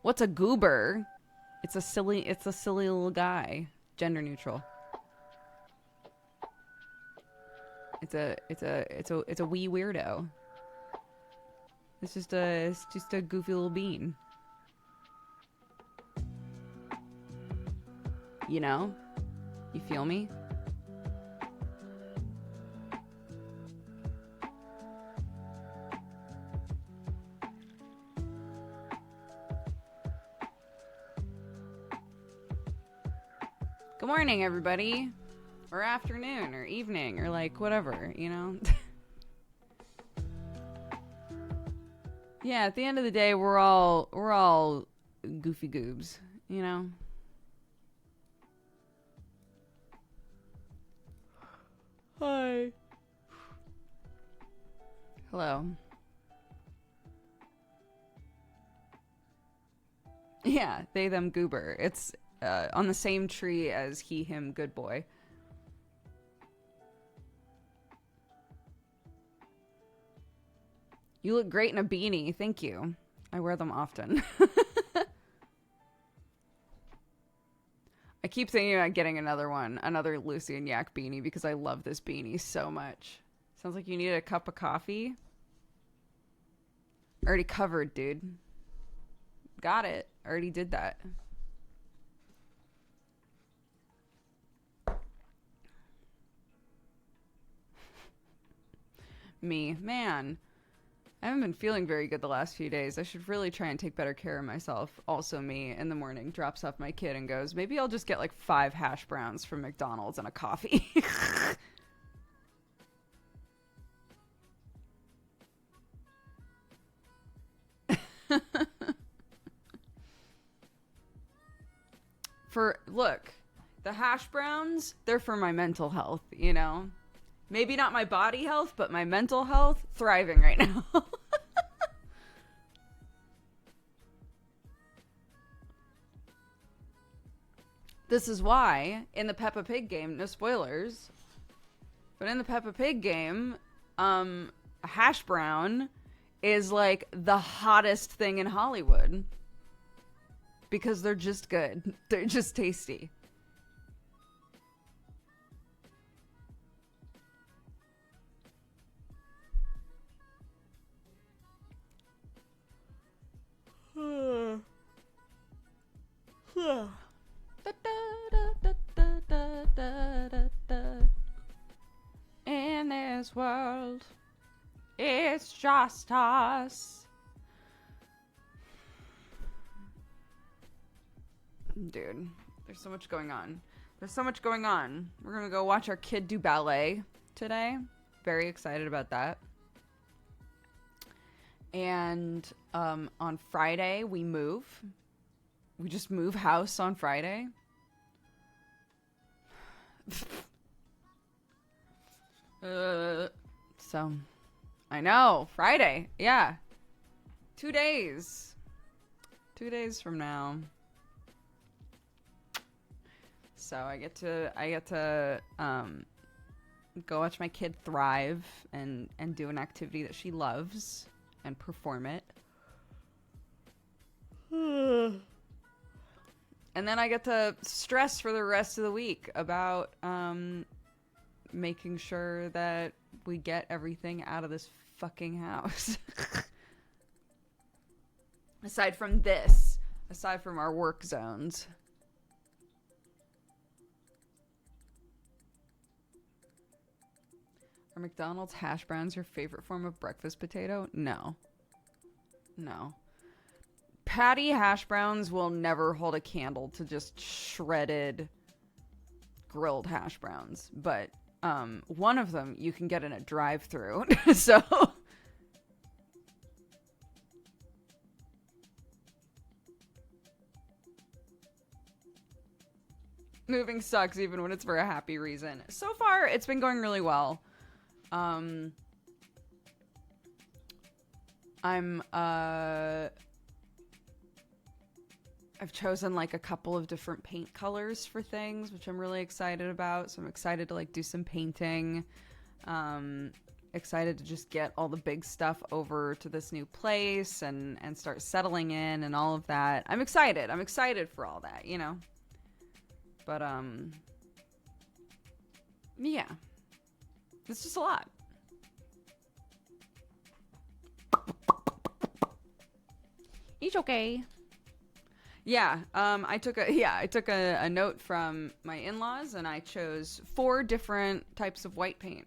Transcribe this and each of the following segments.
What's a goober? It's a silly little guy. Gender neutral. It's a wee weirdo. It's just a goofy little bean. You know? You feel me? Good morning, everybody. Or afternoon, or evening, or like whatever, you know? Yeah, at the end of the day, we're all goofy goobs, you know? Hi. Hello. Yeah, they, them, goober. It's on the same tree as he, him, good boy. You look great in a beanie. Thank you. I wear them often. I keep thinking about getting another one, another Lucy and Yak beanie, because I love this beanie so much. Sounds like you need a cup of coffee. Already covered, dude. Got it. Already did that. Me. Man. I haven't been feeling very good the last few days. I should really try and take better care of myself. Also me, in the morning, drops off my kid and goes, maybe I'll just get like 5 hash browns from McDonald's and a coffee. Look, the hash browns, they're for my mental health, you know? Maybe not my body health, but my mental health, thriving right now. This is why, in the Peppa Pig game, no spoilers, but in the Peppa Pig game, a hash brown is like the hottest thing in Hollywood. Because they're just good. They're just tasty. In this world, it's just us. Dude, there's so much going on. There's so much going on. We're gonna go watch our kid do ballet today. Very excited about that. And on Friday, we move. We just move house on Friday. So, I know. Friday. Yeah. 2 days. 2 days from now. So I get to go watch my kid thrive and do an activity that she loves and perform it. And then I get to stress for the rest of the week about making sure that we get everything out of this fucking house. Aside from our work zones. Are McDonald's hash browns your favorite form of breakfast potato? No. No. Patty hash browns will never hold a candle to just shredded grilled hash browns. But one of them you can get in a drive-thru. So moving sucks even when it's for a happy reason. So far, it's been going really well. I've chosen like a couple of different paint colors for things, which I'm really excited about. So I'm excited to like do some painting. excited to just get all the big stuff over to this new place and start settling in and all of that. I'm excited. I'm excited for all that, you know. But yeah. It's just a lot. It's okay. Yeah, I took a note from my in-laws and I chose 4 different types of white paint.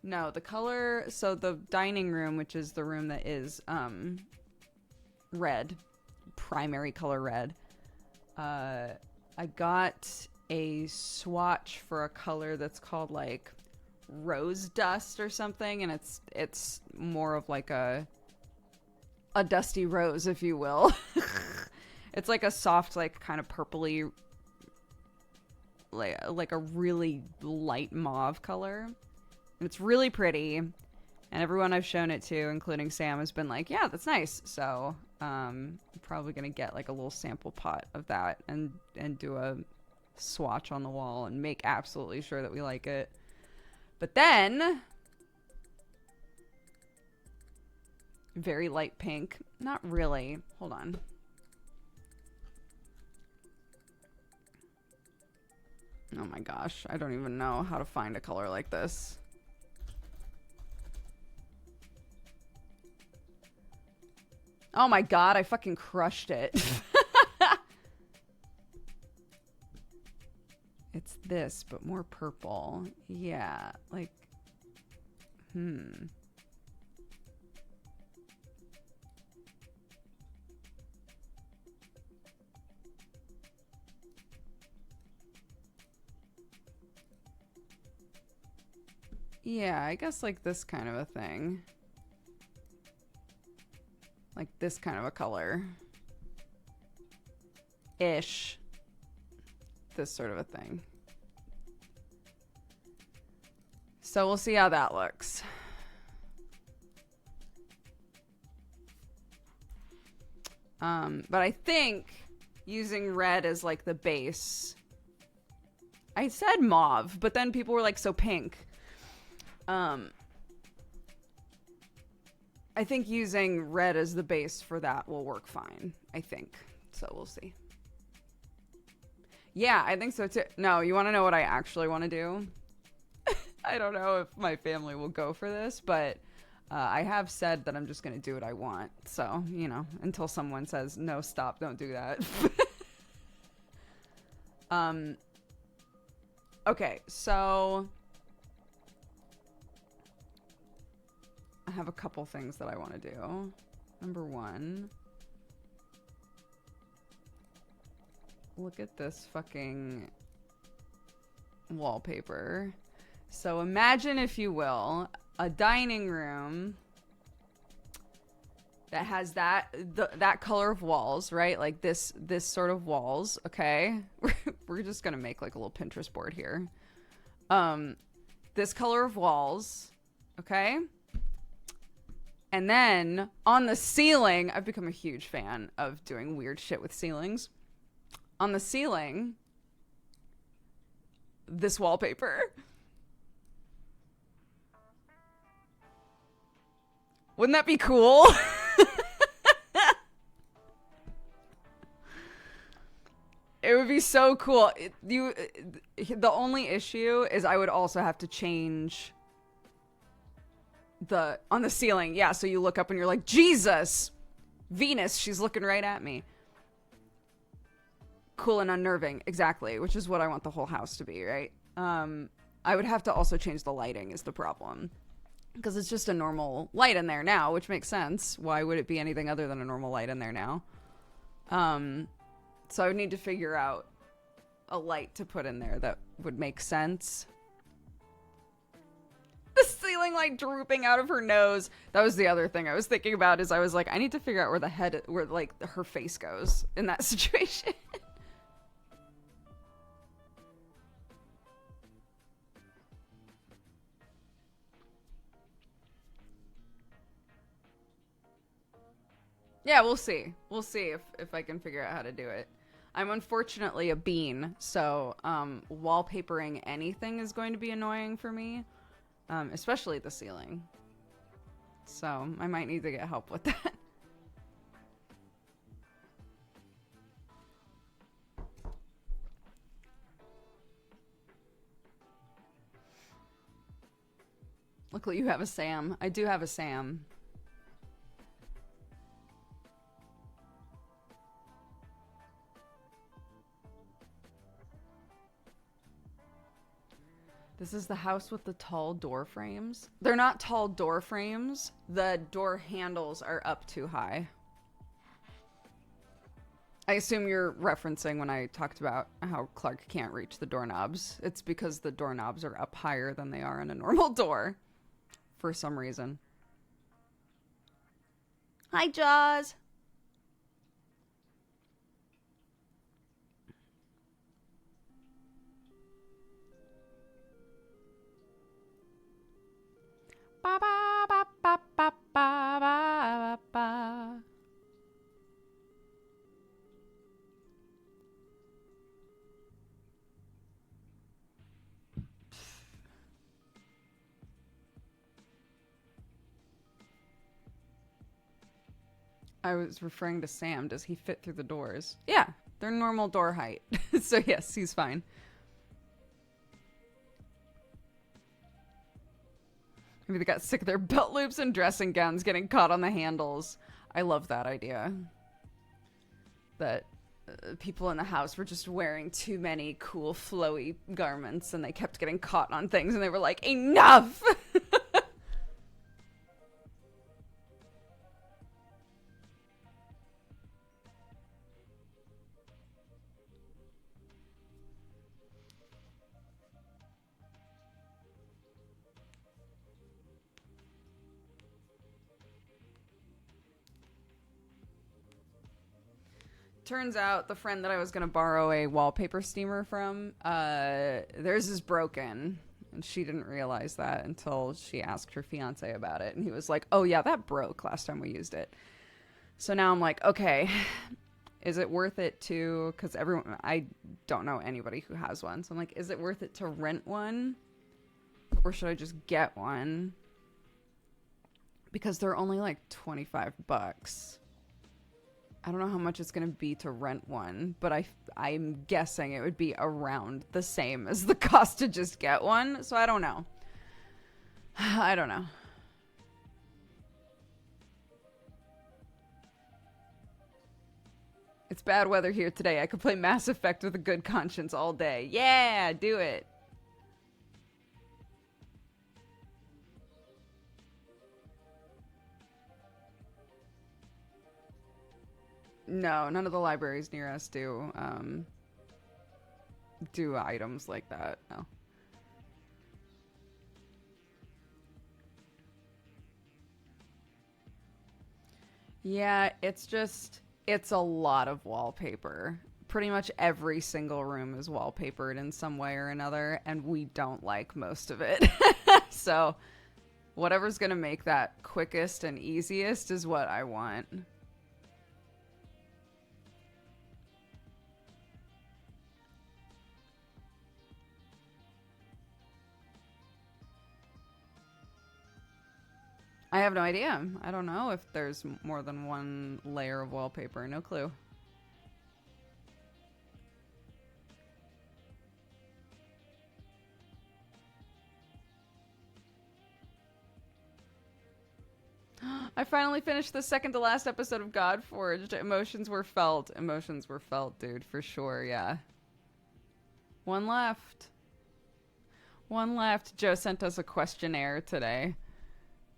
No, the color, so the dining room, which is the room that is red, primary color red. I got a swatch for a color that's called like rose dust or something, and it's more of like a dusty rose, if you will. It's like a soft, like kind of purpley, like a really light mauve color. It's really pretty, and everyone I've shown it to, including Sam, has been like, yeah, that's nice. So I'm probably gonna get like a little sample pot of that and do a swatch on the wall and make absolutely sure that we like it. But then very light pink. Not really. Hold on. Oh my gosh. I don't even know how to find a color like this. Oh my god, I fucking crushed it. It's this, but more purple. Yeah, like... Yeah, I guess like this kind of a thing. Like this kind of a color. Ish. This sort of a thing. So we'll see how that looks. But I think using red as like the base. I said mauve, but then people were like, so pink. I think using red as the base for that will work fine. I think. So we'll see. Yeah, I think so too. No, you want to know what I actually want to do? I don't know if my family will go for this, but I have said that I'm just going to do what I want. So, you know, until someone says, no, stop, don't do that. Okay, so I have a couple things that I want to do. Number one, look at this fucking wallpaper. So imagine, if you will, a dining room that has that color of walls, right? Like this sort of walls, okay? We're just gonna make like a little Pinterest board here. This color of walls, okay? And then on the ceiling, I've become a huge fan of doing weird shit with ceilings. On the ceiling, this wallpaper. Wouldn't that be cool? It would be so cool. The only issue is I would also have to change on the ceiling. Yeah, so you look up and you're like, Jesus! Venus, she's looking right at me. Cool and unnerving, exactly, which is what I want the whole house to be, right? I would have to also change the lighting is the problem. Because it's just a normal light in there now, which makes sense. Why would it be anything other than a normal light in there now? So I would need to figure out a light to put in there that would make sense. The ceiling light drooping out of her nose. That was the other thing I was thinking about, is I was like, I need to figure out where like her face goes in that situation. Yeah, we'll see. We'll see if I can figure out how to do it. I'm unfortunately a bean, so wallpapering anything is going to be annoying for me. especially the ceiling. So I might need to get help with that. Luckily you have a Sam. I do have a Sam. This is the house with the tall door frames. They're not tall door frames. The door handles are up too high. I assume you're referencing when I talked about how Clark can't reach the doorknobs. It's because the doorknobs are up higher than they are in a normal door. For some reason. Hi, Jaws. Ba ba ba ba ba ba ba ba. I was referring to Sam. Does he fit through the doors? Yeah, they're normal door height. So yes, he's fine. Maybe they got sick of their belt loops and dressing gowns getting caught on the handles. I love that idea. That people in the house were just wearing too many cool flowy garments and they kept getting caught on things and they were like, enough! Turns out the friend that I was going to borrow a wallpaper steamer from, theirs is broken. And she didn't realize that until she asked her fiance about it. And he was like, oh yeah, that broke last time we used it. So now I'm like, okay, is it worth it to, because I don't know anybody who has one. So I'm like, is it worth it to rent one? Or should I just get one? Because they're only like $25. I don't know how much it's going to be to rent one, but I'm guessing it would be around the same as the cost to just get one. So I don't know. I don't know. It's bad weather here today. I could play Mass Effect with a good conscience all day. Yeah, do it. No, none of the libraries near us do items like that. No. Yeah, it's a lot of wallpaper. Pretty much every single room is wallpapered in some way or another, and we don't like most of it. So, whatever's gonna make that quickest and easiest is what I want. I have no idea. I don't know if there's more than one layer of wallpaper. No clue. I finally finished the second to last episode of Godforged. Emotions were felt. Emotions were felt, dude, for sure, yeah. One left. One left. Joe sent us a questionnaire today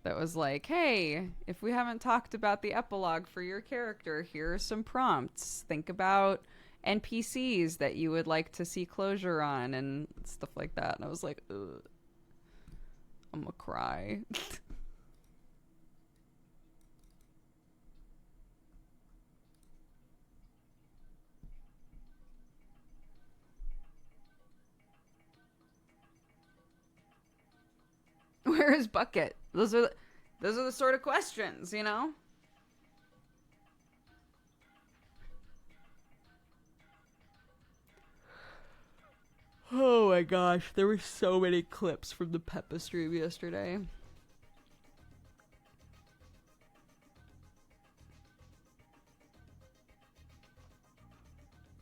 that was like, hey, if we haven't talked about the epilogue for your character, here are some prompts. Think about NPCs that you would like to see closure on and stuff like that. And I was like, ugh, I'm gonna cry. Where is Bucket? Those are the sort of questions, you know? Oh my gosh, there were so many clips from the Peppa stream yesterday.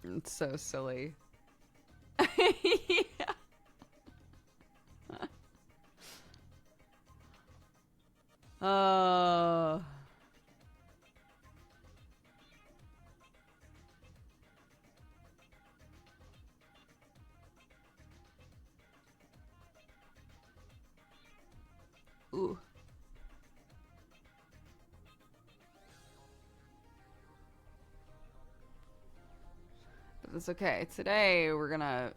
It's so silly. Yeah. Uh Ooh. But it's okay. Today we're gonna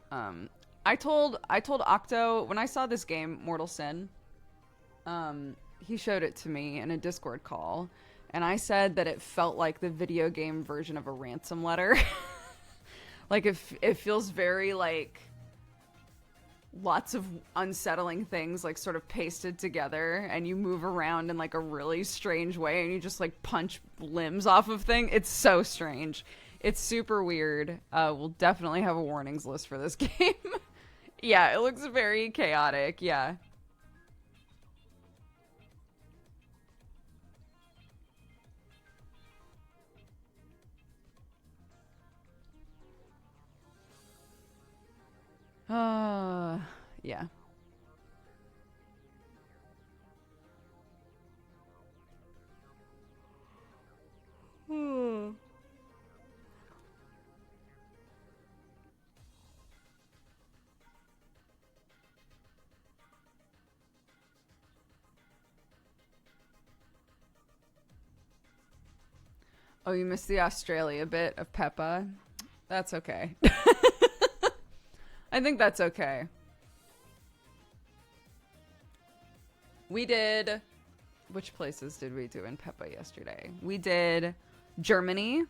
I told Octo when I saw this game, Mortal Sin, he showed it to me in a Discord call, and I said that it felt like the video game version of a ransom letter. Like it feels very like lots of unsettling things like sort of pasted together, and you move around in like a really strange way, and you just like punch limbs off of things. It's so strange. It's super weird. We'll definitely have a warnings list for this game. Yeah, it looks very chaotic. Yeah. Yeah. Oh, you missed the Australia bit of Peppa? That's okay. I think that's okay. We did. Which places did we do in Peppa yesterday? We did Germany,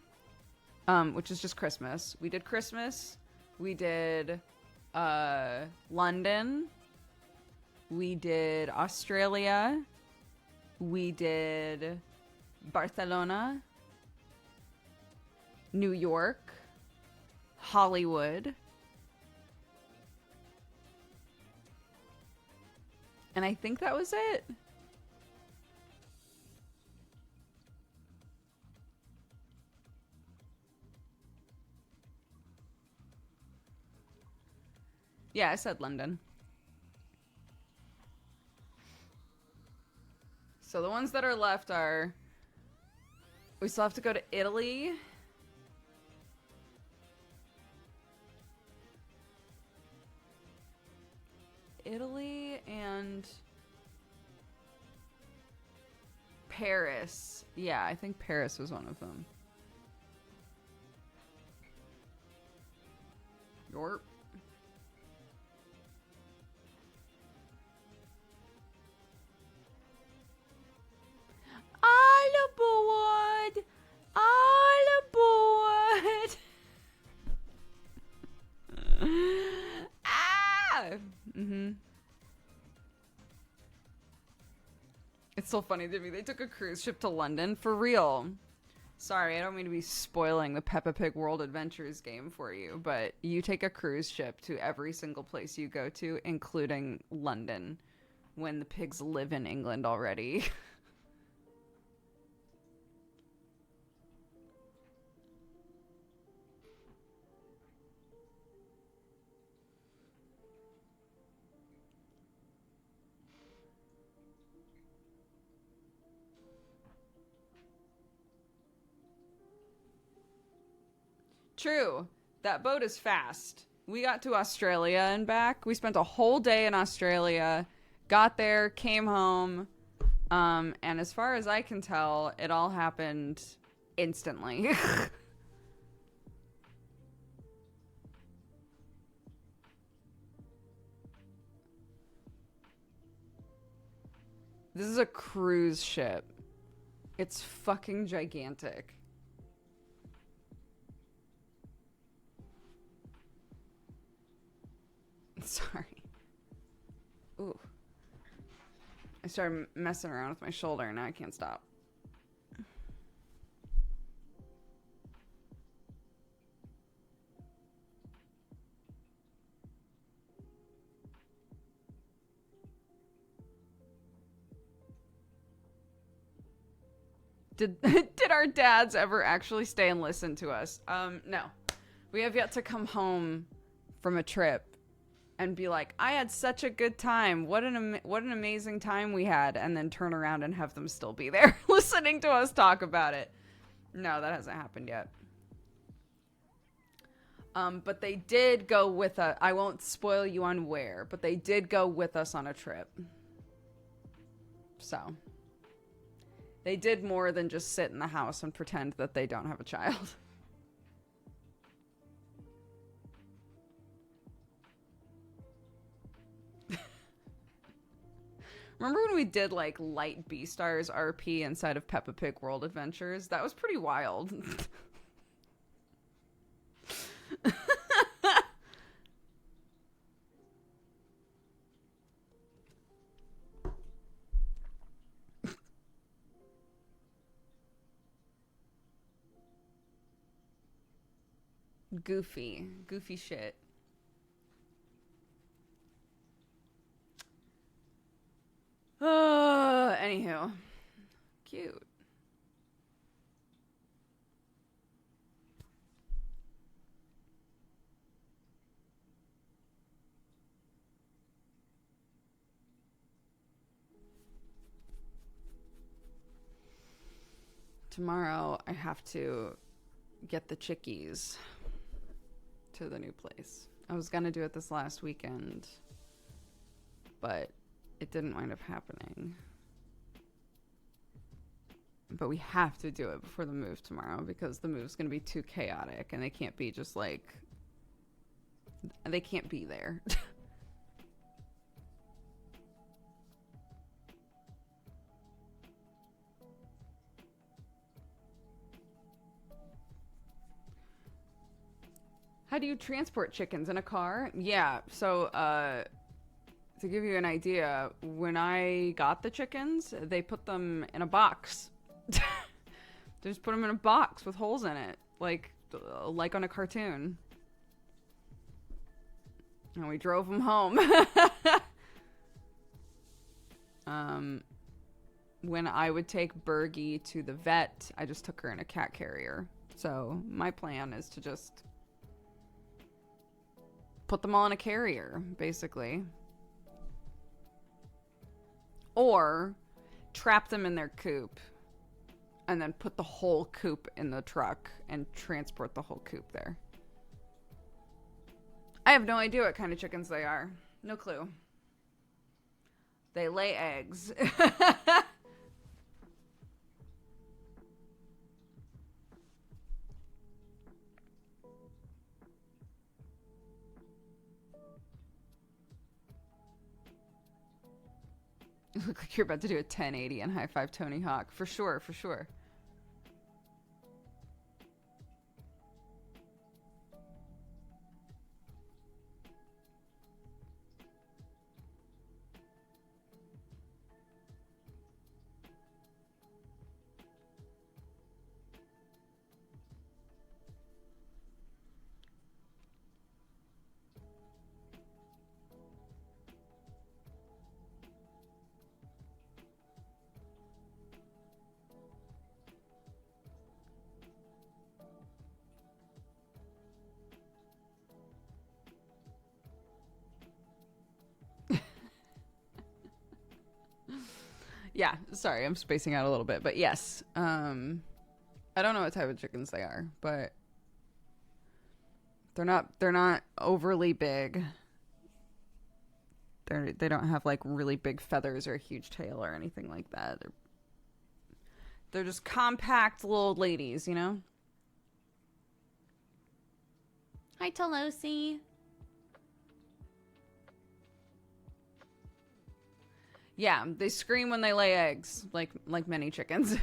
which is just Christmas. We did Christmas. We did London. We did Australia. We did Barcelona, New York, Hollywood. And I think that was it. Yeah, I said London. So the ones that are left are... We still have to go to Italy. Italy and... Paris. Yeah, I think Paris was one of them. York. All aboard! All aboard! Ah! Mm-hmm. It's so funny to me. They took a cruise ship to London for real. Sorry, I don't mean to be spoiling the Peppa Pig World Adventures game for you, but you take a cruise ship to every single place you go to, including London, when the pigs live in England already. True. That boat is fast. We got to Australia and back. We spent a whole day in Australia, got there, came home, and as far as I can tell, it all happened instantly. This is a cruise ship. It's fucking gigantic. Sorry. Ooh. I started messing around with my shoulder and now I can't stop. Did our dads ever actually stay and listen to us? No. We have yet to come home from a trip and be like, I had such a good time. What an amazing time we had. And then turn around and have them still be there listening to us talk about it. No, that hasn't happened yet. But they did go with us. I won't spoil you on where, but they did go with us on a trip. So they did more than just sit in the house and pretend that they don't have a child. Remember when we did like Light Beastars RP inside of Peppa Pig World Adventures? That was pretty wild. Goofy shit. Anywho, cute. Tomorrow I have to get the chickies to the new place. I was gonna do it this last weekend, but it didn't wind up happening. But we have to do it before the move tomorrow because the move's gonna be too chaotic and they can't be just like, they can't be there. How do you transport chickens in a car? Yeah, so to give you an idea, when I got the chickens, they put them in a box. They just put them in a box with holes in it, like on a cartoon. And we drove them home. When I would take Bergie to the vet, I just took her in a cat carrier. So my plan is to just put them all in a carrier, basically. Or trap them in their coop and then put the whole coop in the truck and transport the whole coop there. I have no idea what kind of chickens they are. No clue. They lay eggs. You look like you're about to do a 1080 and high five Tony Hawk. For sure, for sure. Yeah, sorry, I'm spacing out a little bit, but yes. I don't know what type of chickens they are, but they're not overly big. They don't have like really big feathers or a huge tail or anything like that. They're just compact little ladies, you know? Hi, Tolosi. Yeah, they scream when they lay eggs, like many chickens.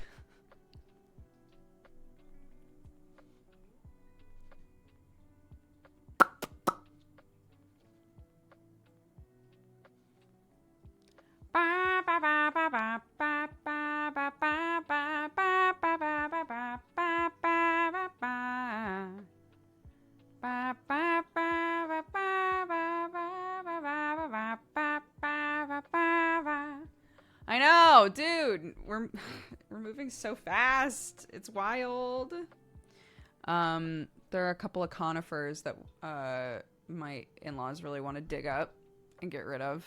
I know, dude. We're moving so fast. It's wild. There are a couple of conifers that my in-laws really want to dig up and get rid of.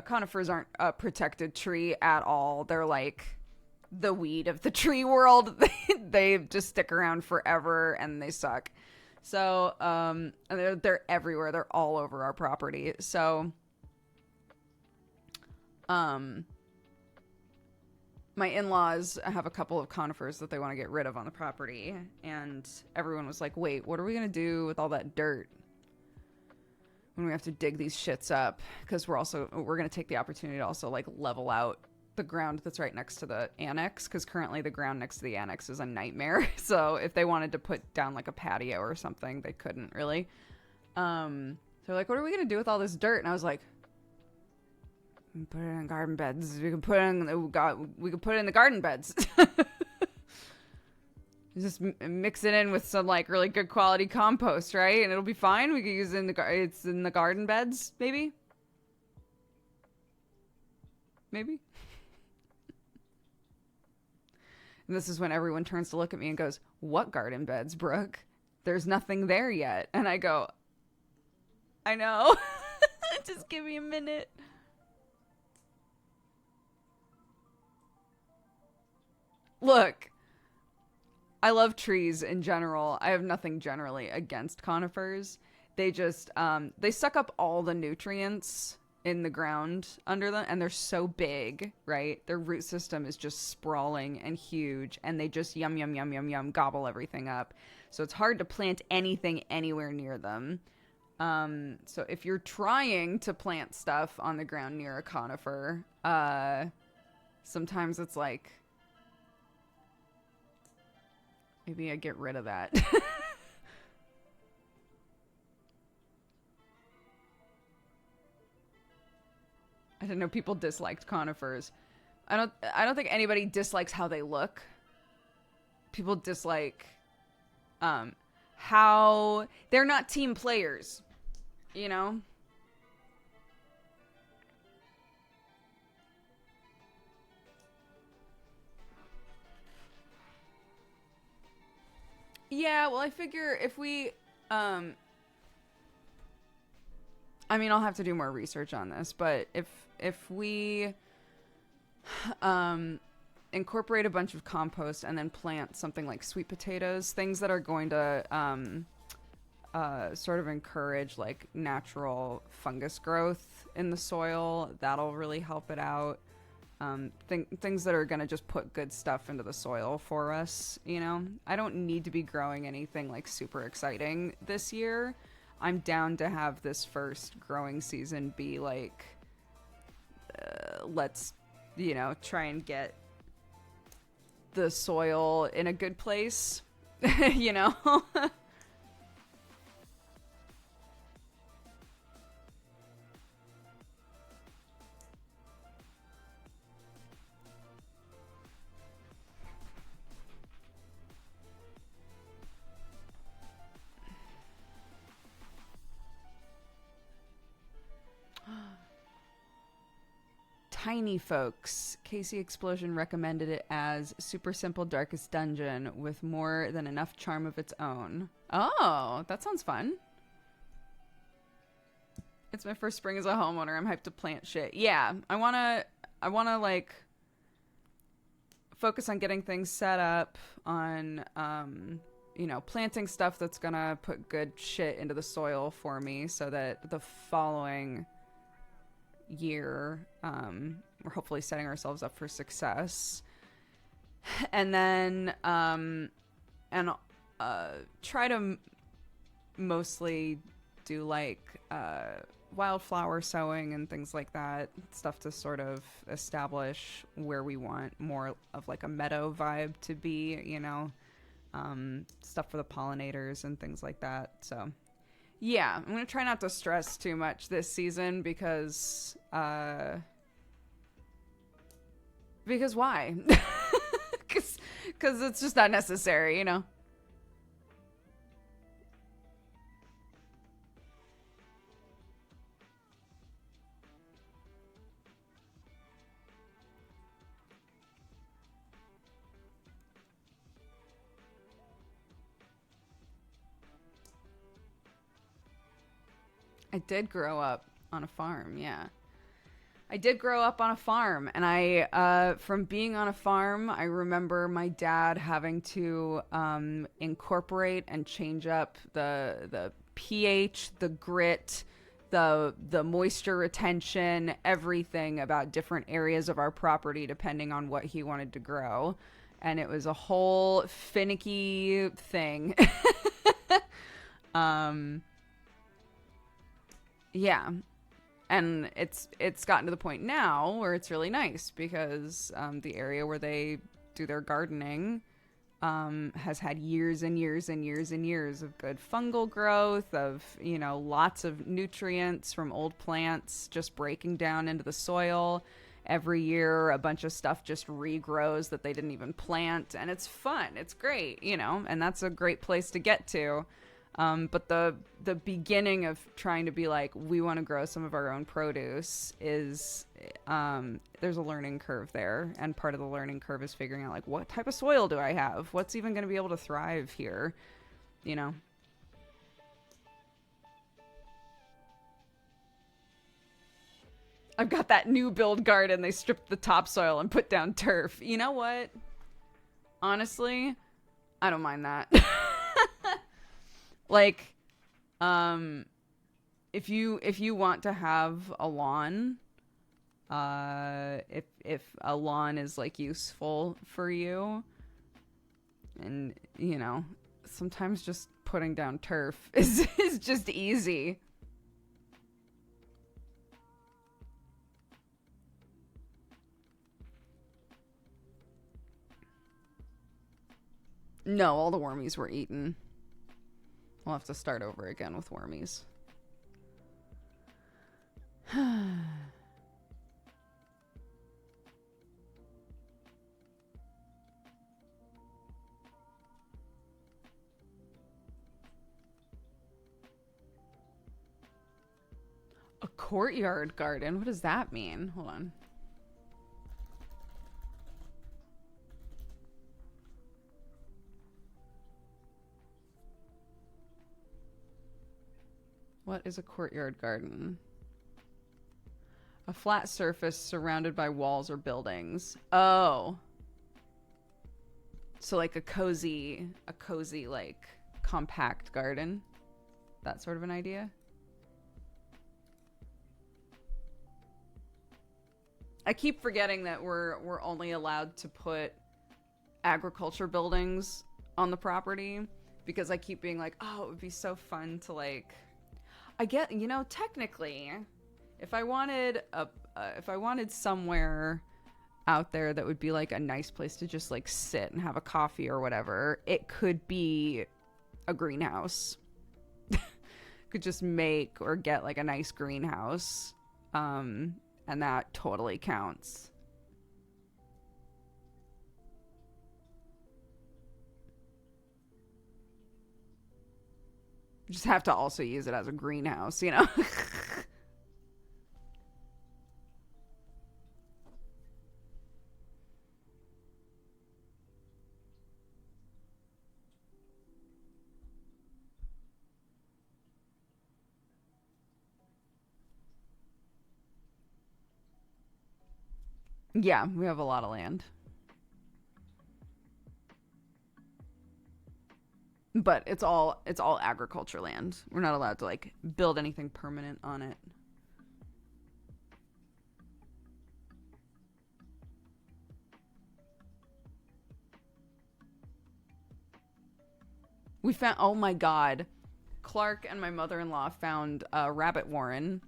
Conifers aren't a protected tree at all. They're like the weed of the tree world. They just stick around forever and they suck. So they're everywhere. They're all over our property. So my in-laws have a couple of conifers that they want to get rid of on the property, and everyone was like, wait, what are we going to do with all that dirt when we have to dig these shits up? Because we're going to take the opportunity to also like level out the ground that's right next to the annex, because currently the ground next to the annex is a nightmare. So if they wanted to put down like a patio or something, they couldn't really. So they're like, what are we going to do with all this dirt? And I was like, put it in garden beds. We can put it in the garden beds. Just mix it in with some like really good quality compost, right? And it'll be fine. We could use it it's in the garden beds, maybe. And this is when everyone turns to look at me and goes, "What garden beds, Brooke? There's nothing there yet." And I go, "I know. Just give me a minute." Look, I love trees in general. I have nothing generally against conifers. They just, they suck up all the nutrients in the ground under them, and they're so big, right? Their root system is just sprawling and huge, and they just yum, yum, yum, yum, yum, gobble everything up. So it's hard to plant anything anywhere near them. So if you're trying to plant stuff on the ground near a conifer, sometimes it's like, maybe I get rid of that. I didn't know people disliked conifers. I don't think anybody dislikes how they look. People dislike how they're not team players, you know? Yeah, well, I figure if we, I mean, I'll have to do more research on this, but if we, incorporate a bunch of compost and then plant something like sweet potatoes, things that are going to, sort of encourage like natural fungus growth in the soil, that'll really help it out. Things that are going to just put good stuff into the soil for us, you know? I don't need to be growing anything like super exciting this year. I'm down to have this first growing season be like, let's, you know, try and get the soil in a good place, you know? Tiny Folks. Casey Explosion recommended it as super simple darkest dungeon with more than enough charm of its own. Oh, that sounds fun. It's my first spring as a homeowner. I'm hyped to plant shit. Yeah, I wanna like focus on getting things set up on you know, planting stuff that's gonna put good shit into the soil for me so that the following year, we're hopefully setting ourselves up for success. And then try to mostly do like wildflower sowing and things like that, stuff to sort of establish where we want more of like a meadow vibe to be, you know, stuff for the pollinators and things like that. So yeah, I'm going to try not to stress too much this season because why? Because it's just not necessary, you know? I did grow up on a farm, yeah. I did grow up on a farm, and I, from being on a farm, I remember my dad having to incorporate and change up the pH, the grit, the moisture retention, everything about different areas of our property depending on what he wanted to grow. And it was a whole finicky thing. Yeah. And it's gotten to the point now where it's really nice because the area where they do their gardening has had years and years and years and years of good fungal growth, of, you know, lots of nutrients from old plants just breaking down into the soil. Every year, a bunch of stuff just regrows that they didn't even plant. And it's fun. It's great, you know, and that's a great place to get to. But the beginning of trying to be like, we want to grow some of our own produce is, there's a learning curve there. And part of the learning curve is figuring out, like, what type of soil do I have? What's even going to be able to thrive here? You know? I've got that new build garden. They stripped the topsoil and put down turf. You know what? Honestly, I don't mind that. Like, if you want to have a lawn, if a lawn is like useful for you, and you know, sometimes just putting down turf is just easy. No, all the wormies were eaten. We'll have to start over again with wormies. A courtyard garden? What does that mean? Hold on. What is a courtyard garden? A flat surface surrounded by walls or buildings. Oh. So like a cozy, like, compact garden. That sort of an idea. I keep forgetting that we're only allowed to put agriculture buildings on the property because I keep being like, oh, it would be so fun to, like, I get, you know, technically, if I wanted somewhere out there that would be like a nice place to just like sit and have a coffee or whatever, it could be a greenhouse. Could just make or get like a nice greenhouse, and that totally counts. You just have to also use it as a greenhouse, you know? Yeah, we have a lot of land. But it's all agriculture land. We're not allowed to like build anything permanent on it. We found, oh my god, Clark and my mother-in-law found a rabbit warren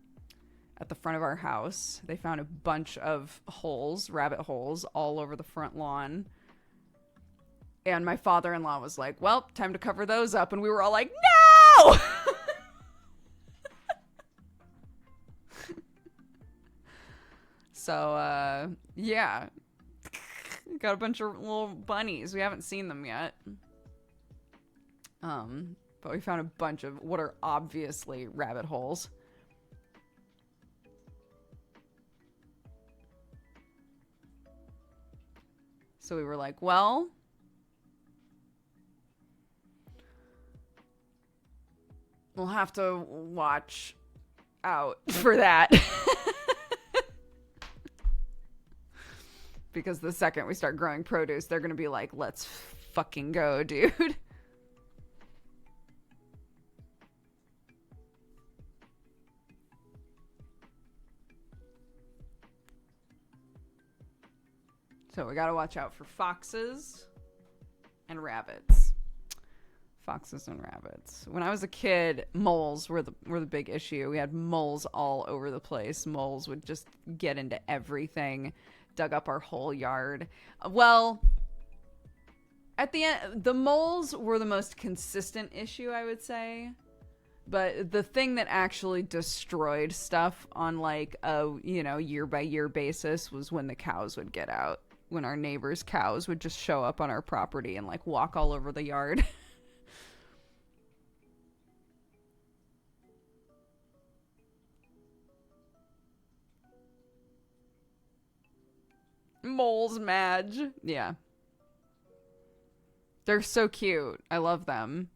at the front of our house. They found a bunch of holes, rabbit holes, all over the front lawn. And my father-in-law was like, well, time to cover those up. And we were all like, no! So, yeah. Got a bunch of little bunnies. We haven't seen them yet. But we found a bunch of what are obviously rabbit holes. So we were like, well, we'll have to watch out for that. Because the second we start growing produce, they're going to be like, let's fucking go, dude. So we got to watch out for foxes and rabbits. Foxes and rabbits. When I was a kid, moles were the big issue. We had moles all over the place. Moles would just get into everything, dug up our whole yard. Well, at the end, the moles were the most consistent issue, I would say. But the thing that actually destroyed stuff on like a, year by year basis was when the cows would get out. When our neighbors' cows would just show up on our property and like walk all over the yard. Moles, Madge. Yeah. They're so cute. I love them.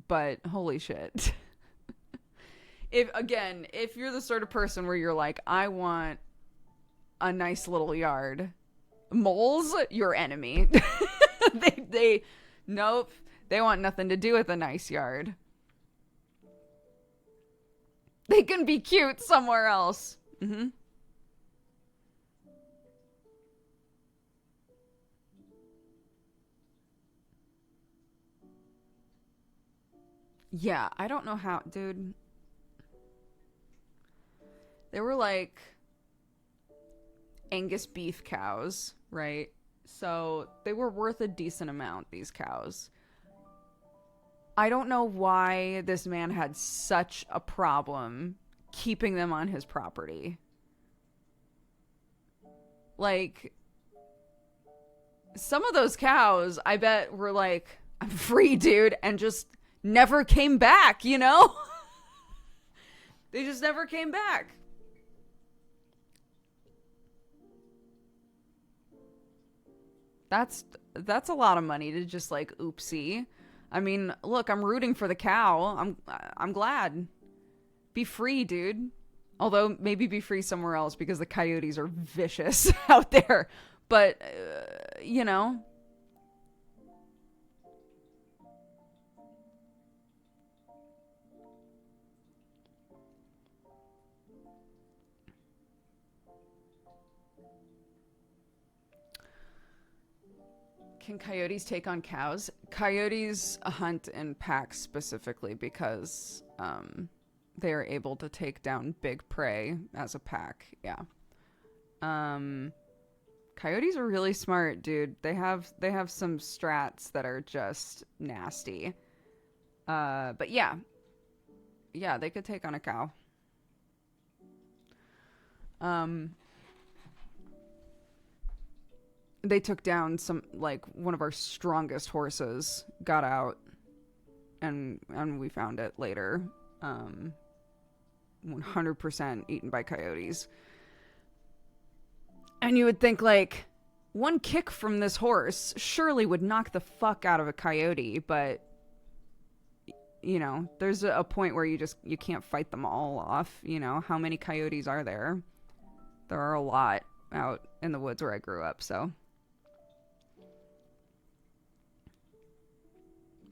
But holy shit. If you're the sort of person where you're like, I want a nice little yard, moles, your enemy. Nope. They want nothing to do with a nice yard. They can be cute somewhere else. Mm-hmm. Yeah, I don't know how, dude. They were like Angus beef cows, right? So they were worth a decent amount, these cows. I don't know why this man had such a problem keeping them on his property. Like, some of those cows, I bet, were like, I'm free, dude, and just never came back, you know? They just never came back. That's a lot of money to just like oopsie. I mean, look, I'm rooting for the cow. I'm glad. Be free, dude. Although maybe be free somewhere else because the coyotes are vicious out there. But you know, can coyotes take on cows? Coyotes hunt in packs specifically because they are able to take down big prey as a pack. Yeah. Coyotes are really smart, dude. They have some strats that are just nasty. But yeah. Yeah, they could take on a cow. They took down one of our strongest horses, got out, and we found it later. 100% eaten by coyotes. And you would think, like, one kick from this horse surely would knock the fuck out of a coyote, but, you know, there's a point where you can't fight them all off, you know? How many coyotes are there? There are a lot out in the woods where I grew up, so.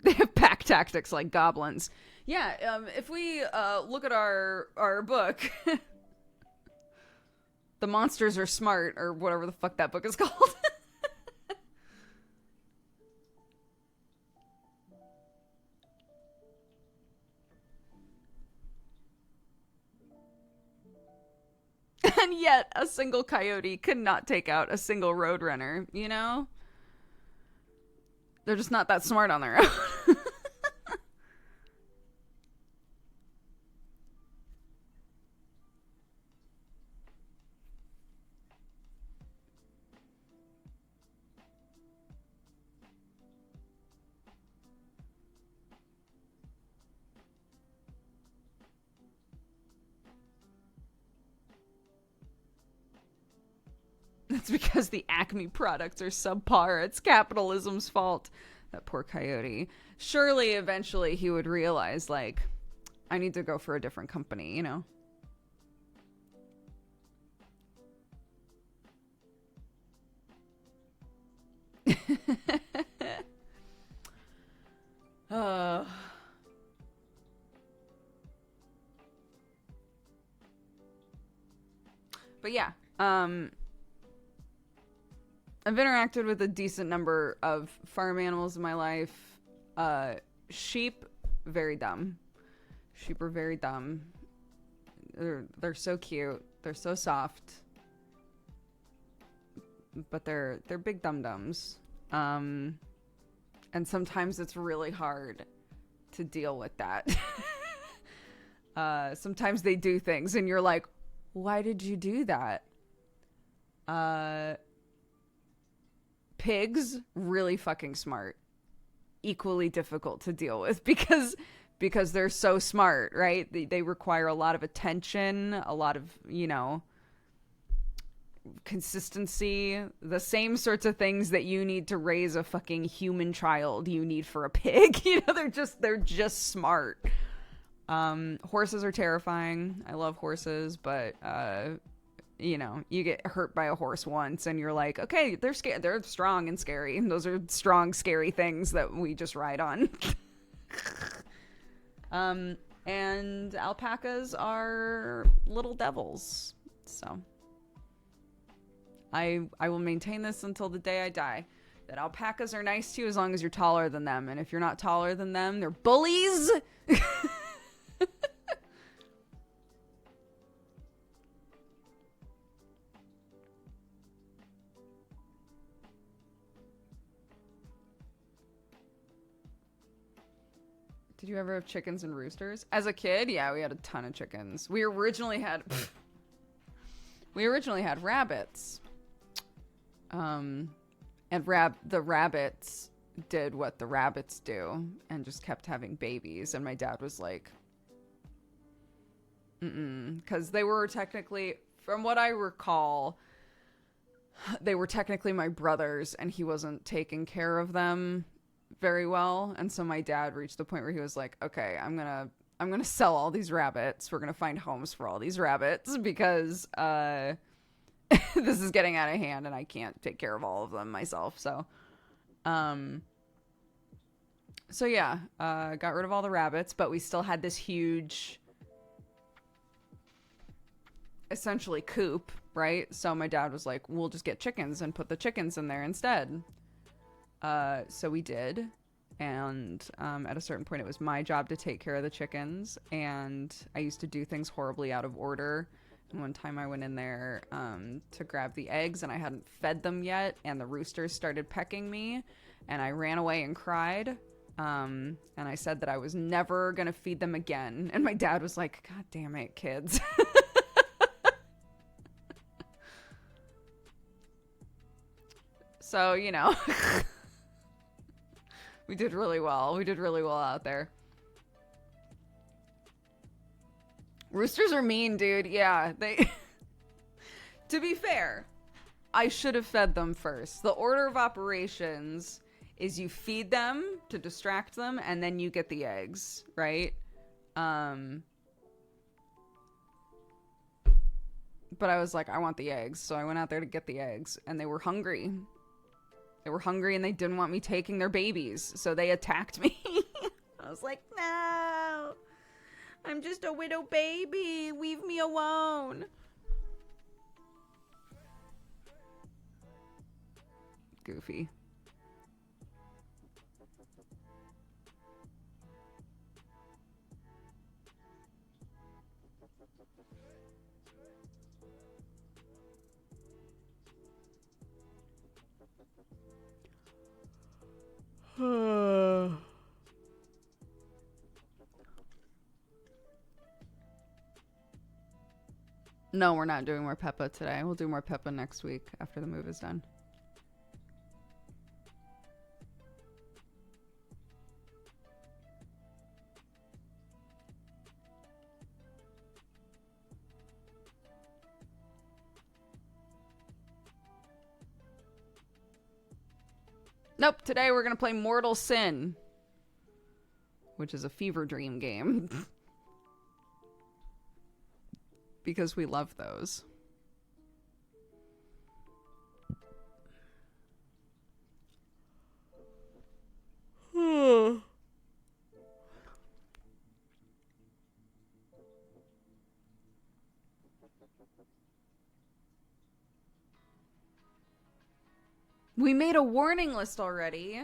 They have pack tactics like goblins. Yeah, if we look at our book, The Monsters Are Smart, or whatever the fuck that book is called. And yet, a single coyote could not take out a single roadrunner, you know? They're just not that smart on their own. That's because the Acme products are subpar. It's capitalism's fault. That poor coyote. Surely, eventually, he would realize, like, I need to go for a different company, you know? uh, but yeah, I've interacted with a decent number of farm animals in my life. Sheep, very dumb. Sheep are very dumb. They're so cute. They're so soft. But they're big dum-dums. And sometimes it's really hard to deal with that. Sometimes they do things and you're like, why did you do that? Pigs, really fucking smart. Equally difficult to deal with because they're so smart, right? They require a lot of attention, a lot of, consistency, the same sorts of things that you need to raise a fucking human child you need for a pig. They're just smart. Horses are terrifying. I love horses, but you get hurt by a horse once and you're like, okay, they're strong and scary. Those are strong, scary things that we just ride on. And alpacas are little devils. So I will maintain this until the day I die, that alpacas are nice to you as long as you're taller than them. And if you're not taller than them, they're bullies. Did you ever have chickens and roosters? As a kid, yeah, we had a ton of chickens. We originally had rabbits. And the rabbits did what the rabbits do and just kept having babies. And my dad was like, because they were technically, from what I recall, they were technically my brothers and he wasn't taking care of them very well. And so my dad reached the point where he was like, okay, I'm gonna sell all these rabbits. We're gonna find homes for all these rabbits because this is getting out of hand and I can't take care of all of them myself. So yeah, got rid of all the rabbits, but we still had this huge, essentially coop, right? So my dad was like, we'll just get chickens and put the chickens in there instead. So we did. And at a certain point, it was my job to take care of the chickens. And I used to do things horribly out of order. And one time I went in there to grab the eggs and I hadn't fed them yet. And the roosters started pecking me. And I ran away and cried. And I said that I was never going to feed them again. And my dad was like, God damn it, kids. So, we did really well. We did really well out there. Roosters are mean, dude. Yeah, they... To be fair, I should have fed them first. The order of operations is you feed them to distract them, and then you get the eggs, right? But I was like, I want the eggs. So I went out there to get the eggs, and they were hungry. They were hungry and they didn't want me taking their babies. So they attacked me. I was like, no, I'm just a widow baby. Leave me alone. Goofy. No, we're not doing more Peppa today. We'll do more Peppa next week after the move is done. Nope, today we're going to play Mortal Sin, which is a fever dream game. Because we love those. We made a warning list already.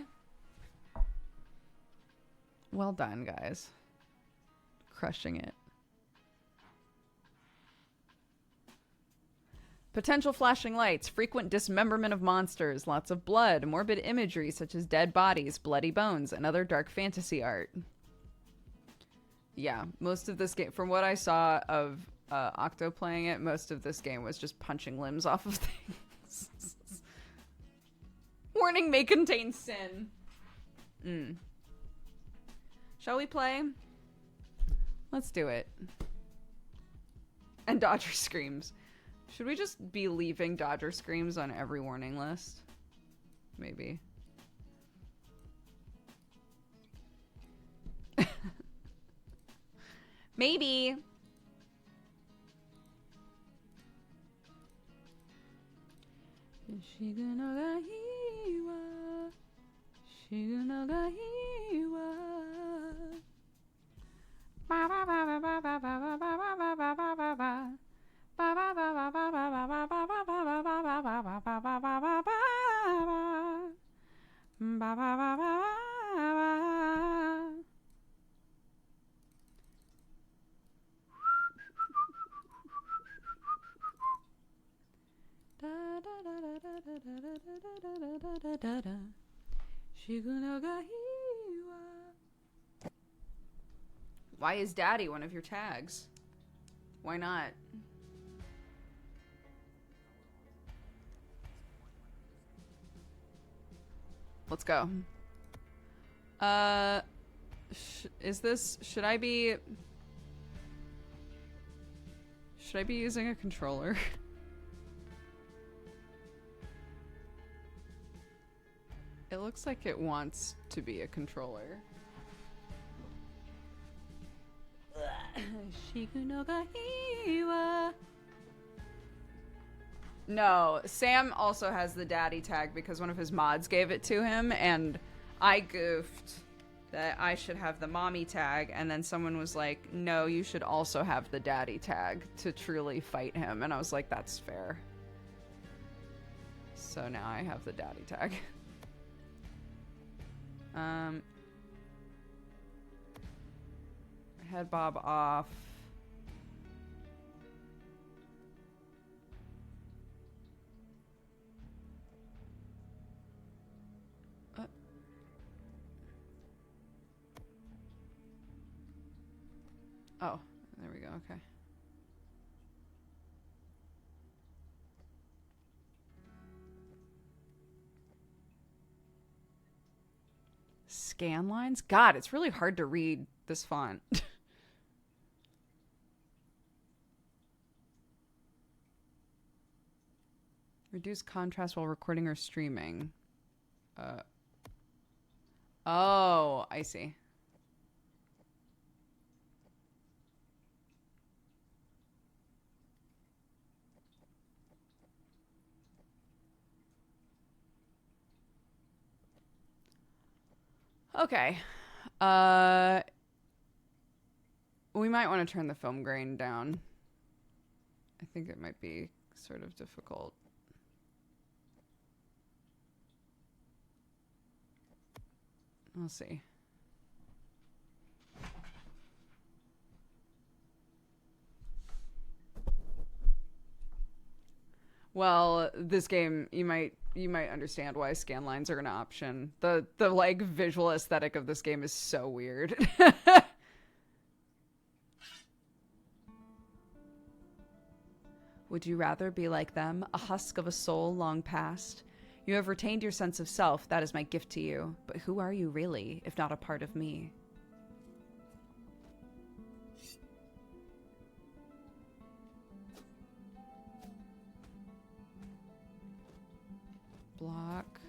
Well done, guys. Crushing it. Potential flashing lights, frequent dismemberment of monsters, lots of blood, morbid imagery such as dead bodies, bloody bones, and other dark fantasy art. Yeah, most of this game, from what I saw of Octo playing it, most of this game was just punching limbs off of things. Warning may contain sin. Shall we play? Let's do it. And Dodger Screams. Should we just be leaving Dodger Screams on every warning list? Maybe. Maybe. Why is Daddy one of your tags? Why not? Let's go. Should I be using a controller? It looks like it wants to be a controller. No, Sam also has the daddy tag because one of his mods gave it to him, and I goofed that I should have the mommy tag, and then someone was like, no, you should also have the daddy tag to truly fight him, and I was like, that's fair. So now I have the daddy tag. Head bob off. Oh, there we go. Okay. Scan lines? God, it's really hard to read this font. Reduce contrast while recording or streaming. Oh, I see. Okay. We might want to turn the film grain down. I think it might be sort of difficult. We'll see. Well, this game, you might understand why scan lines are an option. The like visual aesthetic of this game is so weird. Would you rather be like them, a husk of a soul long past? You have retained your sense of self, that is my gift to you. But who are you really, if not a part of me? Block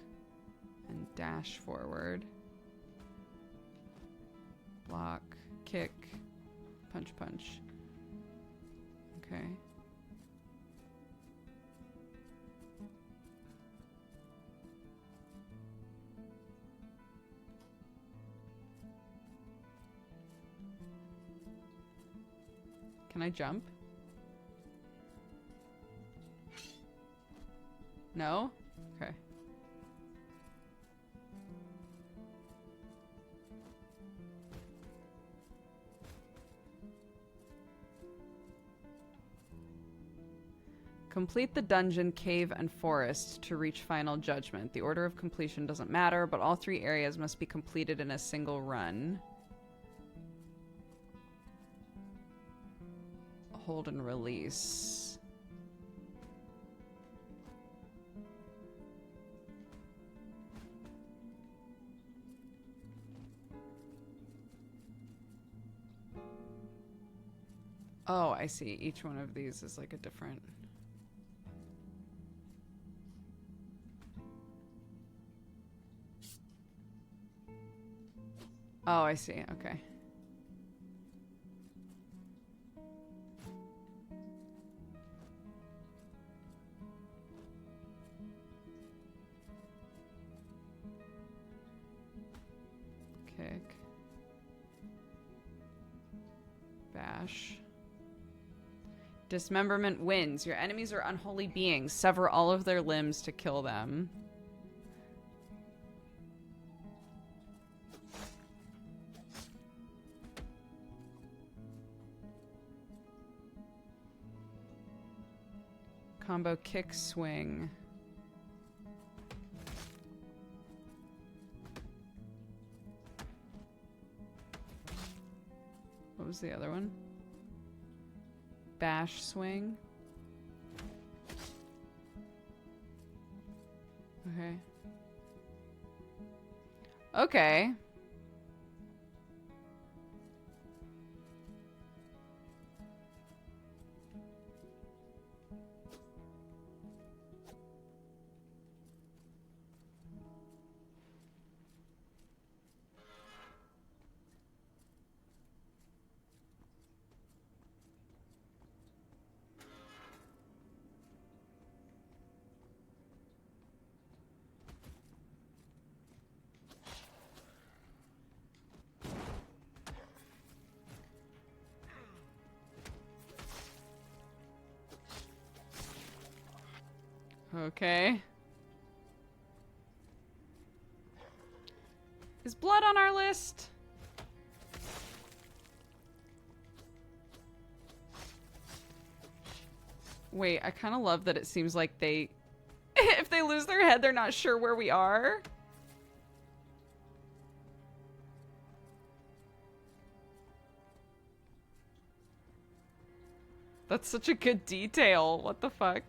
and dash forward. Block, kick, punch, punch. Okay. Can I jump? No? Okay. Complete the dungeon, cave, and forest to reach final judgment. The order of completion doesn't matter, but all 3 areas must be completed in a single run. Hold and release. Oh, I see. Each one of these is like a different... Oh, I see. Okay. Kick. Bash. Dismemberment wins. Your enemies are unholy beings. Sever all of their limbs to kill them. Combo kick swing. What was the other one? Bash swing. Okay. Okay. Okay. Is blood on our list? Wait, I kind of love that it seems like they... if they lose their head, they're not sure where we are. That's such a good detail. What the fuck?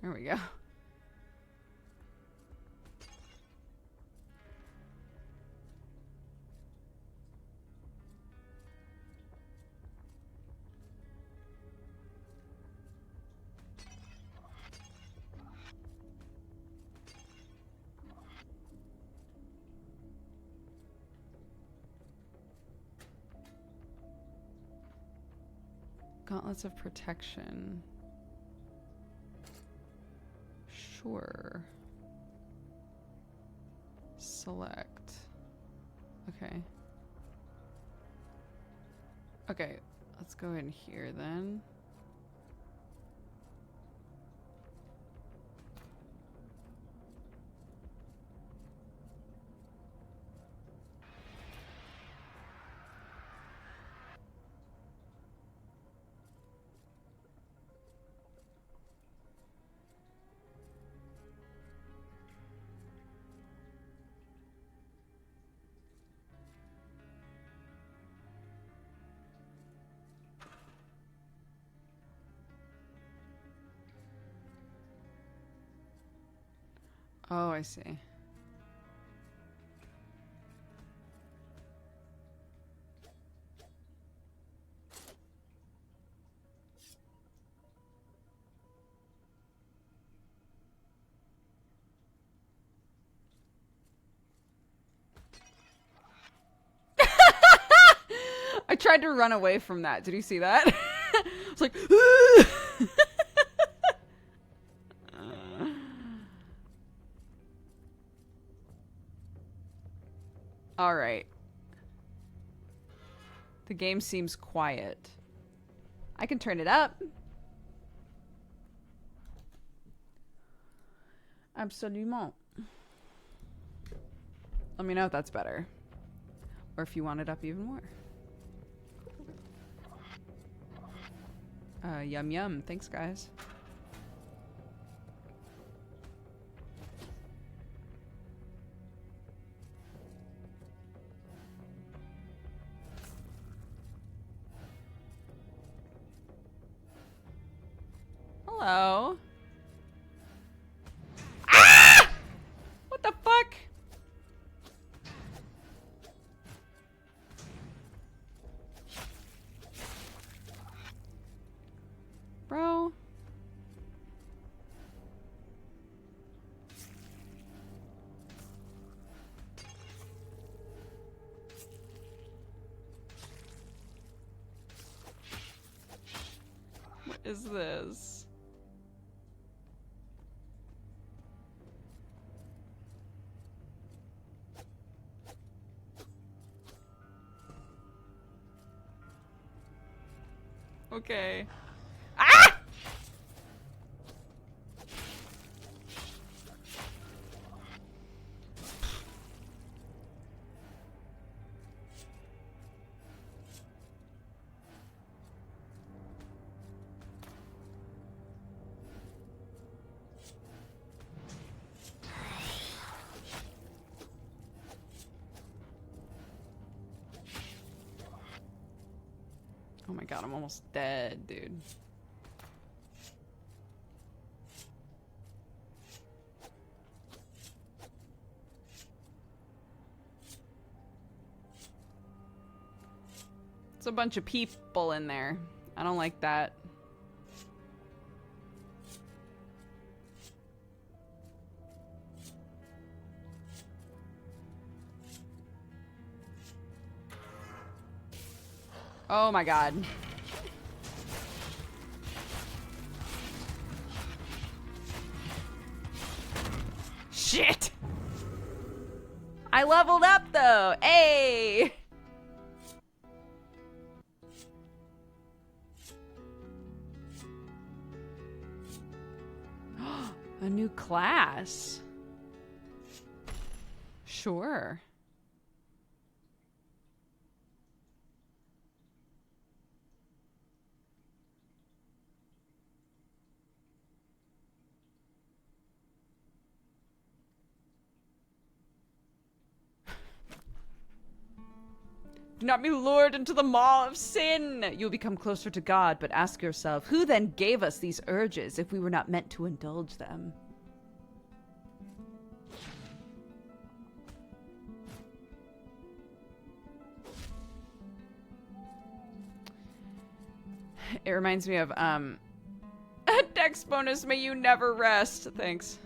There we go. Gauntlets of protection. Sure. Select. Okay. Okay, let's go in here then. Oh, I see. I tried to run away from that. Did you see that? It's like, Alright. The game seems quiet. I can turn it up. Absolument. Let me know if that's better. Or if you want it up even more. Yum yum. Thanks, guys. Hello. Ah! What the fuck? Bro. What is this? Okay. Ah! Oh my god, I'm almost dead, dude. It's a bunch of people in there. I don't like that. Oh my god. Shit! I leveled up though! Hey! A new class. Sure. Do not be lured into the maw of sin. You'll become closer to God, but ask yourself, who then gave us these urges if we were not meant to indulge them? It reminds me of, Dexbonus, may you never rest. Thanks.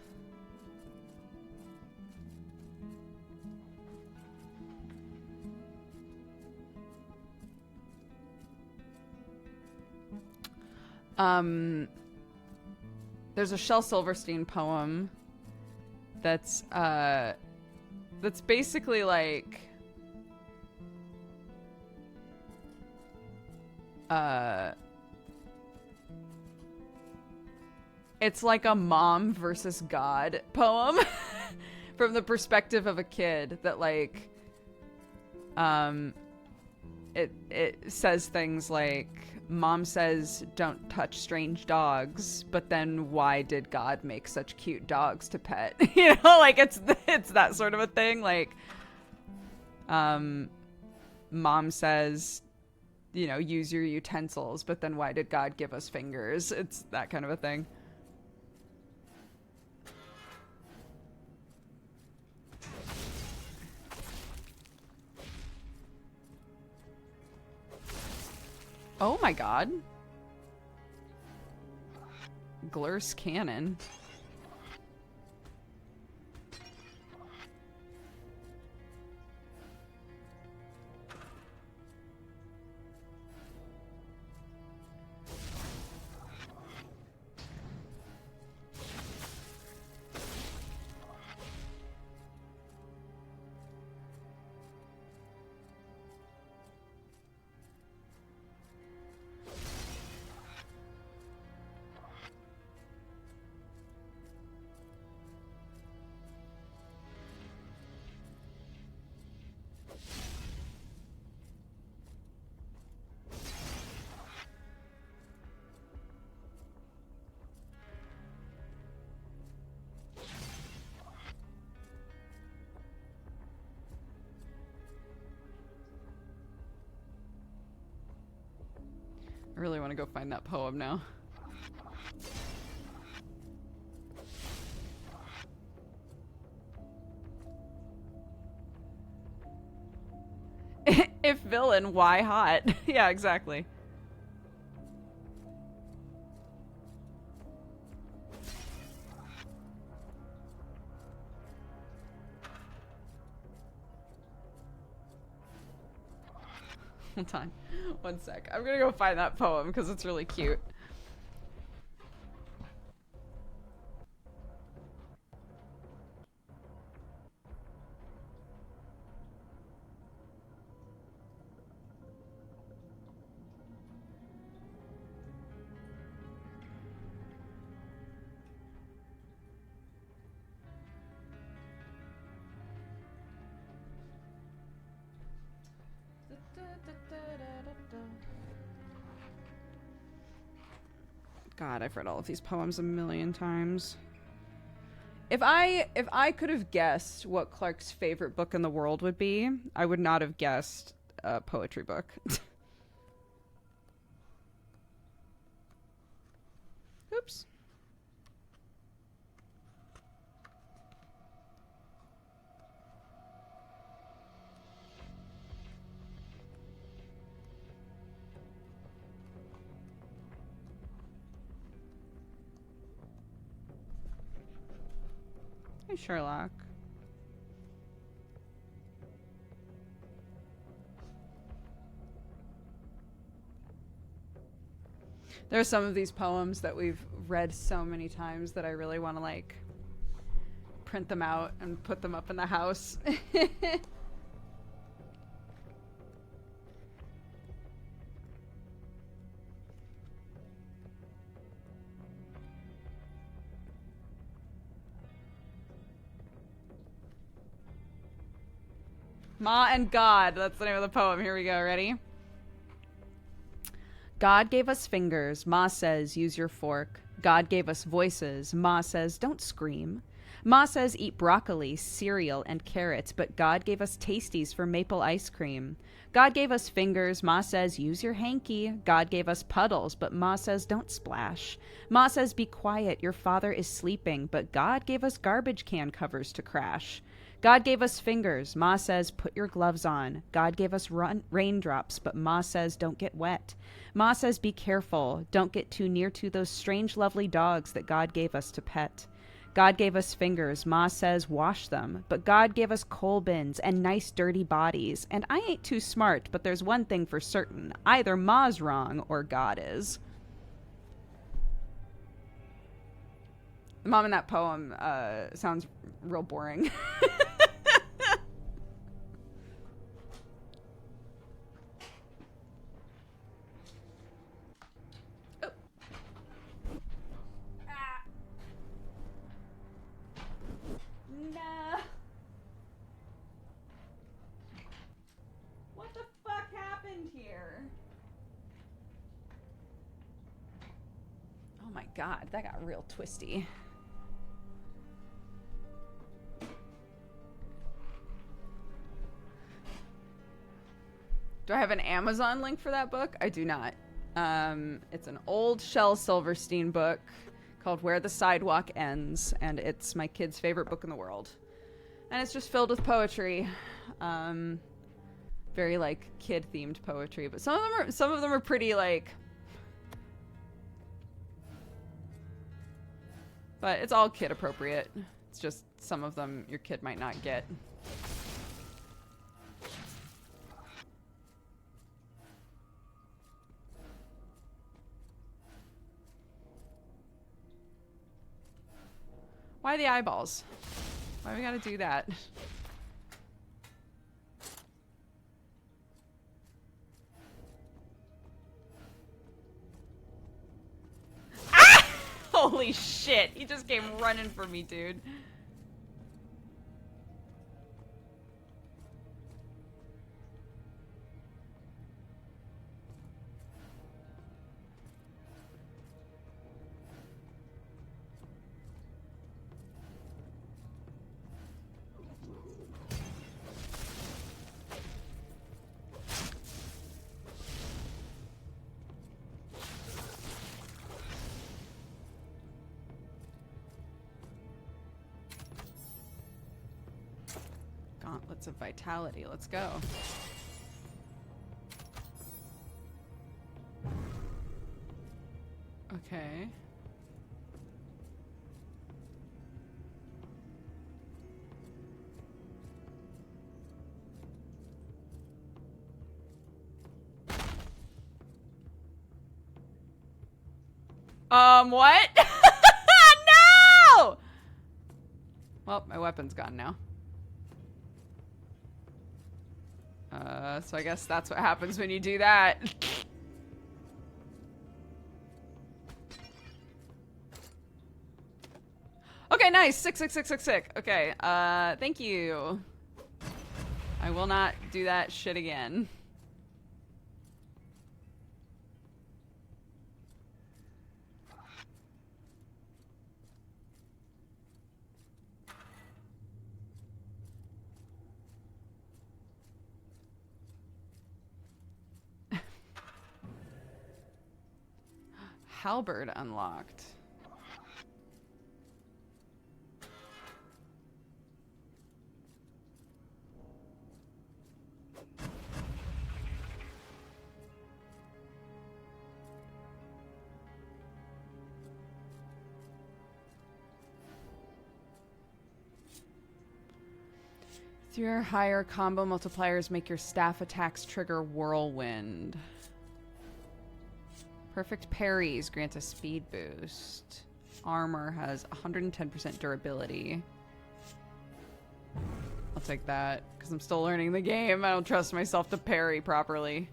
There's a Shel Silverstein poem that's basically like it's like a mom versus God poem from the perspective of a kid that like it says things like mom says don't touch strange dogs, but then why did God make such cute dogs to pet? You know, like it's that sort of a thing. Like mom says, you know, use your utensils, but then why did God give us fingers? It's that kind of a thing. Oh my god. Glur's cannon. want to go find that poem now. If villain, why hot? Yeah, exactly. Hold on. One sec. I'm gonna go find that poem because it's really cute. God, I've read all of these poems a million times. If I could have guessed what Clark's favorite book in the world would be, I would not have guessed a poetry book. Oops. Hey, Sherlock. There are some of these poems that we've read so many times that I really want to, like, print them out and put them up in the house. Ma and God. That's the name of the poem. Here we go. Ready? God gave us fingers. Ma says, use your fork. God gave us voices. Ma says, don't scream. Ma says, eat broccoli, cereal, and carrots, but God gave us tasties for maple ice cream. God gave us fingers. Ma says, use your hanky. God gave us puddles, but Ma says, don't splash. Ma says, be quiet. Your father is sleeping, but God gave us garbage can covers to crash. God gave us fingers. Ma says, put your gloves on. God gave us raindrops, but Ma says, don't get wet. Ma says, be careful. Don't get too near to those strange, lovely dogs that God gave us to pet. God gave us fingers. Ma says, wash them. But God gave us coal bins and nice, dirty bodies. And I ain't too smart, but there's one thing for certain. Either Ma's wrong or God is. The mom in that poem sounds real boring. Oh. Ah. Nah. What the fuck happened here? Oh my god, that got real twisty. Do I have an Amazon link for that book? I do not. It's an old Shel Silverstein book called Where the Sidewalk Ends, and it's my kid's favorite book in the world. And it's just filled with poetry. Very, like, kid-themed poetry. But some of them are pretty, like... But it's all kid-appropriate. It's just some of them your kid might not get. Why the eyeballs? Why we gotta do that? Ah! Holy shit, he just came running for me, dude. Bullets of vitality. Let's go. Okay. What? No! Well, my weapon's gone now. So I guess that's what happens when you do that. Okay, nice. Sick. Okay, thank you. I will not do that shit again. Halberd unlocked. Through your higher combo multipliers, make your staff attacks trigger whirlwind. Perfect parries grant a speed boost. Armor has 110% durability. I'll take that, because I'm still learning the game. I don't trust myself to parry properly.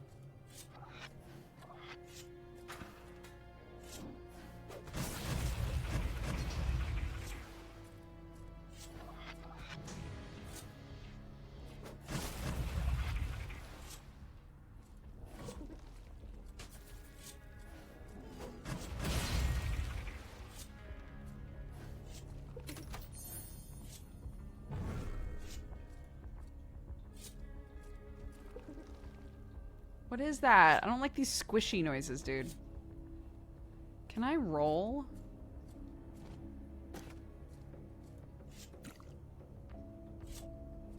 What is that? I don't like these squishy noises, dude. Can I roll?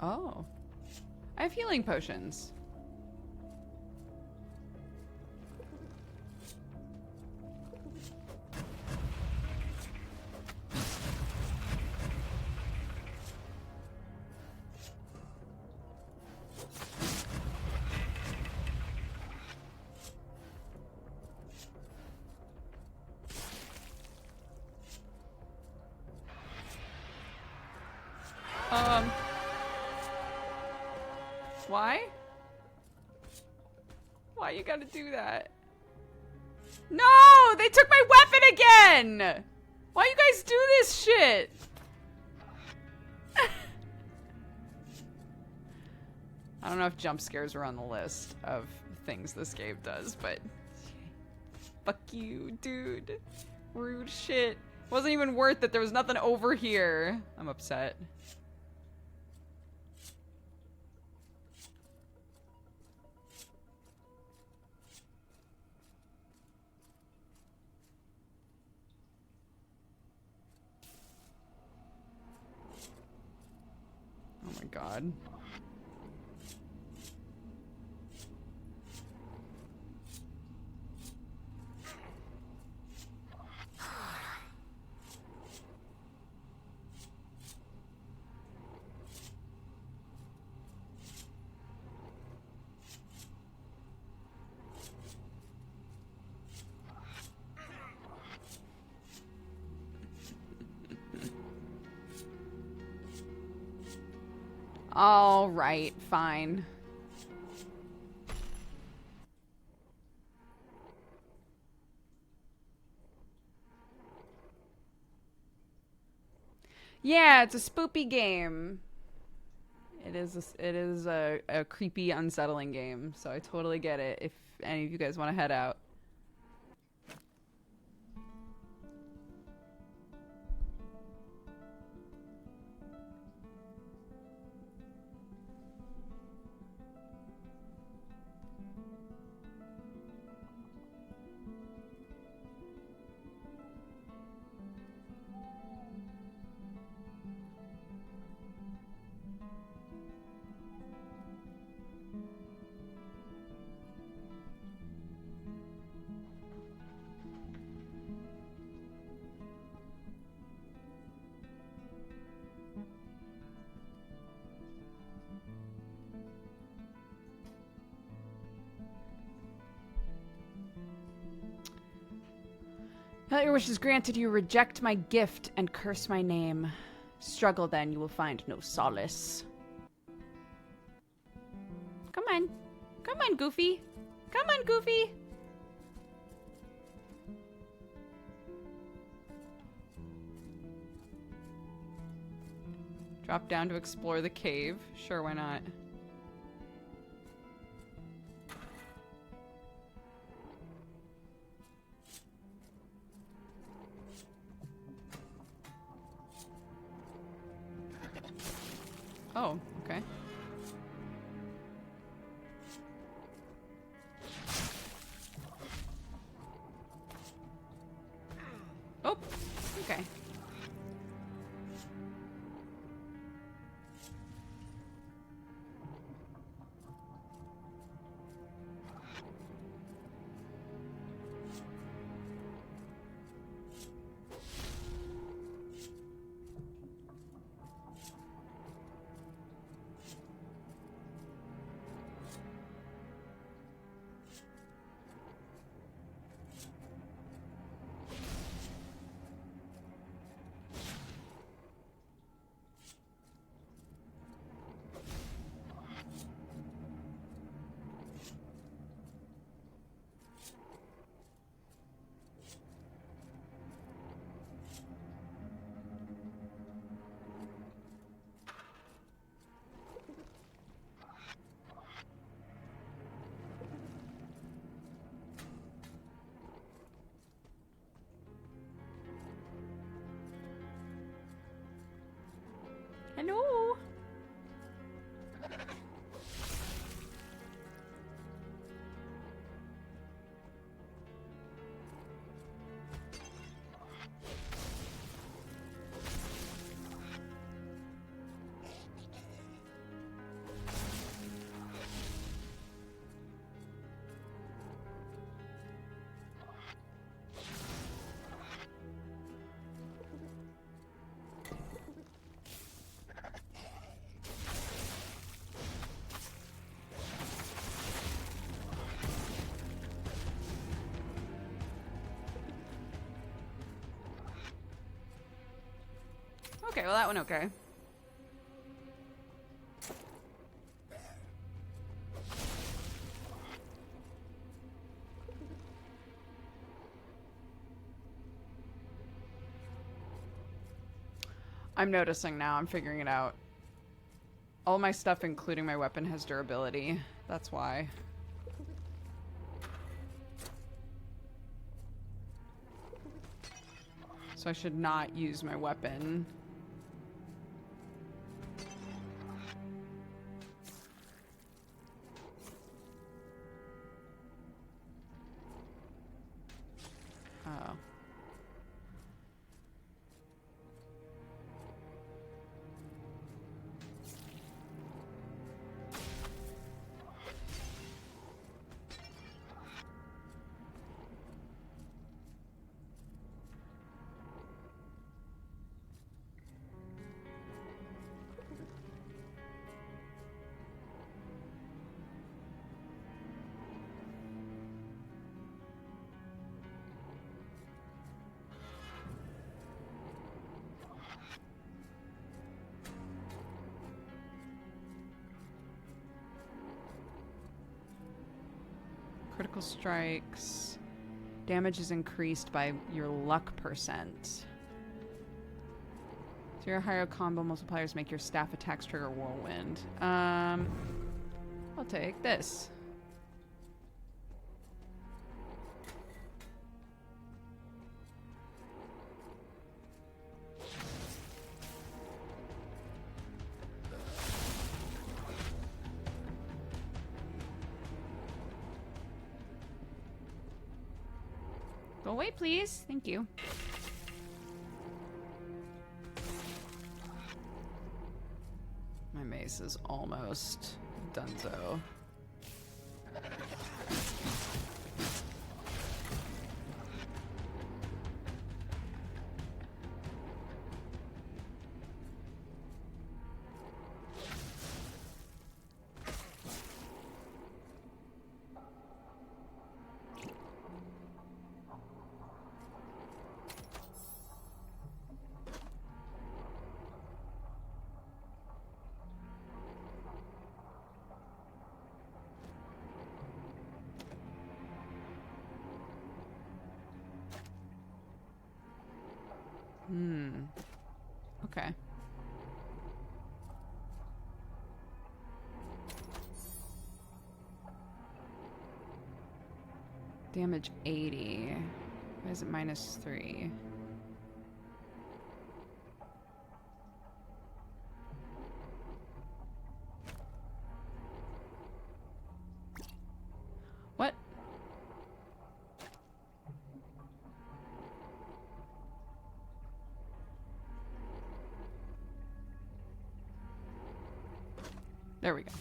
Oh. I have healing potions. Why? Why you gotta do that? No! They took my weapon again! Why you guys do this shit? I don't know if jump scares are on the list of things this game does, but fuck you, dude. Rude shit. Wasn't even worth it. There was nothing over here. I'm upset. Oh my god. All right, fine. Yeah, it's a spoopy game. It is a creepy, unsettling game, so I totally get it if any of you guys want to head out. Not your wish is granted, you reject my gift and curse my name. Struggle then, you will find no solace. Come on. Come on, Goofy. Come on, Goofy. Drop down to explore the cave. Sure, why not? Oh, okay. Oh, okay. Hello. Okay, well that one okay. I'm noticing now, I'm figuring it out. All my stuff, including my weapon, has durability. That's why. So I should not use my weapon. Oh. Critical strikes. Damage is increased by your luck percent. So your higher combo multipliers make your staff attacks trigger whirlwind. I'll take this. Go away, please. Thank you. My mace is almost donezo. Okay. Damage 80. Why is it -3? What? There we go.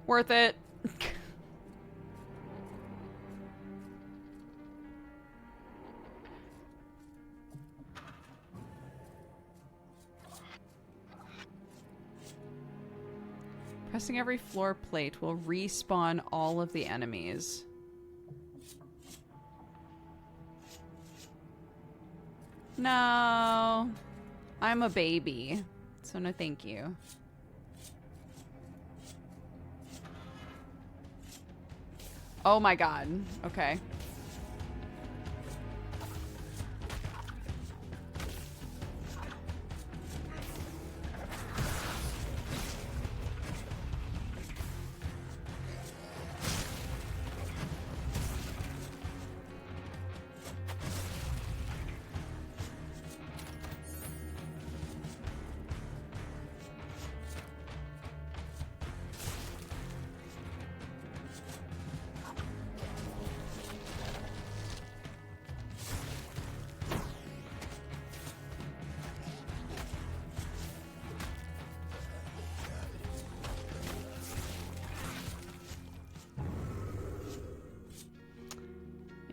Worth it. Pressing every floor plate will respawn all of the enemies. No. I'm a baby, so no thank you. Oh my god. Okay.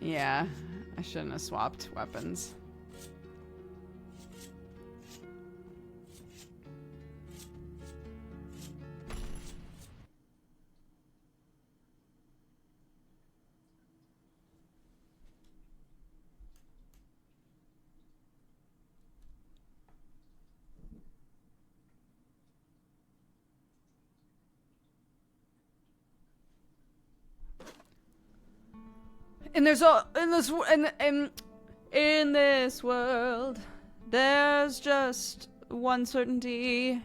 Yeah, I shouldn't have swapped weapons. In this world, there's just one certainty, and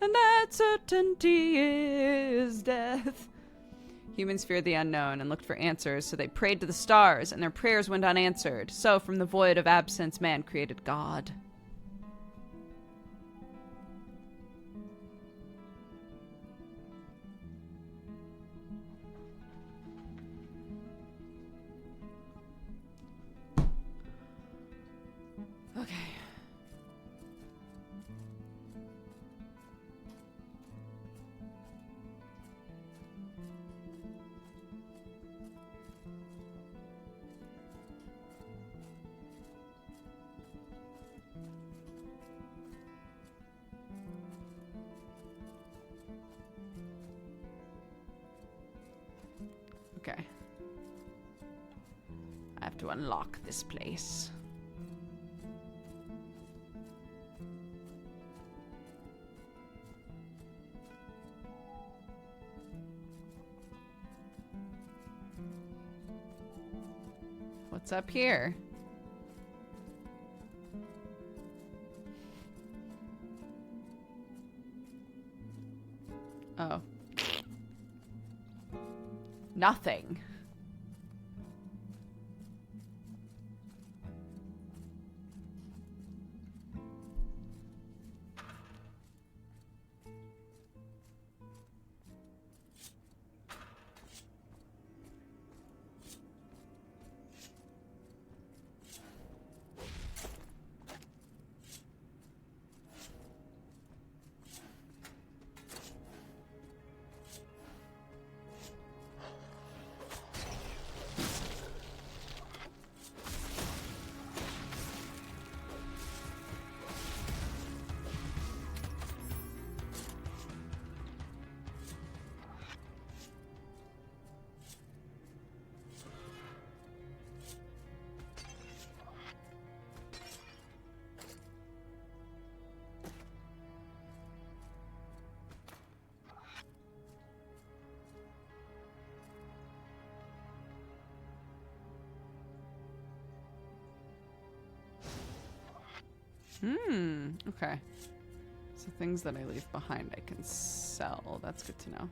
that certainty is death. Humans feared the unknown and looked for answers, so they prayed to the stars, and their prayers went unanswered. So from the void of absence, man created God. Okay. Okay. I have to unlock this place. What's up here? Oh. Nothing. Okay. So things that I leave behind I can sell. That's good to know.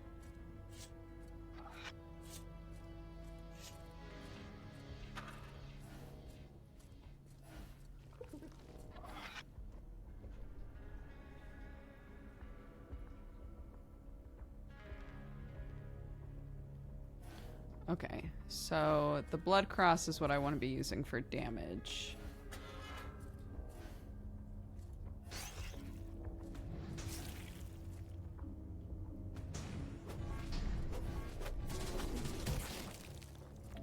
Okay, so the blood cross is what I want to be using for damage.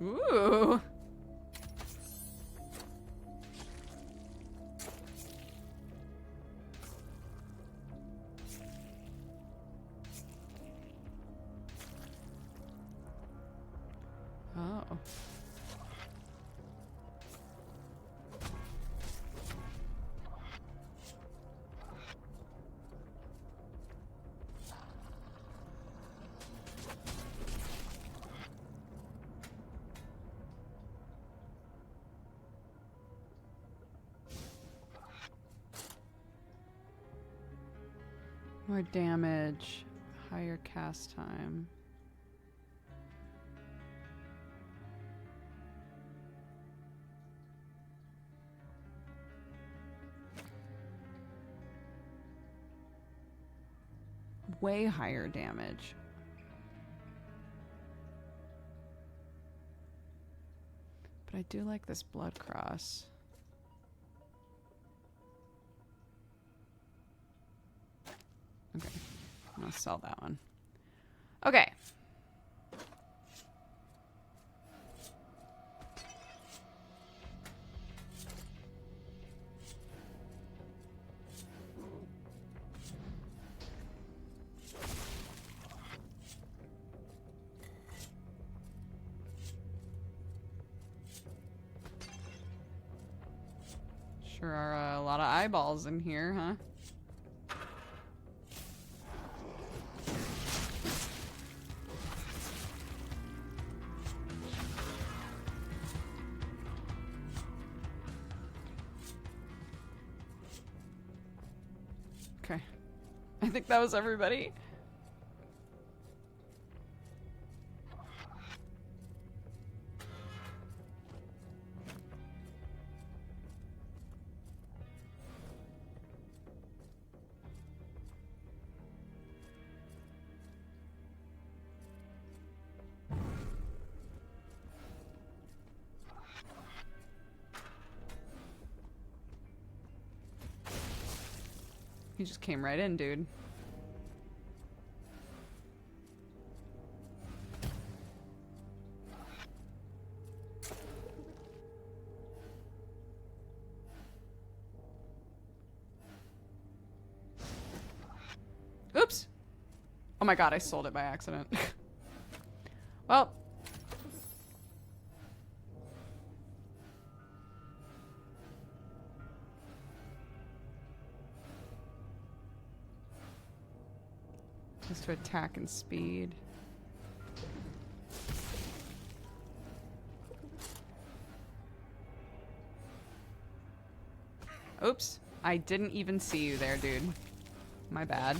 Ooh. Oh. More damage, higher cast time. Way higher damage. But I do like this blood cross. Okay, I'm gonna sell that one. Okay. Sure are a lot of eyeballs in here, huh? Okay. I think that was everybody. You just came right in, dude. Oops! Oh my god, I sold it by accident. Well. Just to attack and speed. Oops. I didn't even see you there, dude. My bad.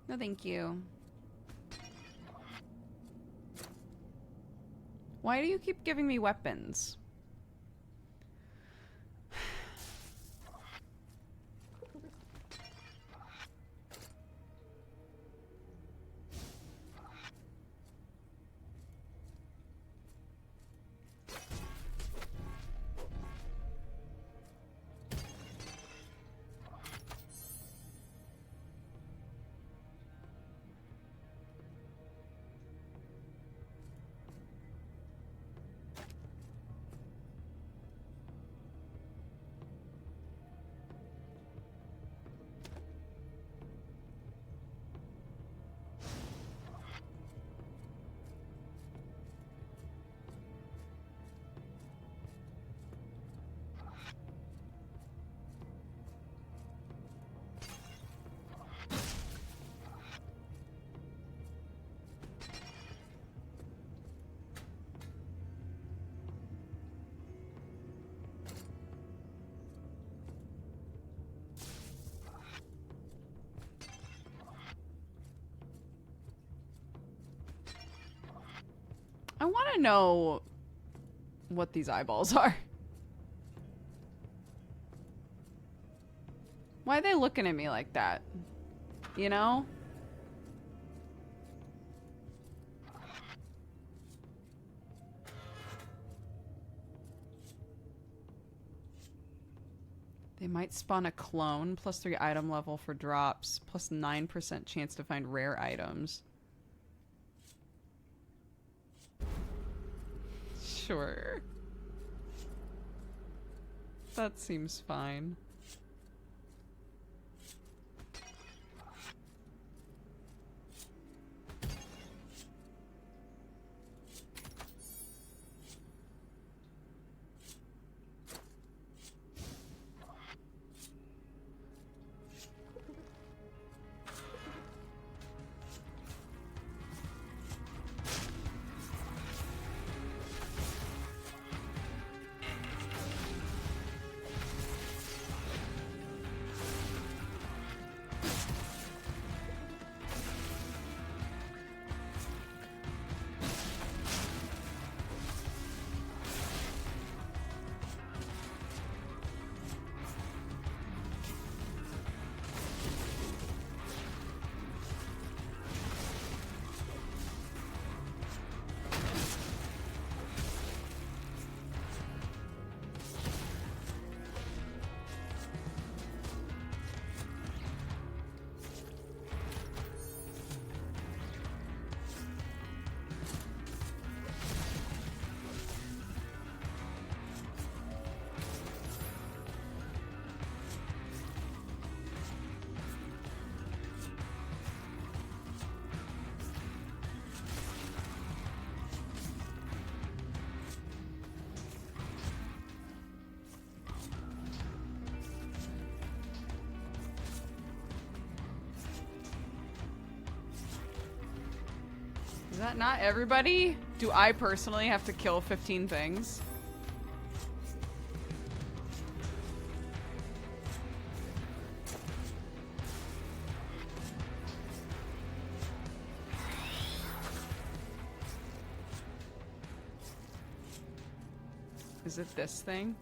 No, thank you. Why do you keep giving me weapons? I want to know what these eyeballs are. Why are they looking at me like that? You know? They might spawn a clone, plus 3 item level for drops, plus 9% chance to find rare items. Sure. That seems fine. Is that not everybody? Do I personally have to kill 15 things? Is it this thing?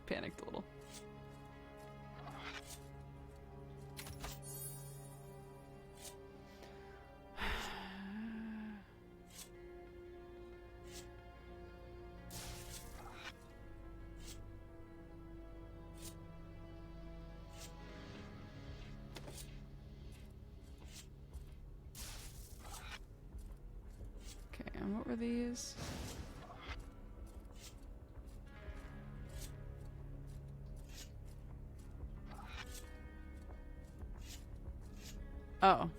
Panicked a little. Okay, and what were these? Oh,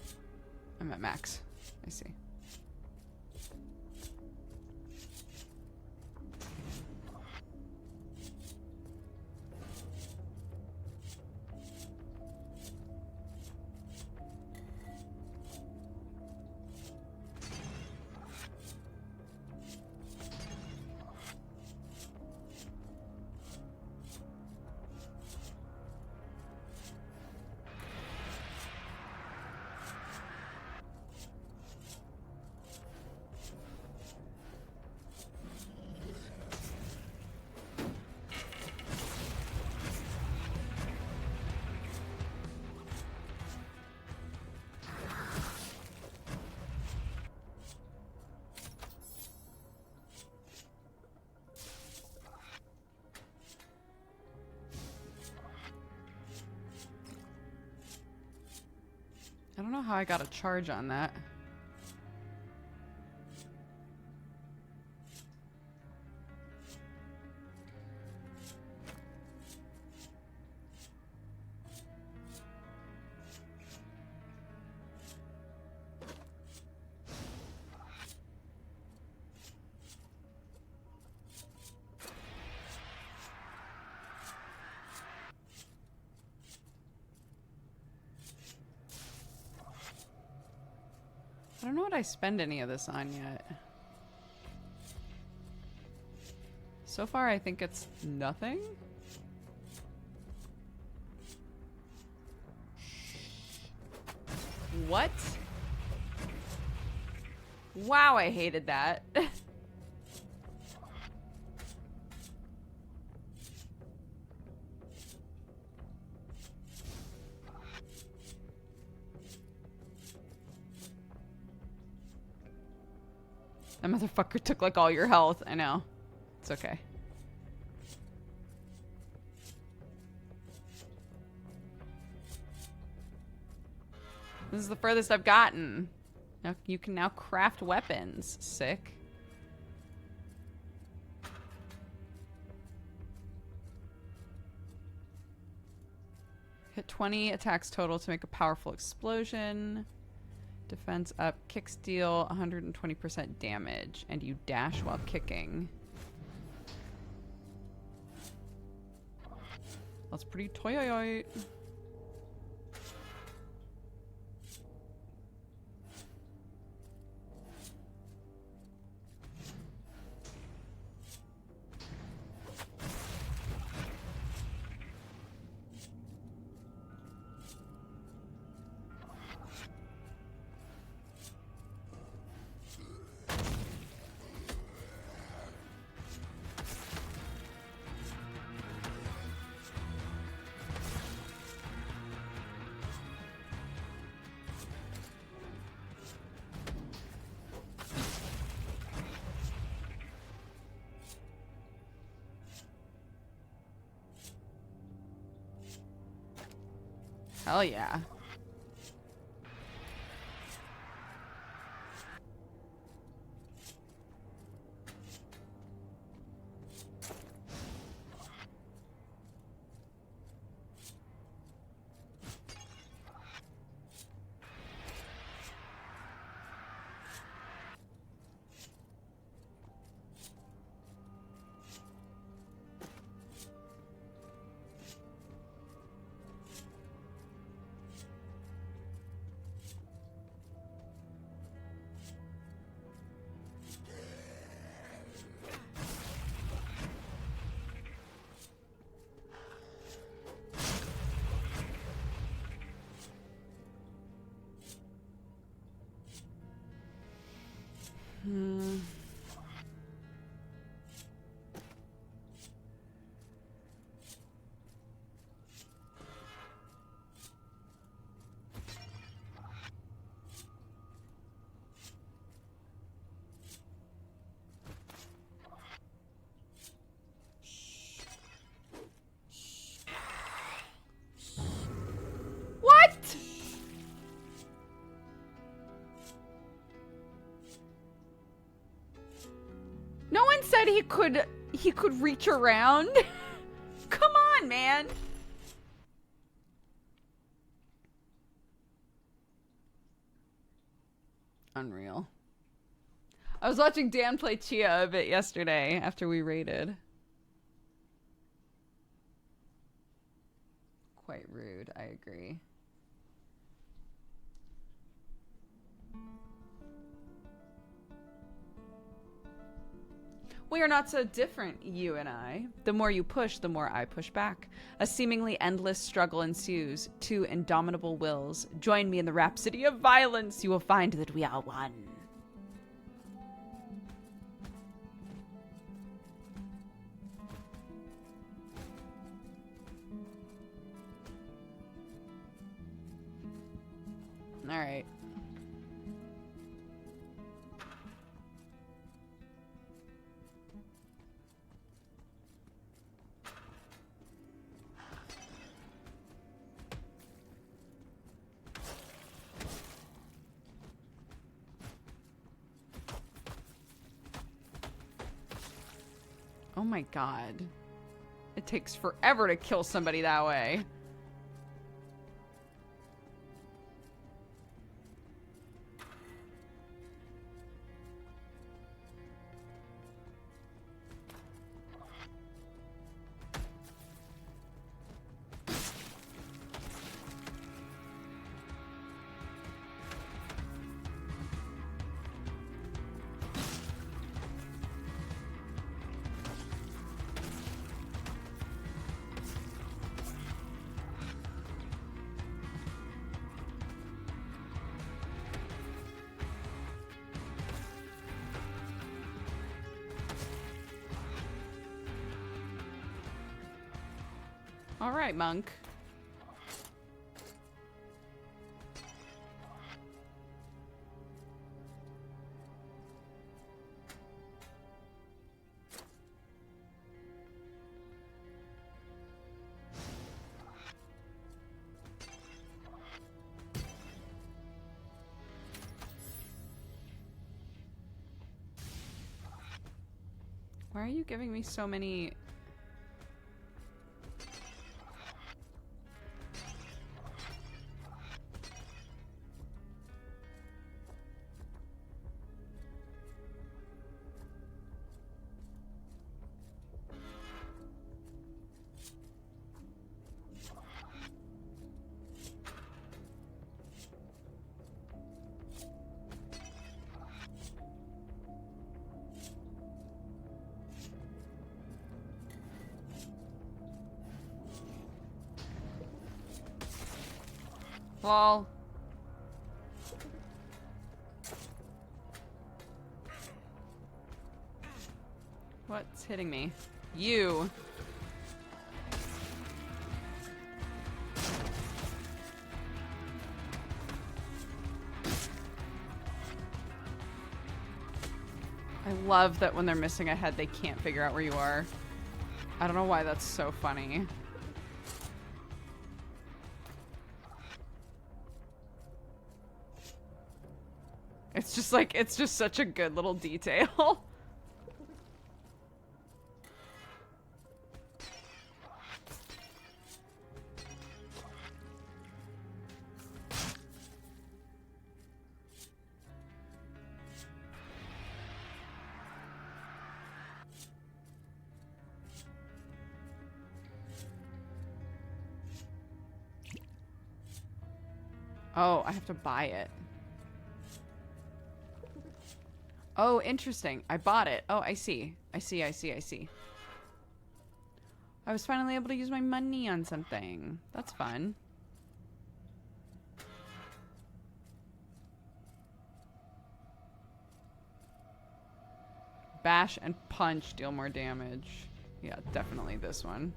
I'm at max. I see. I don't know how I got a charge on that. I don't know what I spend any of this on yet. So far, I think it's nothing. What? Wow, I hated that. That motherfucker took like all your health. I know. It's okay. This is the furthest I've gotten. Now you can now craft weapons. Sick. Hit 20 attacks total to make a powerful explosion. Defense up. Kicks deal 120% damage. And you dash while kicking. That's pretty toy. Hell yeah. What? No one said he could reach around. Come on, man. Unreal. I was watching Dan play Chia a bit yesterday after we raided. Quite rude, I agree. We are not so different, you and I. The more you push, the more I push back. A seemingly endless struggle ensues. Two indomitable wills. Join me in the rhapsody of violence. You will find that we are one. All right. Oh my god. It takes forever to kill somebody that way. All right, monk. Why are you giving me so many... Lol. What's hitting me? You. I love that when they're missing a head, they can't figure out where you are. I don't know why that's so funny. It's just like, it's just such a good little detail. Oh, I have to buy it. Oh, interesting. I bought it. Oh, I see. I see. I was finally able to use my money on something. That's fun. Bash and punch deal more damage. Yeah, definitely this one.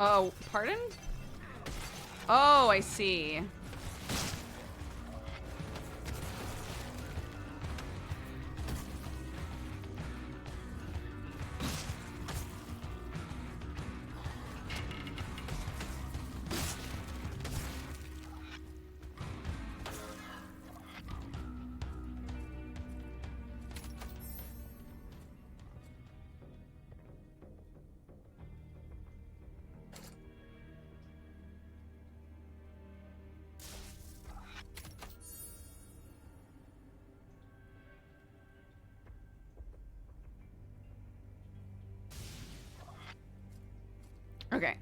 Oh, pardon? Oh, I see. Okay.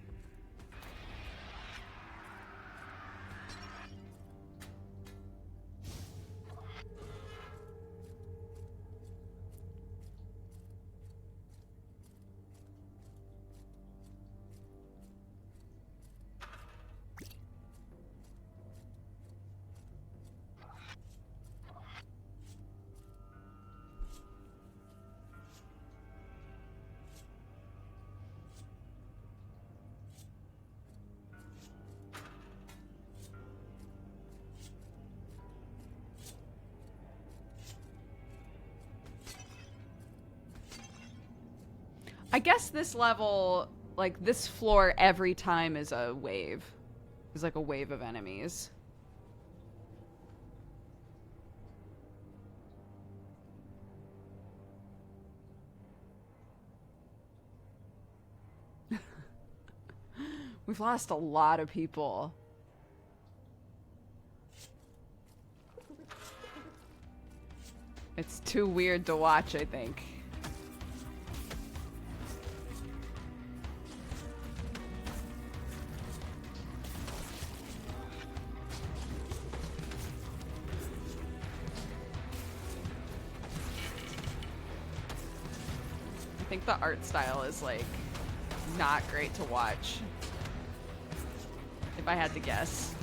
I guess this level, like this floor every time is a wave. Is like a wave of enemies. We've lost a lot of people. It's too weird to watch, I think. I think the art style is like not great to watch, if I had to guess.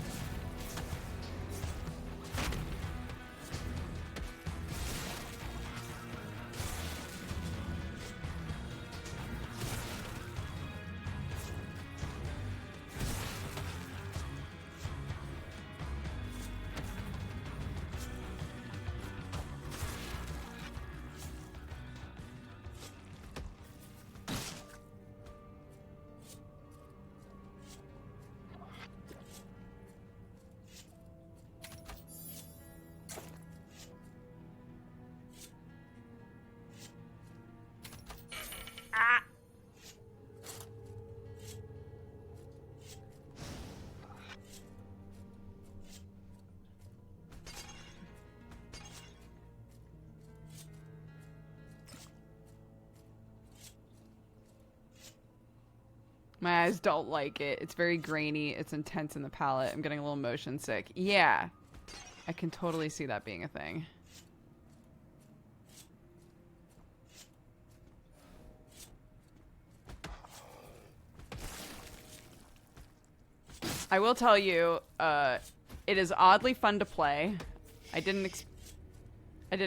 My eyes don't like it. It's very grainy. It's intense in the palette. I'm getting a little motion sick. Yeah. I can totally see that being a thing. I will tell you, it is oddly fun to play. I didn't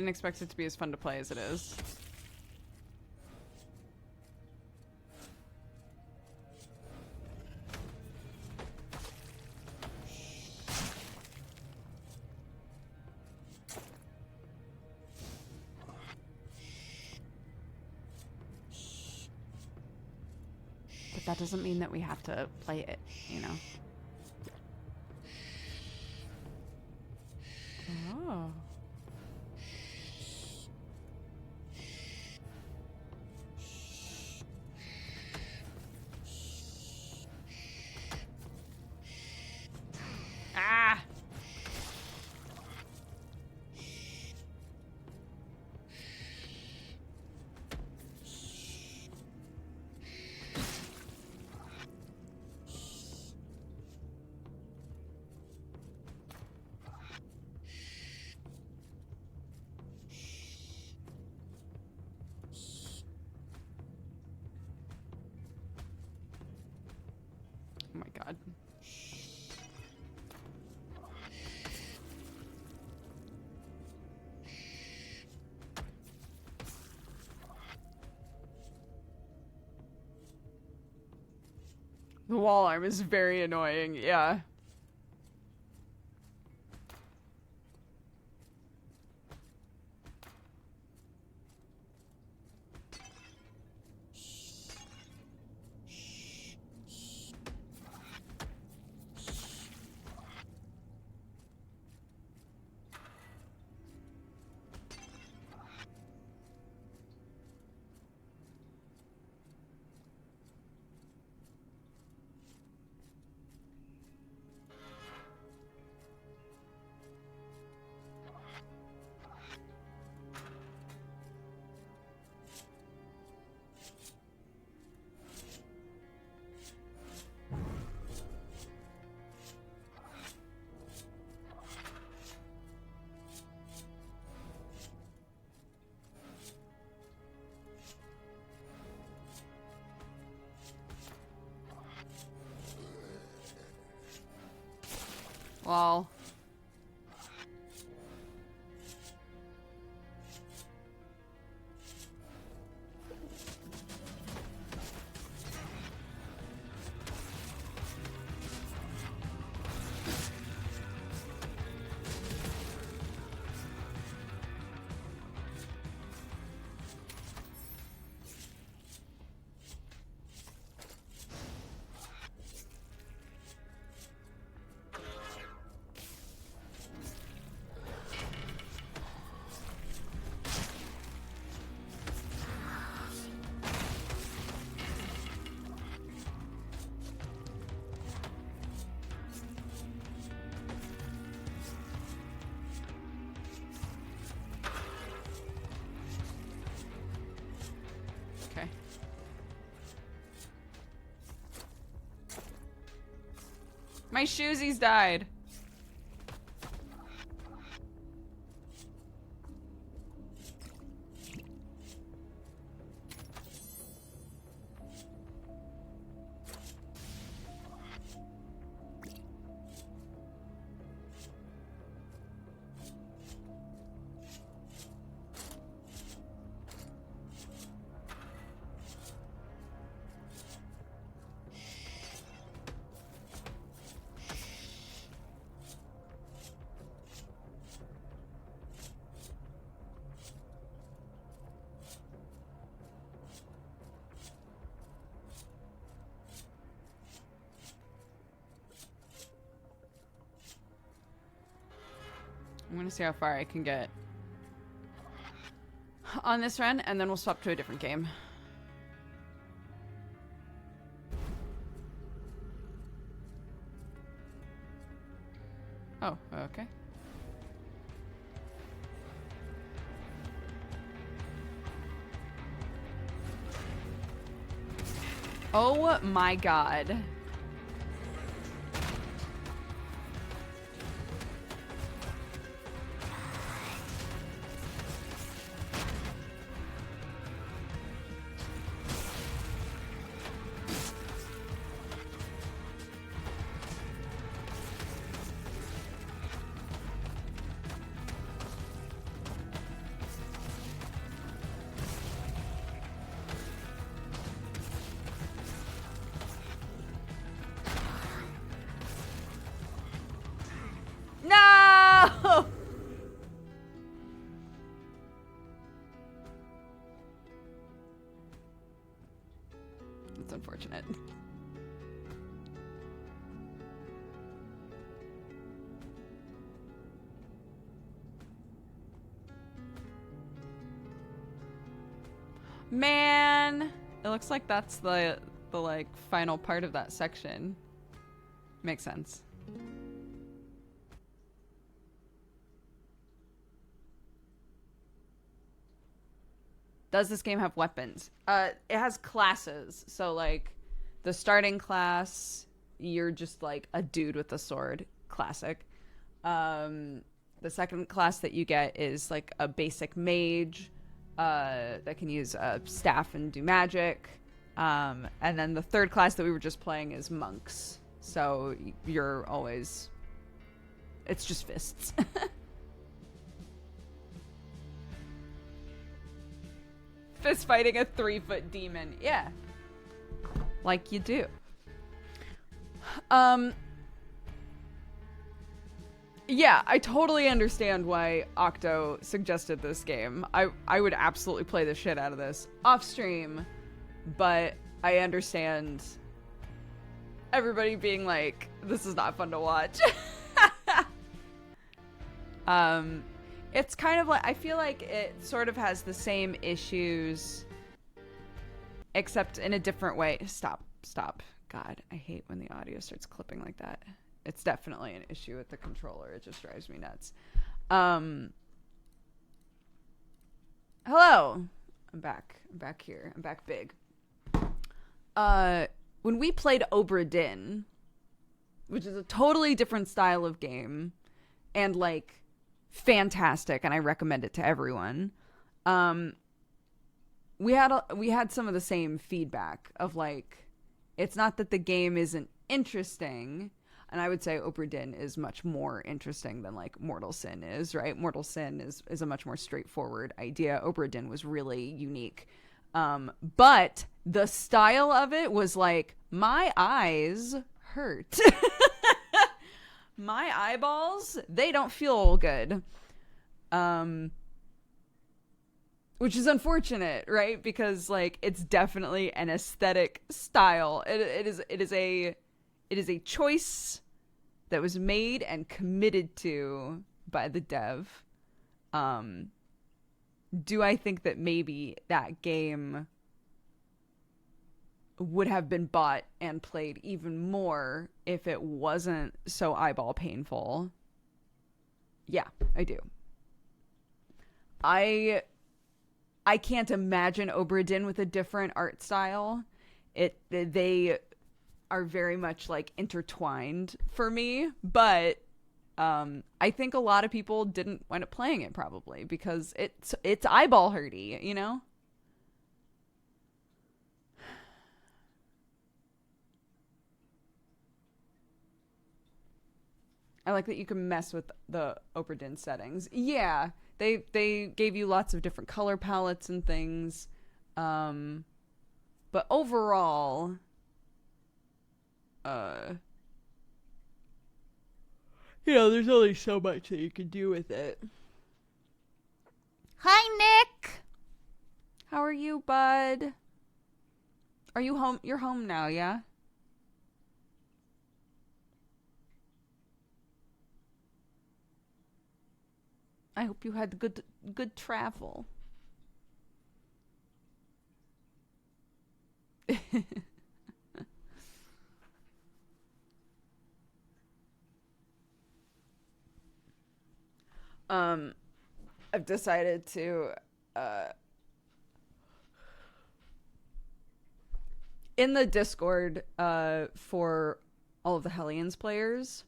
expect it to be as fun to play as it is. But that doesn't mean that we have to play it, you know? Oh. Ah! Oh my god. The wall arm is very annoying, yeah. Well. My shoesies died. I'm gonna see how far I can get on this run, and then we'll swap to a different game. Oh, okay. Oh my god. No! That's unfortunate. Man, it looks like that's the like final part of that section. Makes sense. Does this game have weapons? It has classes. So like the starting class, you're just like a dude with a sword. Classic. The second class that you get is like a basic mage that can use a staff and do magic. And then the third class that we were just playing is monks. So you're always... It's just fists. Fist fighting a 3-foot demon. Yeah. Like you do. Yeah, I totally understand why Octo suggested this game. I would absolutely play the shit out of this off stream, but I understand everybody being like, this is not fun to watch. It's kind of like, I feel like it sort of has the same issues, except in a different way. Stop. God, I hate when the audio starts clipping like that. It's definitely an issue with the controller. It just drives me nuts. Hello. I'm back. I'm back here. I'm back big. When we played Obra Dinn, which is a totally different style of game, and like fantastic, and I recommend it to everyone. We had some of the same feedback of like, it's not that the game isn't interesting, and I would say Obra Dinn is much more interesting than like Mortal Sin is, right? Mortal Sin is a much more straightforward idea. Obra Dinn was really unique. But the style of it was like, my eyes hurt. My eyeballs, they don't feel good. Which is unfortunate, right? Because like it's definitely an aesthetic style. It is a choice that was made and committed to by the dev. Do I think that maybe that game would have been bought and played even more if it wasn't so eyeball painful? Yeah, I do. I can't imagine Obra Dinn with a different art style. They are very much like intertwined for me, but I think a lot of people didn't wind up playing it probably because it's eyeball hurty, you know? I like that you can mess with the Opera settings. Yeah, they gave you lots of different color palettes and things. But overall, there's only so much that you can do with it. Hi, Nick. How are you, bud? Are you home? You're home now, yeah? I hope you had good travel. I've decided to in the Discord for all of the Hellions players,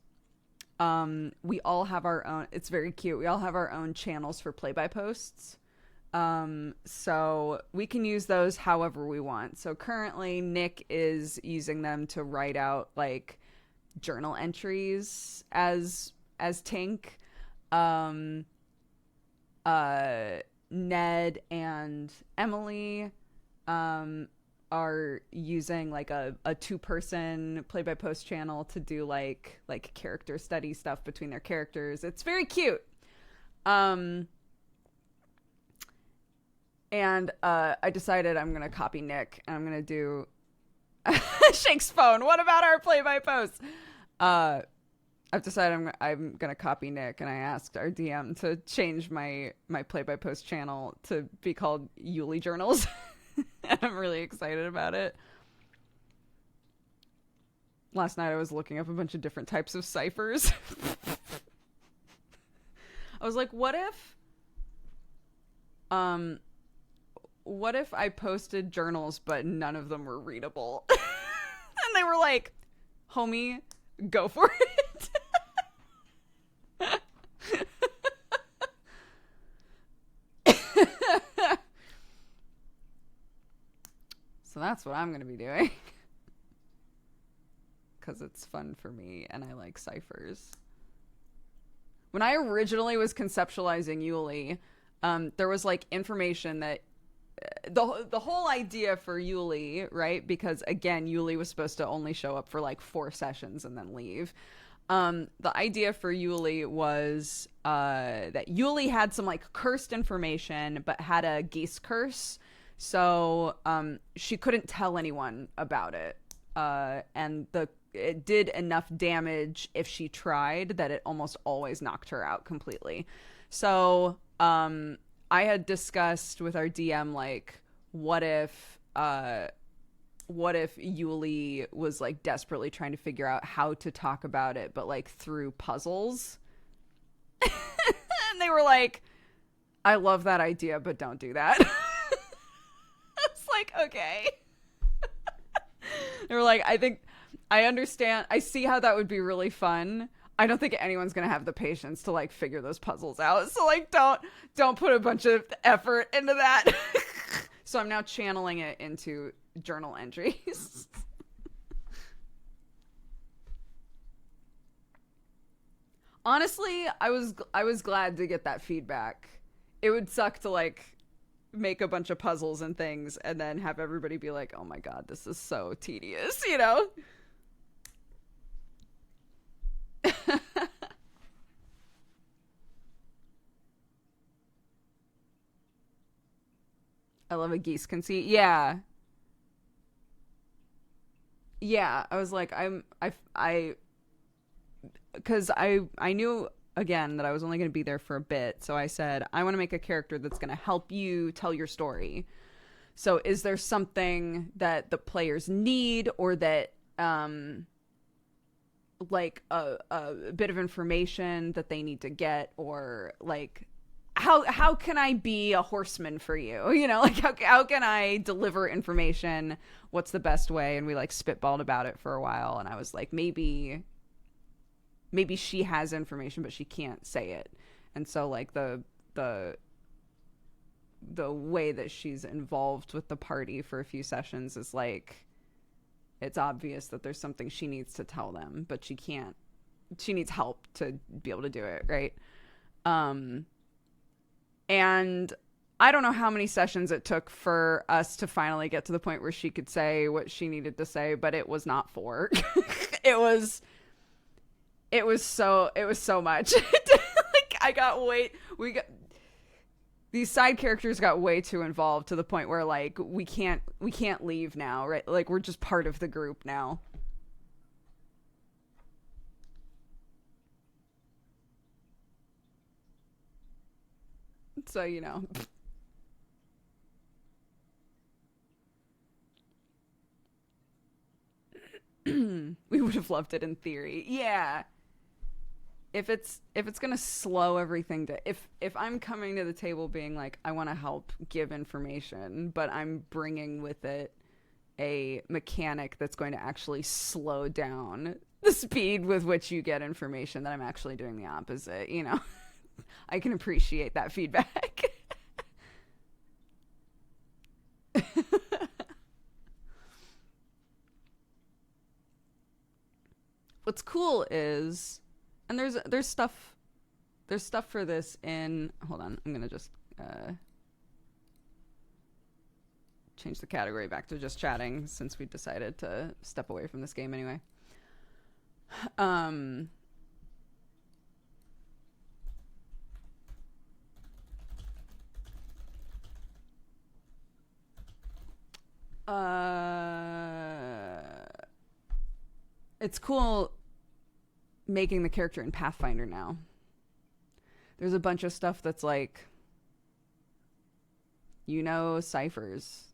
we all have our own. It's very cute. We all have our own channels for play by posts. So we can use those however we want. So currently Nick is using them to write out like journal entries as Tink. Ned and Emily are using like a two-person play-by-post channel to do like character study stuff between their characters. It's very cute. And I decided I'm gonna copy Nick and I'm gonna do Shake's phone. What about our play-by-post? I've decided I'm gonna copy Nick, and I asked our DM to change my play-by-post channel to be called Yuli Journals. And I'm really excited about it. Last night I was looking up a bunch of different types of ciphers. I was like, what if I posted journals but none of them were readable? And they were like, homie, go for it. So that's what I'm going to be doing. Because it's fun for me and I like ciphers. When I originally was conceptualizing Yuli, there was like information that the whole idea for Yuli, right? Because again, Yuli was supposed to only show up for like 4 sessions and then leave. The idea for Yuli was that Yuli had some like cursed information, but had a geese curse. So she couldn't tell anyone about it. And it did enough damage if she tried that it almost always knocked her out completely. So I had discussed with our DM, like, what if Yuli was like desperately trying to figure out how to talk about it, but like through puzzles. And they were like, I love that idea, but don't do that. It's like, okay. They were like, I understand. I see how that would be really fun. I don't think anyone's going to have the patience to like figure those puzzles out. So like, don't put a bunch of effort into that. So I'm now channeling it into journal entries. Honestly, I was glad to get that feedback. It would suck to like make a bunch of puzzles and things and then have everybody be like, oh my god, this is so tedious, you know? I love a geese conceit. Yeah. Yeah, I was like, because I knew again that I was only going to be there for a bit, so I said I want to make a character that's going to help you tell your story. So is there something that the players need, or that like a bit of information that they need to get, or like how can I be a horseman for you? You know, like how can I deliver information? What's the best way? And we like spitballed about it for a while, and I was like, maybe she has information but she can't say it. And so like the way that she's involved with the party for a few sessions is like, it's obvious that there's something she needs to tell them, but she needs help to be able to do it, right? And I don't know how many sessions it took for us to finally get to the point where she could say what she needed to say, but it was not 4. it was so much. Like these side characters got way too involved to the point where like we can't leave now, right? Like we're just part of the group now. So, you know. We would have loved it in theory. Yeah. If it's gonna slow everything to, if I'm coming to the table being like, I want to help give information, but I'm bringing with it a mechanic that's going to actually slow down the speed with which you get information, then I'm actually doing the opposite, you know. I can appreciate that feedback. What's cool is, and there's stuff for this in, hold on, I'm gonna just change the category back to just chatting since we decided to step away from this game anyway. It's cool making the character in Pathfinder now. There's a bunch of stuff that's like, you know, ciphers,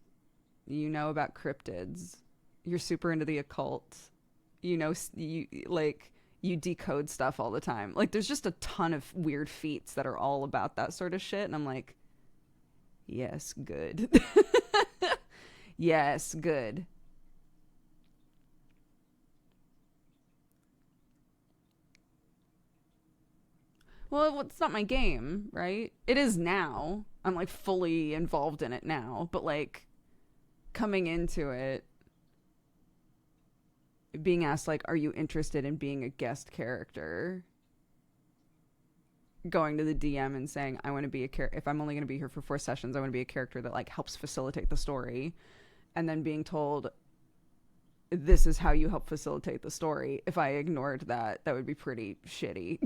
you know about cryptids, you're super into the occult, you know, you decode stuff all the time. Like there's just a ton of weird feats that are all about that sort of shit, and I'm like, yes, good. Yes, good. Well, it's not my game, right? It is now. I'm like fully involved in it now, but like coming into it, being asked like, are you interested in being a guest character? Going to the DM and saying, I want to be a character. If I'm only going to be here for 4 sessions, I want to be a character that like helps facilitate the story. And then being told, this is how you help facilitate the story. If I ignored that, that would be pretty shitty.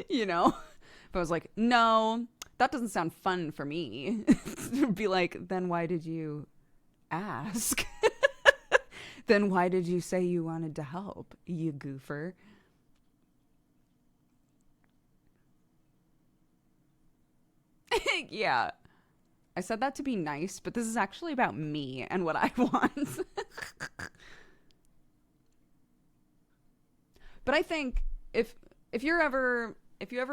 You know? If I was like, no, that doesn't sound fun for me. It would be like, then why did you ask? Then why did you say you wanted to help, you goofer? Yeah. I said that to be nice, but this is actually about me and what I want. But I think if you ever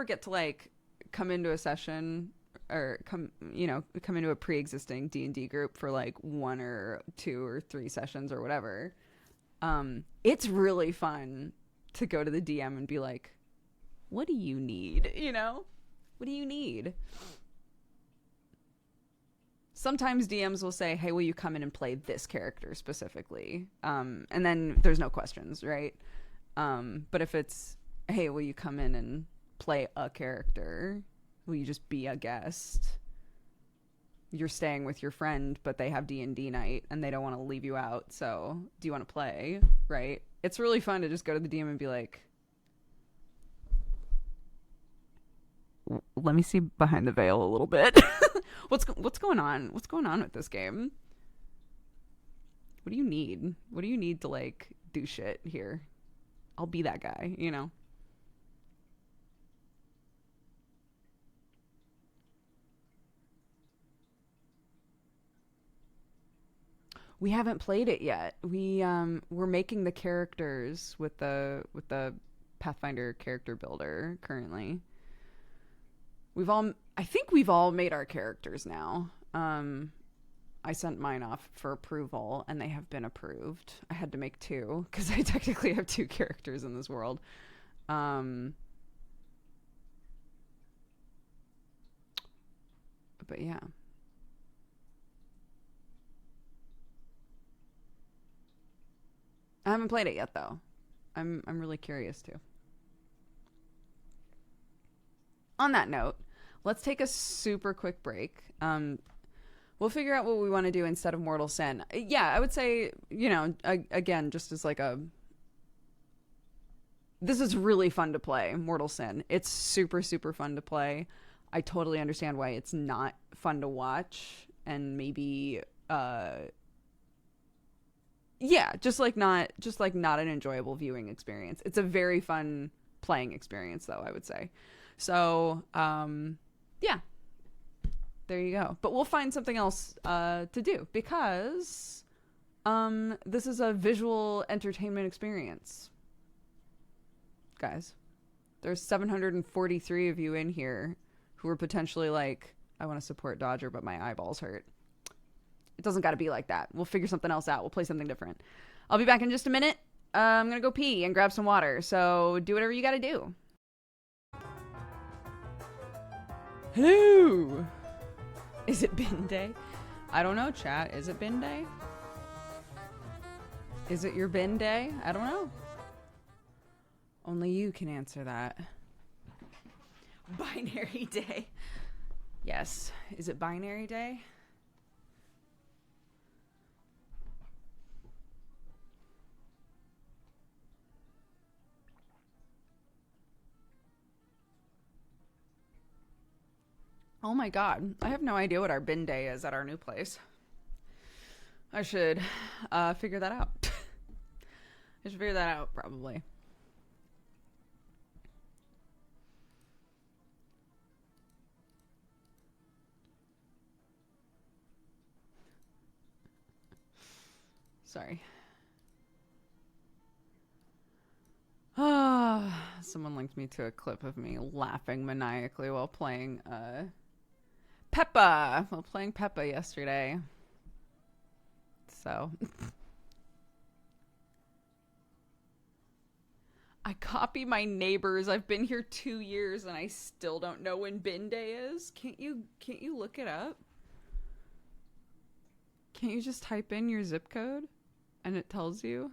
get to like come into a session or come into a pre-existing D&D group for like 1 or 2 or 3 sessions or whatever, it's really fun to go to the DM and be like, what do you need? You know, what do you need? Sometimes DMs will say, hey, will you come in and play this character specifically? And then there's no questions, right? But if it's, hey, will you come in and play a character? Will you just be a guest? You're staying with your friend, but they have D&D night and they don't want to leave you out. So do you want to play? Right? It's really fun to just go to the DM and be like, let me see behind the veil a little bit. What's going on? What's going on with this game? What do you need? What do you need to like do shit here? I'll be that guy, you know? We haven't played it yet. We're making the characters with the Pathfinder character builder currently. I think we've all made our characters now. I sent mine off for approval, and they have been approved. I had to make 2, because I technically have 2 characters in this world. But yeah. I haven't played it yet, though. I'm really curious to. On that note, let's take a super quick break. We'll figure out what we want to do instead of Mortal Sin. Yeah, I would say, you know, again, just as like this is really fun to play, Mortal Sin. It's super, super fun to play. I totally understand why it's not fun to watch, and maybe, yeah, just like not an enjoyable viewing experience. It's a very fun playing experience, though, I would say. So, yeah. There you go. But we'll find something else to do, because this is a visual entertainment experience. Guys, there's 743 of you in here who are potentially like, I want to support Dodger, but my eyeballs hurt. It doesn't got to be like that. We'll figure something else out. We'll play something different. I'll be back in just a minute. I'm going to go pee and grab some water. So do whatever you got to do. Hello. Is it bin day? I don't know, chat. Is it bin day? Is it your bin day? I don't know. Only you can answer that. Binary day. Yes. Is it binary day? Oh my god. I have no idea what our bin day is at our new place. I should figure that out. I should figure that out, probably. Sorry. Someone linked me to a clip of me laughing maniacally while playing Peppa. While playing Peppa yesterday. So I copy my neighbors. I've been here 2 years and I still don't know when bin day is. Can't you look it up? Can't you just type in your zip code and it tells you?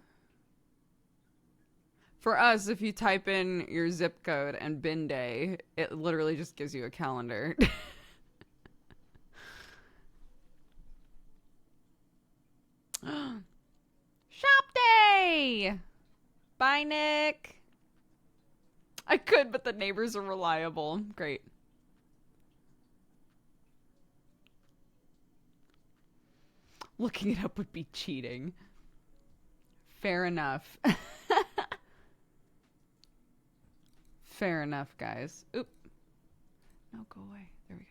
For us, if you type in your zip code and bin day, it literally just gives you a calendar. Shop day! Bye, Nick. I could, but the neighbors are reliable. Great. Looking it up would be cheating. Fair enough. Fair enough, guys. Oop. No, go away. There we go.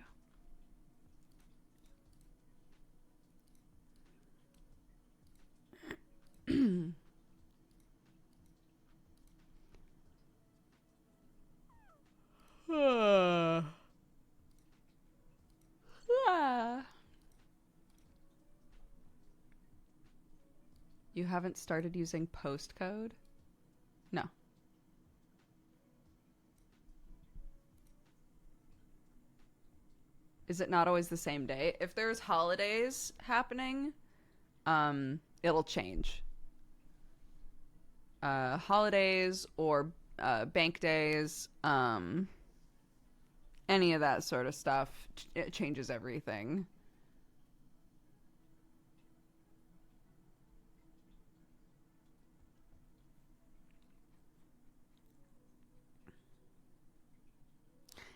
You haven't started using postcode? No. Is it not always the same day? If there's holidays happening, it'll change. Holidays or bank days, any of that sort of stuff, it changes everything.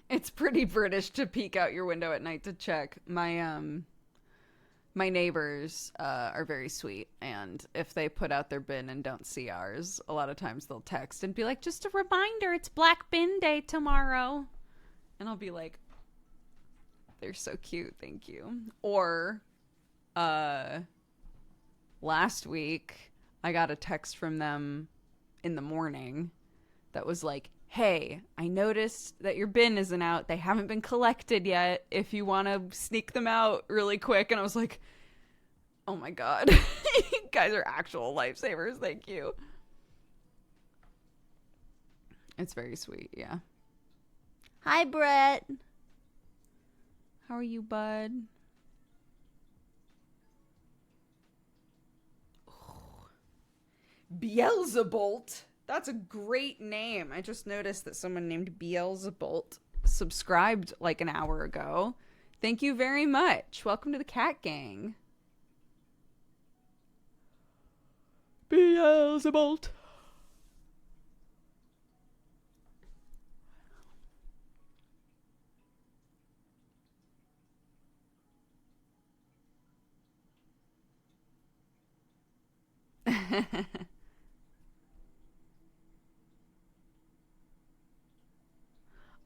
It's pretty British to peek out your window at night to check. My neighbors are very sweet, and if they put out their bin and don't see ours, a lot of times they'll text and be like, just a reminder, it's Black Bin Day tomorrow. And I'll be like, they're so cute, thank you. Or last week I got a text from them in the morning that was like, hey, I noticed that your bin isn't out. They haven't been collected yet. If you want to sneak them out really quick. And I was like, oh my God. You guys are actual lifesavers. Thank you. It's very sweet. Yeah. Hi, Brett. How are you, bud? Beelzebult. That's a great name. I just noticed that someone named Beelzebult subscribed like an hour ago. Thank you very much. Welcome to the cat gang. Beelzebult.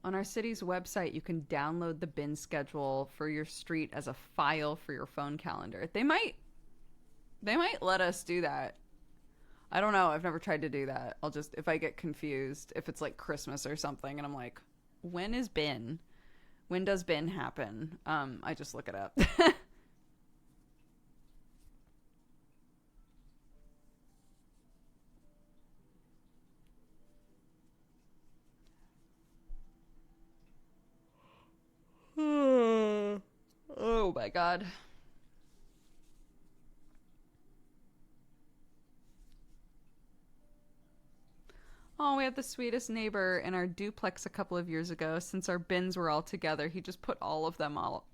On our city's website, you can download the bin schedule for your street as a file for your phone calendar. They might let us do that. I don't know. I've never tried to do that. I'll just, if I get confused, if it's like Christmas or something, and I'm like, when is bin? When does bin happen? I just look it up. Oh my God. Oh, we had the sweetest neighbor in our duplex a couple of years ago. Since our bins were all together, he just put all of them all.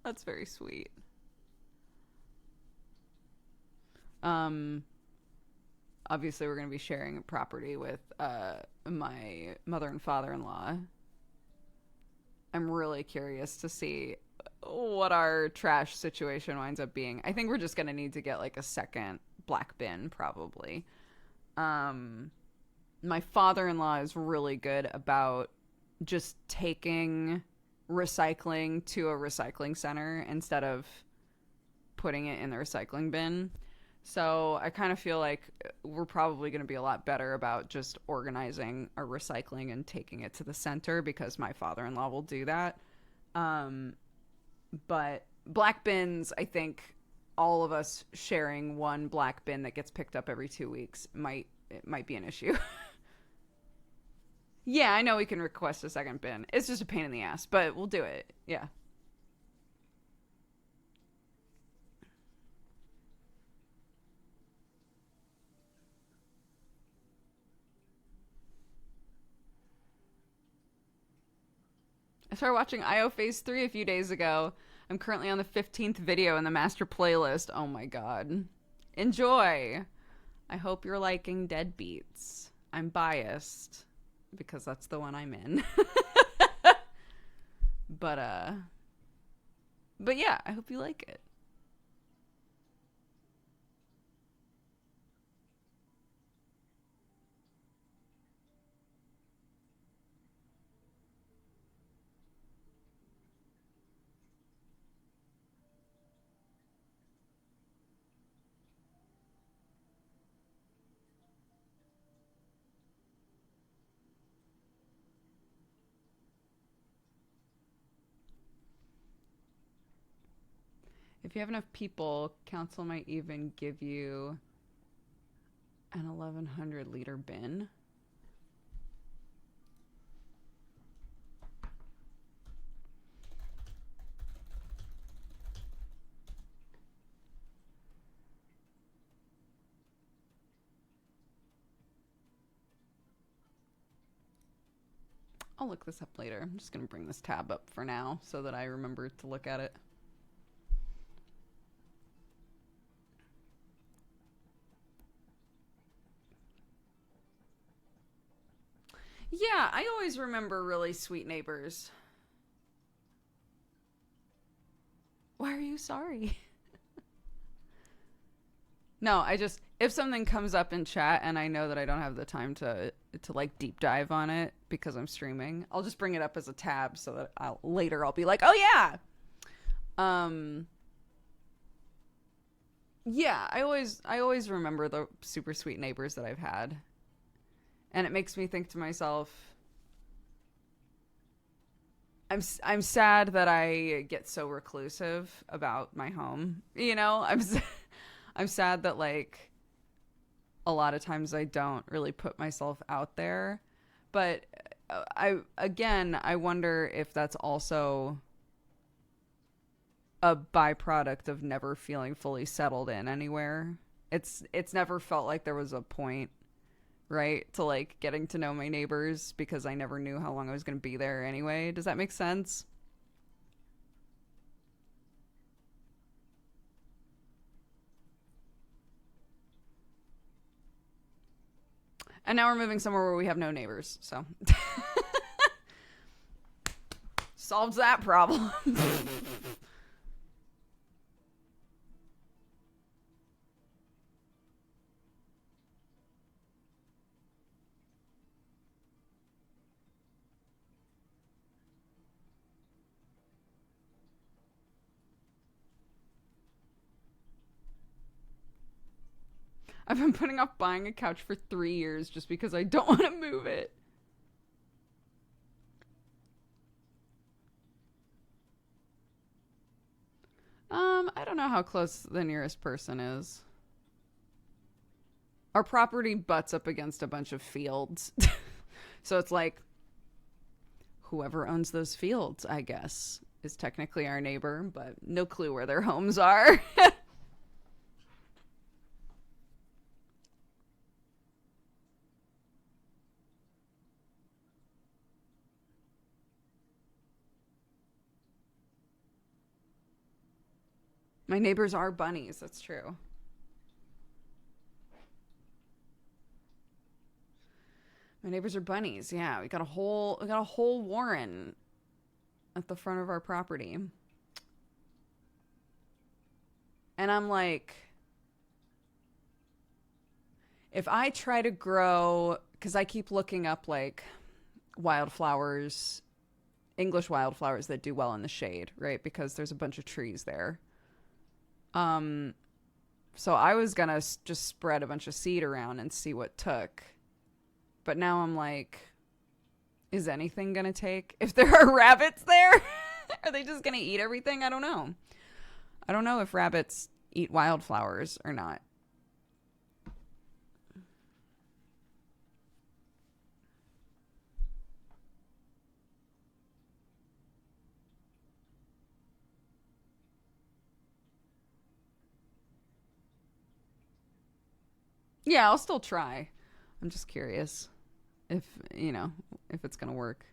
That's very sweet. Obviously we're going to be sharing a property with my mother and father-in-law. I'm really curious to see what our trash situation winds up being. I think we're just going to need to get like a second black bin probably. My father-in-law is really good about just taking recycling to a recycling center instead of putting it in the recycling bin. So I kind of feel like we're probably going to be a lot better about just organizing our recycling and taking it to the center because my father-in-law will do that. But black bins, I think all of us sharing one black bin that gets picked up every 2 weeks might be an issue. Yeah, I know we can request a second bin. It's just a pain in the ass, but we'll do it. Yeah. I started watching IO Phase 3 a few days ago. I'm currently on the 15th video in the master playlist. Oh my God. Enjoy. I hope you're liking Deadbeats. I'm biased because that's the one I'm in. But yeah, I hope you like it. If you have enough people, council might even give you an 1,100 liter bin. I'll look this up later. I'm just going to bring this tab up for now so that I remember to look at it. Yeah, I always remember really sweet neighbors. Why are you sorry? No, I just, if something comes up in chat and I know that I don't have the time to like deep dive on it because I'm streaming, I'll just bring it up as a tab so that I'll be like, oh yeah. Yeah, I always remember the super sweet neighbors that I've had. And it makes me think to myself, I'm sad that I get so reclusive about my home. You know, I'm sad that like a lot of times I don't really put myself out there. But I wonder if that's also a byproduct of never feeling fully settled in anywhere. It's never felt like there was a point, right, to like getting to know my neighbors because I never knew how long I was going to be there anyway. Does that make sense? And now we're moving somewhere where we have no neighbors, so solves that problem. I've been putting off buying a couch for 3 years just because I don't want to move it. I don't know how close the nearest person is. Our property butts up against a bunch of fields. So it's like whoever owns those fields, I guess, is technically our neighbor, but no clue where their homes are. My neighbors are bunnies, that's true. My neighbors are bunnies. Yeah, we got a whole warren at the front of our property. And I'm like, if I try to grow, cuz I keep looking up like wildflowers, English wildflowers that do well in the shade, right? Because there's a bunch of trees there. Um so I was going to just spread a bunch of seed around and see what took. But now I'm like, is anything going to take? If there are rabbits there, are they just going to eat everything? I don't know. I don't know if rabbits eat wildflowers or not. Yeah, I'll still try. I'm just curious if, you know, if it's going to work.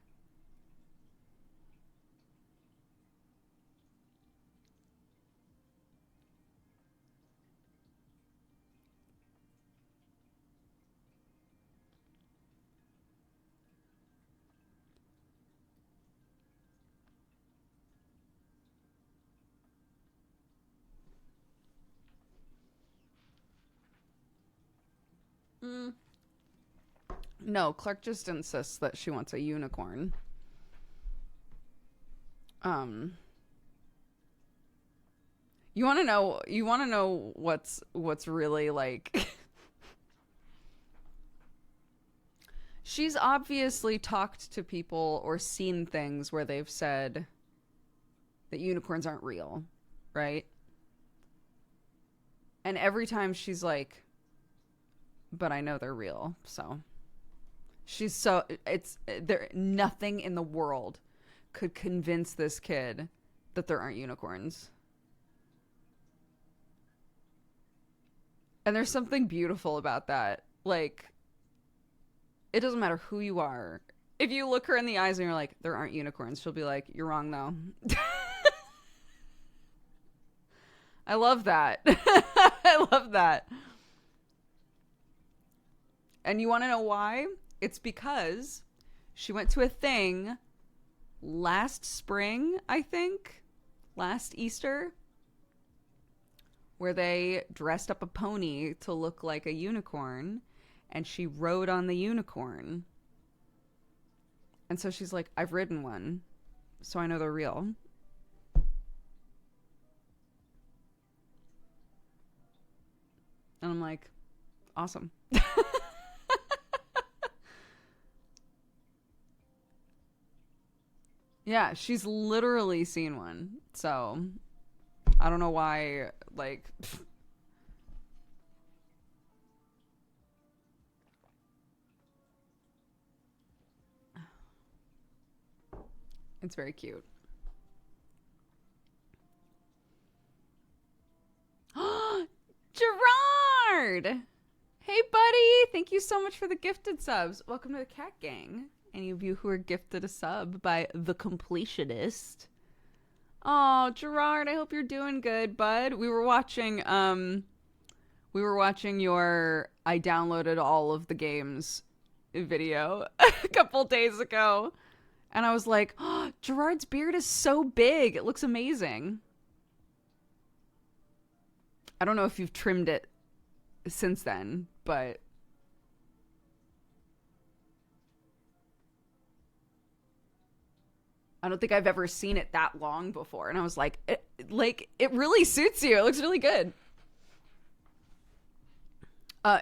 Mm. No, Clark just insists that she wants a unicorn. Um, you want to know what's really like she's obviously talked to people or seen things where they've said that unicorns aren't real, right? And every time she's like, but I know they're real. So she's so it's there nothing in the world could convince this kid that there aren't unicorns. And there's something beautiful about that. Like, it doesn't matter who you are. If you look her in the eyes and you're like, there aren't unicorns, she'll be like, you're wrong though. I love that. I love that. And you want to know why? It's because she went to a thing last spring, I think, last Easter, where they dressed up a pony to look like a unicorn, and she rode on the unicorn. And so she's like, I've ridden one, so I know they're real. And I'm like, awesome. Yeah, she's literally seen one. So I don't know why, like, it's very cute. Gerard! Hey, buddy! Thank you so much for the gifted subs. Welcome to the Cat Gang. Any of you who are gifted a sub by The Completionist. Oh, Gerard, I hope you're doing good, bud. We were watching your I downloaded all of the games video a couple days ago. And I was like, oh, Gerard's beard is so big. It looks amazing. I don't know if you've trimmed it since then, but I don't think I've ever seen it that long before. And I was like, it really suits you. It looks really good.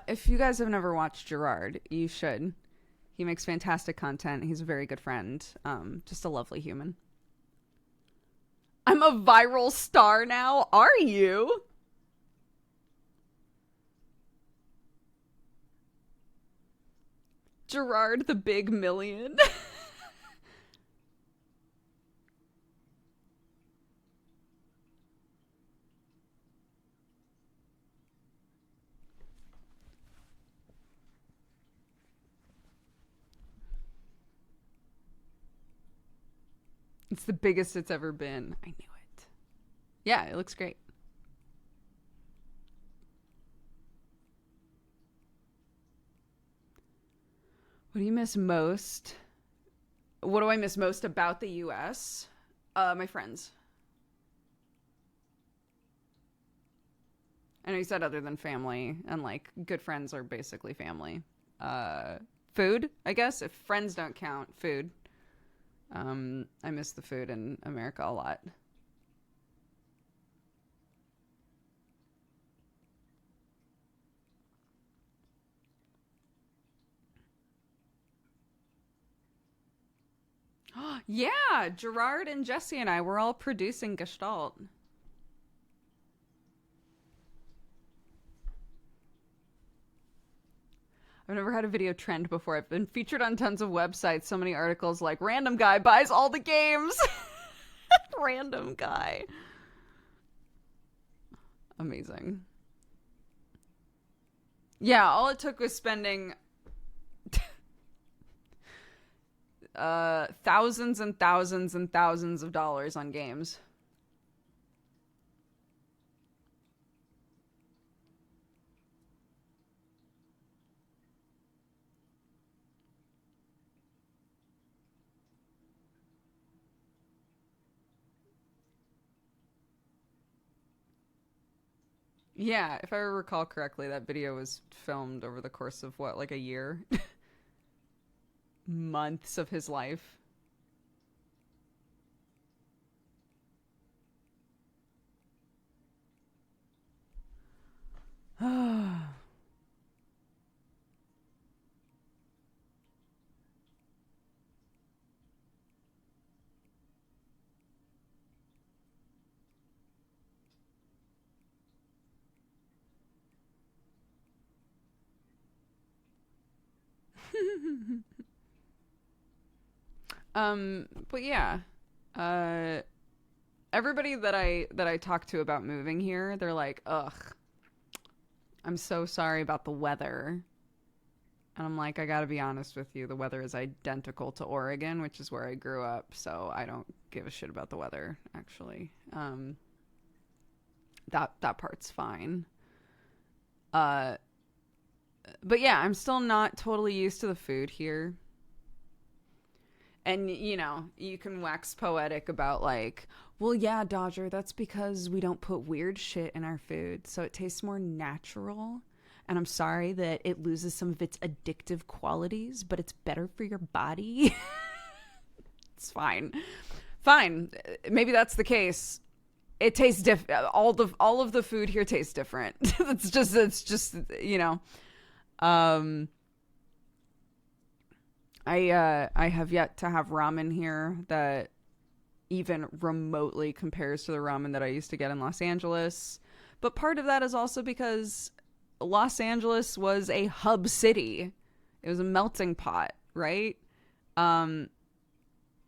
If you guys have never watched Gerard, you should. He makes fantastic content. He's a very good friend. Just a lovely human. I'm a viral star now. Are you? Gerard the Big Million. It's the biggest it's ever been. I knew it. Yeah, it looks great. What do you miss most? What do I miss most about the US? My friends. I know you said other than family, and like good friends are basically family. Food, I guess. If friends don't count, food. I miss the food in America a lot. Yeah, Gerard and Jesse and I were all producing Gestalt. I've never had a video trend before. I've been featured on tons of websites. So many articles like random guy buys all the games. Random guy. Amazing. Yeah, all it took was spending thousands and thousands and thousands of dollars on games. Yeah, if I recall correctly, that video was filmed over the course of what, like a year? Months of his life. But yeah, uh, everybody that I talk to about moving here, they're like, ugh, I'm so sorry about the weather. And I'm like, I gotta be honest with you, the weather is identical to Oregon, which is where I grew up, so I don't give a shit about the weather, actually. That part's fine. Uh, but yeah, I'm still not totally used to the food here. And, you know, you can wax poetic about, like, well, yeah, Dodger, that's because we don't put weird shit in our food, so it tastes more natural. And I'm sorry that it loses some of its addictive qualities, but it's better for your body. It's fine. Fine. Maybe that's the case. It tastes different. All of the food here tastes different. It's just, you know. Um, I have yet to have ramen here that even remotely compares to the ramen that I used to get in Los Angeles. But part of that is also because Los Angeles was a hub city. It was a melting pot, right?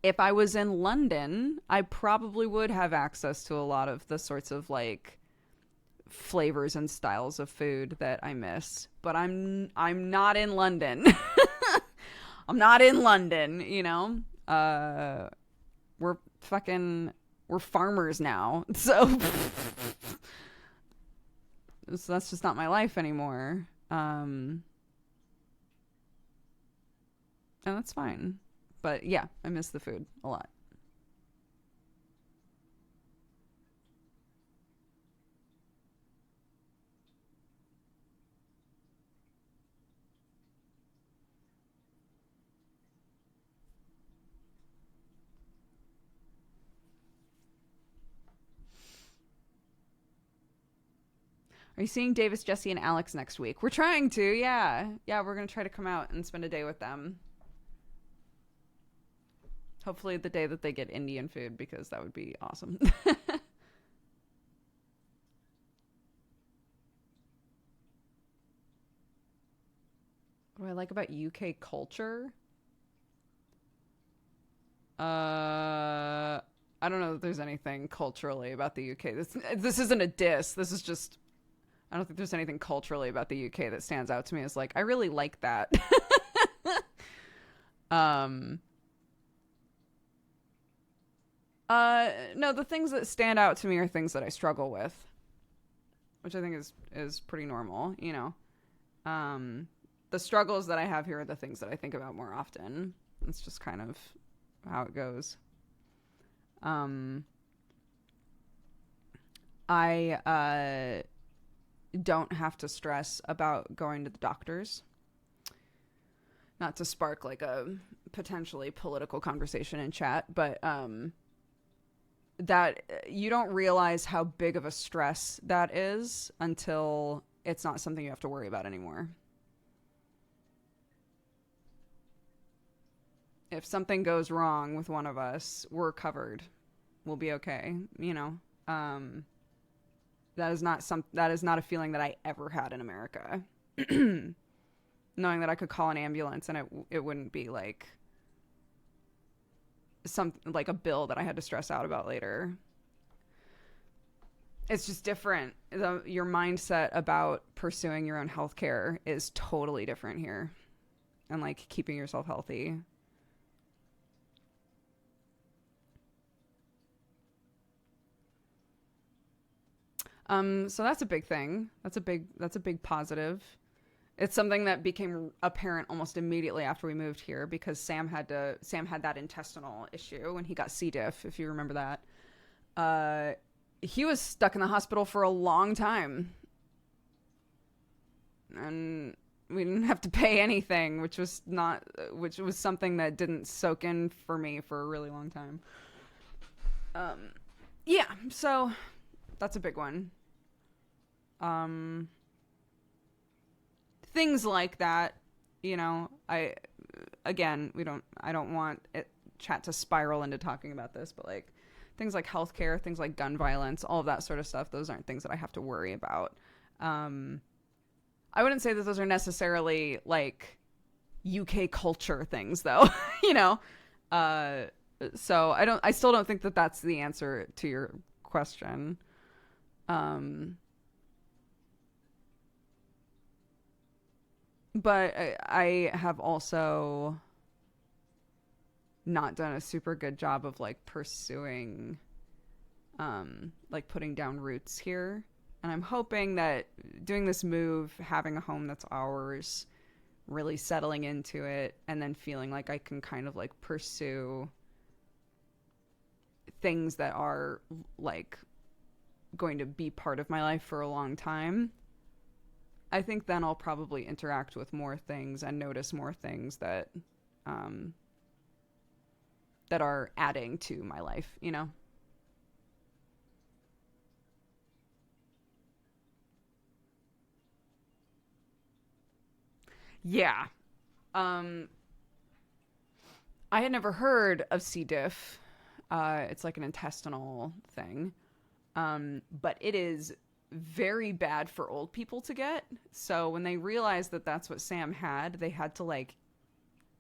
If I was in London, I probably would have access to a lot of the sorts of like flavors and styles of food that I miss. But I'm not in London. I'm not in London, you know? We're farmers now. So that's just not my life anymore. And that's fine. But yeah, I miss the food a lot. Are you seeing Davis, Jesse, and Alex next week? We're trying to, yeah. Yeah, we're going to try to come out and spend a day with them. Hopefully the day that they get Indian food, because that would be awesome. What do I like about UK culture? I don't know that there's anything culturally about the UK. This isn't a diss. This is just, I don't think there's anything culturally about the UK that stands out to me as like, I really like that. um no, the things that stand out to me are things that I struggle with, which I think is pretty normal, you know. The struggles that I have here are the things that I think about more often. It's just kind of how it goes. I don't have to stress about going to the doctors. Not to spark like a potentially political conversation in chat, but that you don't realize how big of a stress that is until it's not something you have to worry about anymore. If something goes wrong with one of us, we're covered. We'll be okay, you know. That is not a feeling that I ever had in America. Knowing that I could call an ambulance and it wouldn't be like a bill that I had to stress out about later. It's just different. Your mindset about pursuing your own healthcare is totally different here, and like keeping yourself healthy. So that's a big thing. That's a big positive. It's something that became apparent almost immediately after we moved here, because Sam had that intestinal issue when he got C. diff, if you remember that. He was stuck in the hospital for a long time, and we didn't have to pay anything, which was something that didn't soak in for me for a really long time. Yeah, so that's a big one. Things like that, you know. I don't want chat to spiral into talking about this, but like things like healthcare, things like gun violence, all of that sort of stuff, those aren't things that I have to worry about. I wouldn't say that those are necessarily like UK culture things, though. You know. So I still don't think that that's the answer to your question. But I have also not done a super good job of like pursuing, like putting down roots here. And I'm hoping that doing this move, having a home that's ours, really settling into it, and then feeling like I can kind of like pursue things that are like going to be part of my life for a long time. I think then I'll probably interact with more things and notice more things that that are adding to my life, you know? Yeah. Um, I had never heard of C. diff. It's like an intestinal thing. But it is very bad for old people to get. So when they realized that that's what Sam had, they had to like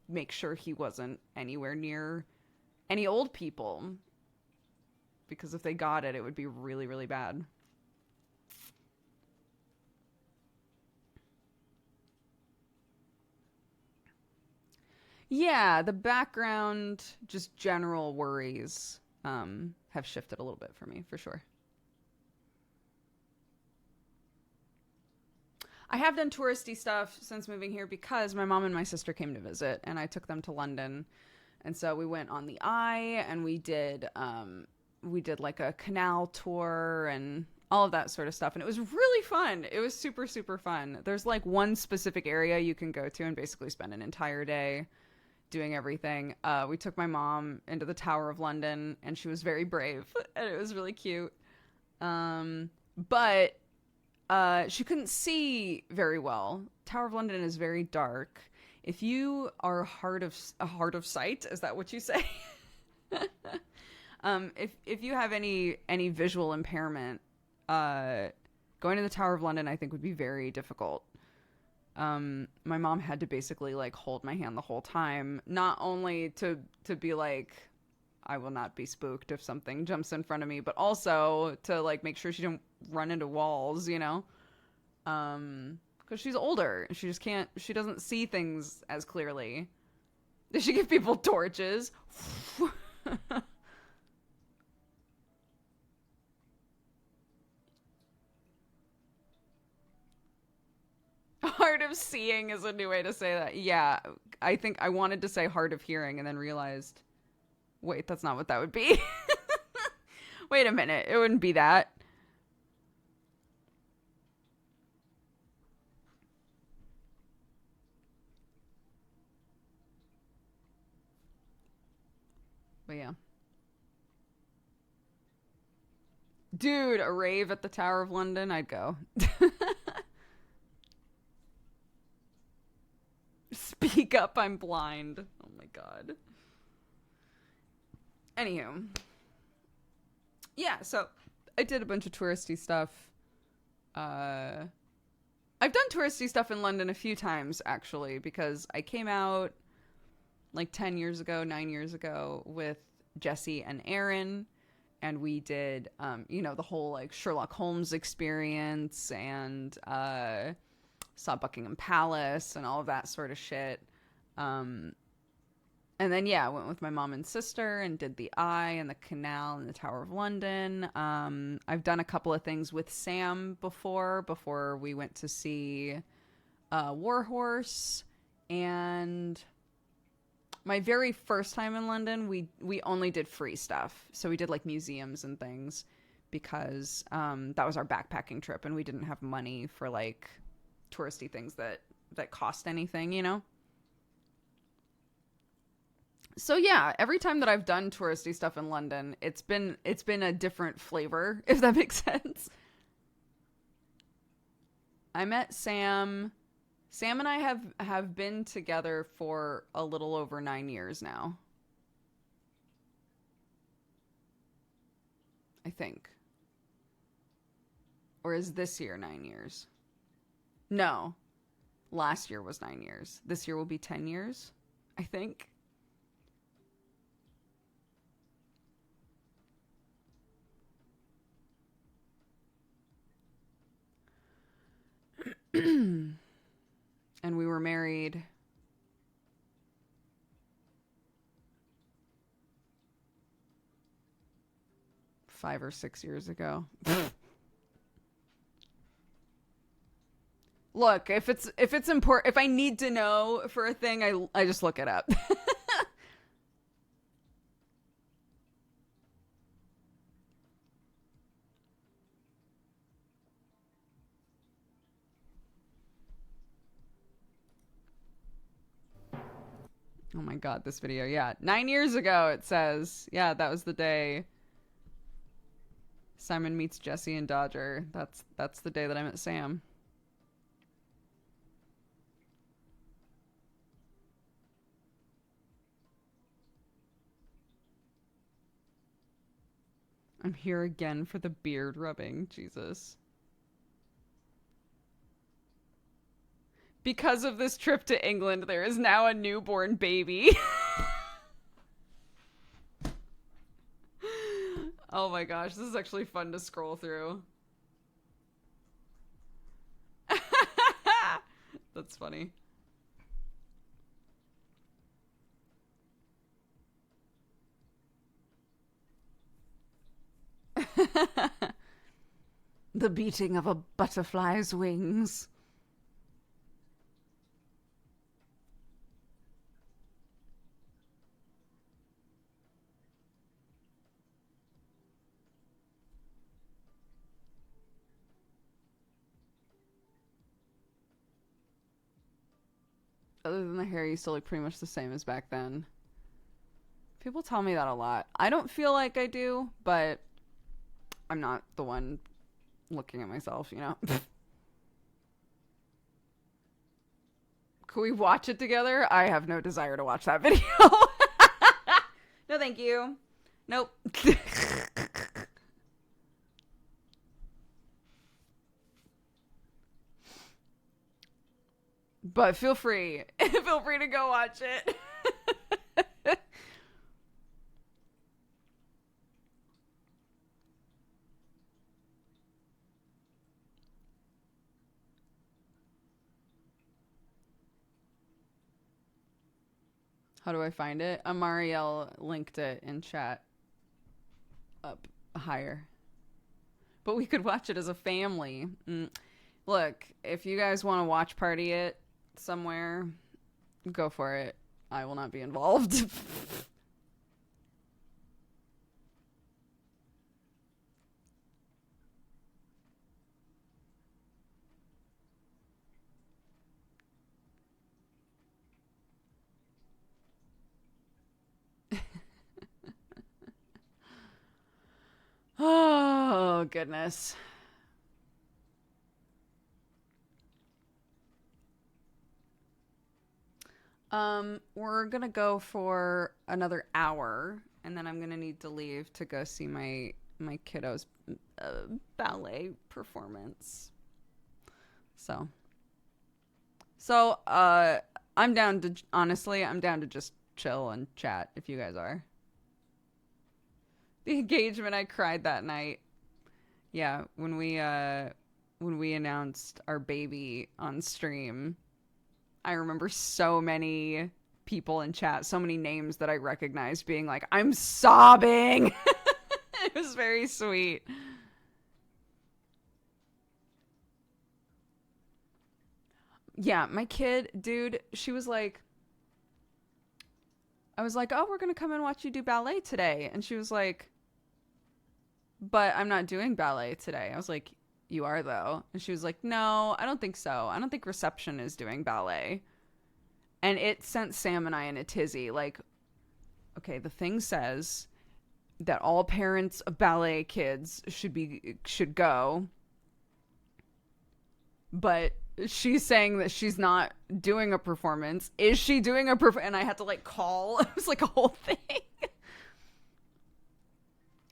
make sure he wasn't anywhere near any old people, because if they got it, it would be really, really bad. Yeah, the background, just general worries, have shifted a little bit for me, for sure. I have done touristy stuff since moving here because my mom and my sister came to visit, and I took them to London. And so we went on the Eye, and we did like a canal tour and all of that sort of stuff, and it was really fun. It was super, super fun. There's like one specific area you can go to and basically spend an entire day doing everything. We took my mom into the Tower of London, and she was very brave, and it was really cute. But she couldn't see very well. Tower of London is very dark. If you are hard of sight, is that what you say? If you have any visual impairment, going to the Tower of London, I think, would be very difficult. My mom had to basically like hold my hand the whole time, not only to be like, I will not be spooked if something jumps in front of me, but also to like make sure she don't run into walls, you know? Because she's older. She just can't, she doesn't see things as clearly. Did she give people torches? Hard of seeing is a new way to say that. Yeah, I think I wanted to say hard of hearing and then realized, wait, that's not what that would be. Wait a minute, it wouldn't be that. But yeah. Dude, a rave at the Tower of London, I'd go. Speak up, I'm blind. Oh my god. Anywho. Yeah, so I did a bunch of touristy stuff. I've done touristy stuff in London a few times, actually, because I came out like 10 years ago, 9 years ago with Jesse and Aaron, and we did, the whole like Sherlock Holmes experience, and saw Buckingham Palace and all of that sort of shit. And then, yeah, I went with my mom and sister and did the Eye and the Canal and the Tower of London. I've done a couple of things with Sam before we went to see Warhorse. And my very first time in London, we only did free stuff. So we did like museums and things because that was our backpacking trip, and we didn't have money for like touristy things that cost anything, you know? So yeah, every time that I've done touristy stuff in London, it's been a different flavor, if that makes sense. I met Sam. Sam and I have been together for a little over 9 years now. I think. Or is this year 9 years? No. Last year was 9 years. This year will be 10 years, I think. And we were married 5 or 6 years ago. Look, if it's important, if I need to know for a thing, I just look it up. Oh my god, this video. Yeah, 9 years ago it says. Yeah, that was the day Simon meets Jesse and Dodger. That's the day that I met Sam. I'm here again for the beard rubbing. Jesus. Because of this trip to England, there is now a newborn baby. Oh my gosh, this is actually fun to scroll through. That's funny. The beating of a butterfly's wings. Other than the hair, you still look pretty much the same as back then. People tell me that a lot. I don't feel like I do, but I'm not the one looking at myself, you know? Can we watch it together? I have no desire to watch that video. No, thank you. Nope. But feel free. Feel free to go watch it. How do I find it? Amariel linked it in chat. Up higher. But we could watch it as a family. Look, if you guys want to watch party it somewhere, go for it. I will not be involved. Oh, goodness. We're gonna go for another hour, and then I'm gonna need to leave to go see my kiddo's ballet performance. So I'm down to, honestly, I'm down to just chill and chat if you guys are. The engagement, I cried that night. Yeah, when we announced our baby on stream, I remember so many people in chat, so many names that I recognized being like, I'm sobbing. It was very sweet. Yeah, my kid, dude, she was like, I was like, oh, we're going to come and watch you do ballet today. And she was like, but I'm not doing ballet today. I was like, you are though. And she was like, no, I don't think so. I don't think reception is doing ballet. And it sent Sam and I in a tizzy. Like, okay, the thing says that all parents of ballet kids should go. But she's saying that she's not doing a performance. Is she doing a performance? And I had to like call. It was like a whole thing.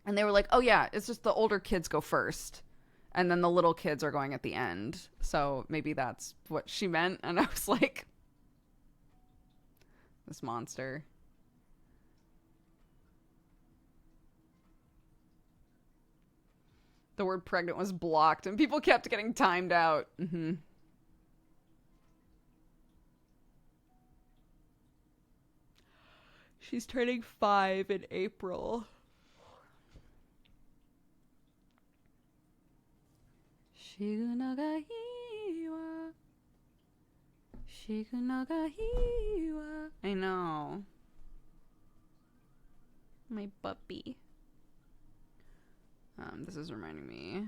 And they were like, oh yeah, it's just the older kids go first. And then the little kids are going at the end. So maybe that's what she meant. And I was like, this monster. The word pregnant was blocked and people kept getting timed out. She's turning 5 in April. I know. My puppy. This is reminding me.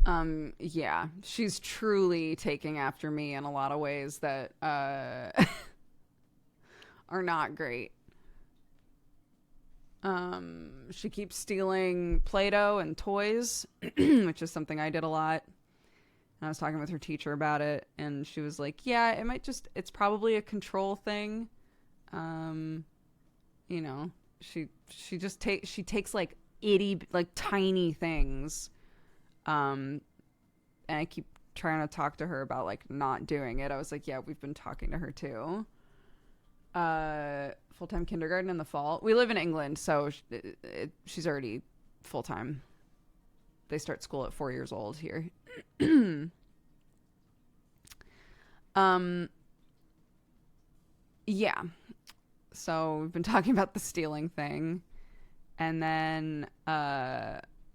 Yeah, she's truly taking after me in a lot of ways that are not great. She keeps stealing Play-Doh and toys, which is something I did a lot. And I was talking with her teacher about it, and she was like, yeah, it's probably a control thing. You know, she takes like tiny things. And I keep trying to talk to her about like not doing it. I was like, yeah, we've been talking to her too. Full-time kindergarten in the fall. We live in England, so she's already full-time. They start school at 4 years old here. Yeah. So we've been talking about the stealing thing. And then,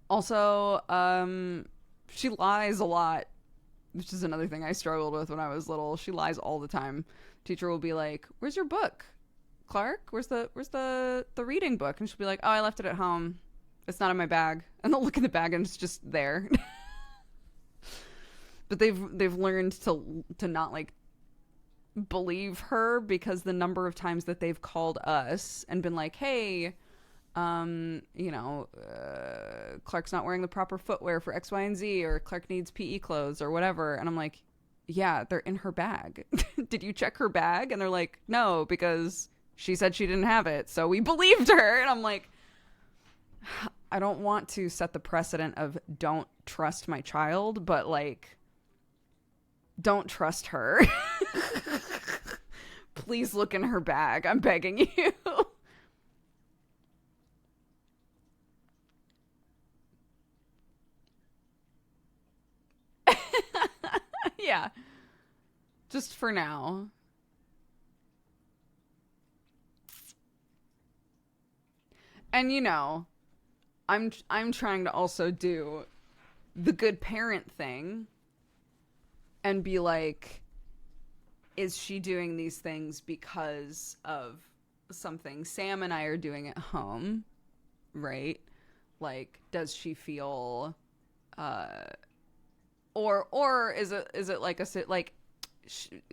also, she lies a lot, which is another thing I struggled with when I was little. She lies all the time. Teacher will be like, "Where's your book, Clark? Where's the reading book?" And she'll be like, "Oh, I left it at home. It's not in my bag." And they'll look in the bag and it's just there. But they've learned to not like believe her, because the number of times that they've called us and been like, "Hey, Clark's not wearing the proper footwear for X, Y, and Z, or Clark needs PE clothes or whatever." And I'm like, yeah, they're in her bag. Did you check her bag? And they're like, no, because she said she didn't have it. So we believed her. And I'm like, I don't want to set the precedent of don't trust my child, but like, don't trust her. Please look in her bag. I'm begging you. Yeah. Just for now. And I'm trying to also do the good parent thing and be like, is she doing these things because of something Sam and I are doing at home, right? Like, does she feel or is it like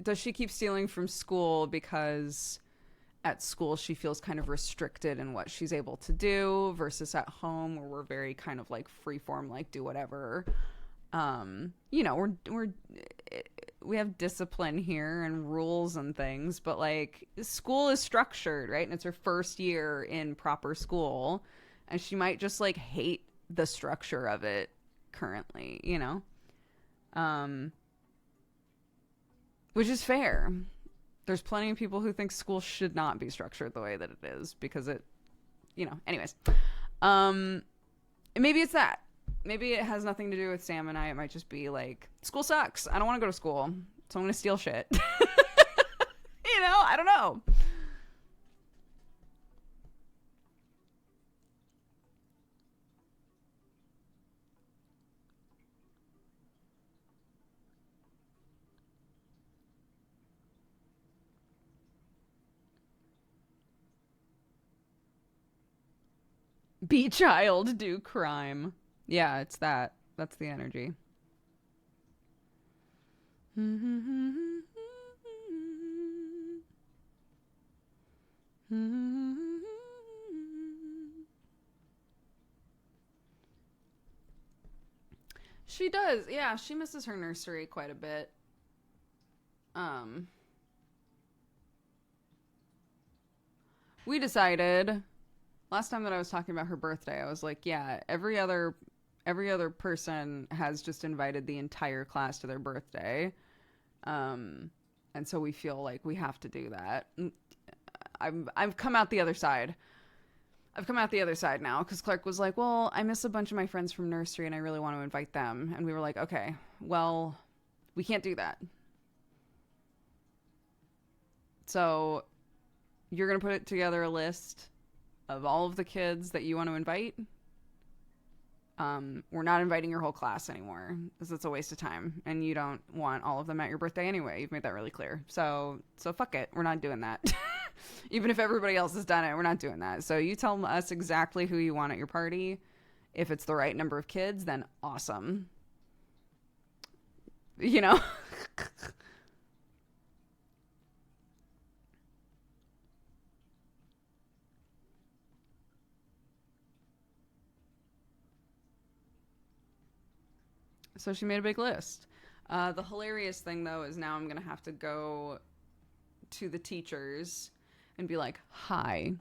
does she keep stealing from school because at school she feels kind of restricted in what she's able to do, versus at home where we're very kind of like freeform, like do whatever. We have discipline here and rules and things, but like school is structured, right? And it's her first year in proper school, and she might just like hate the structure of it currently, which is fair. There's plenty of people who think school should not be structured the way that it is, because it, anyways. Maybe it's that. Maybe it has nothing to do with Sam and I. It might just be like, school sucks. I don't want to go to school, so I'm going to steal shit. I don't know. Be child, do crime. Yeah, it's that. That's the energy. She does. Yeah, she misses her nursery quite a bit. We decided last time that I was talking about her birthday, I was like, yeah, every other person has just invited the entire class to their birthday. And so we feel like we have to do that. I've come out the other side. I've come out the other side now, because Clark was like, well, I miss a bunch of my friends from nursery and I really want to invite them. And we were like, okay, well, we can't do that. So you're going to put together a list of all of the kids that you want to invite. We're not inviting your whole class anymore, because it's a waste of time, and you don't want all of them at your birthday anyway. You've made that really clear. So fuck it. We're not doing that. Even if everybody else has done it, we're not doing that. So you tell us exactly who you want at your party. If it's the right number of kids, then awesome. you know? So she made a big list. The hilarious thing, though, is now I'm going to have to go to the teachers and be like, hi,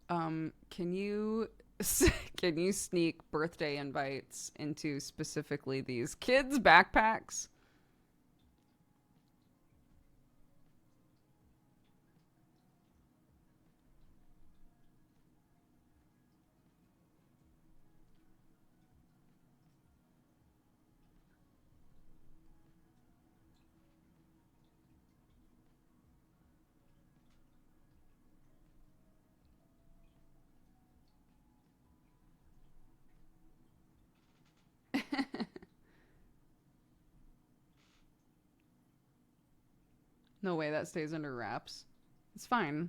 can you can you sneak birthday invites into specifically these kids' backpacks? No way that stays under wraps. It's fine.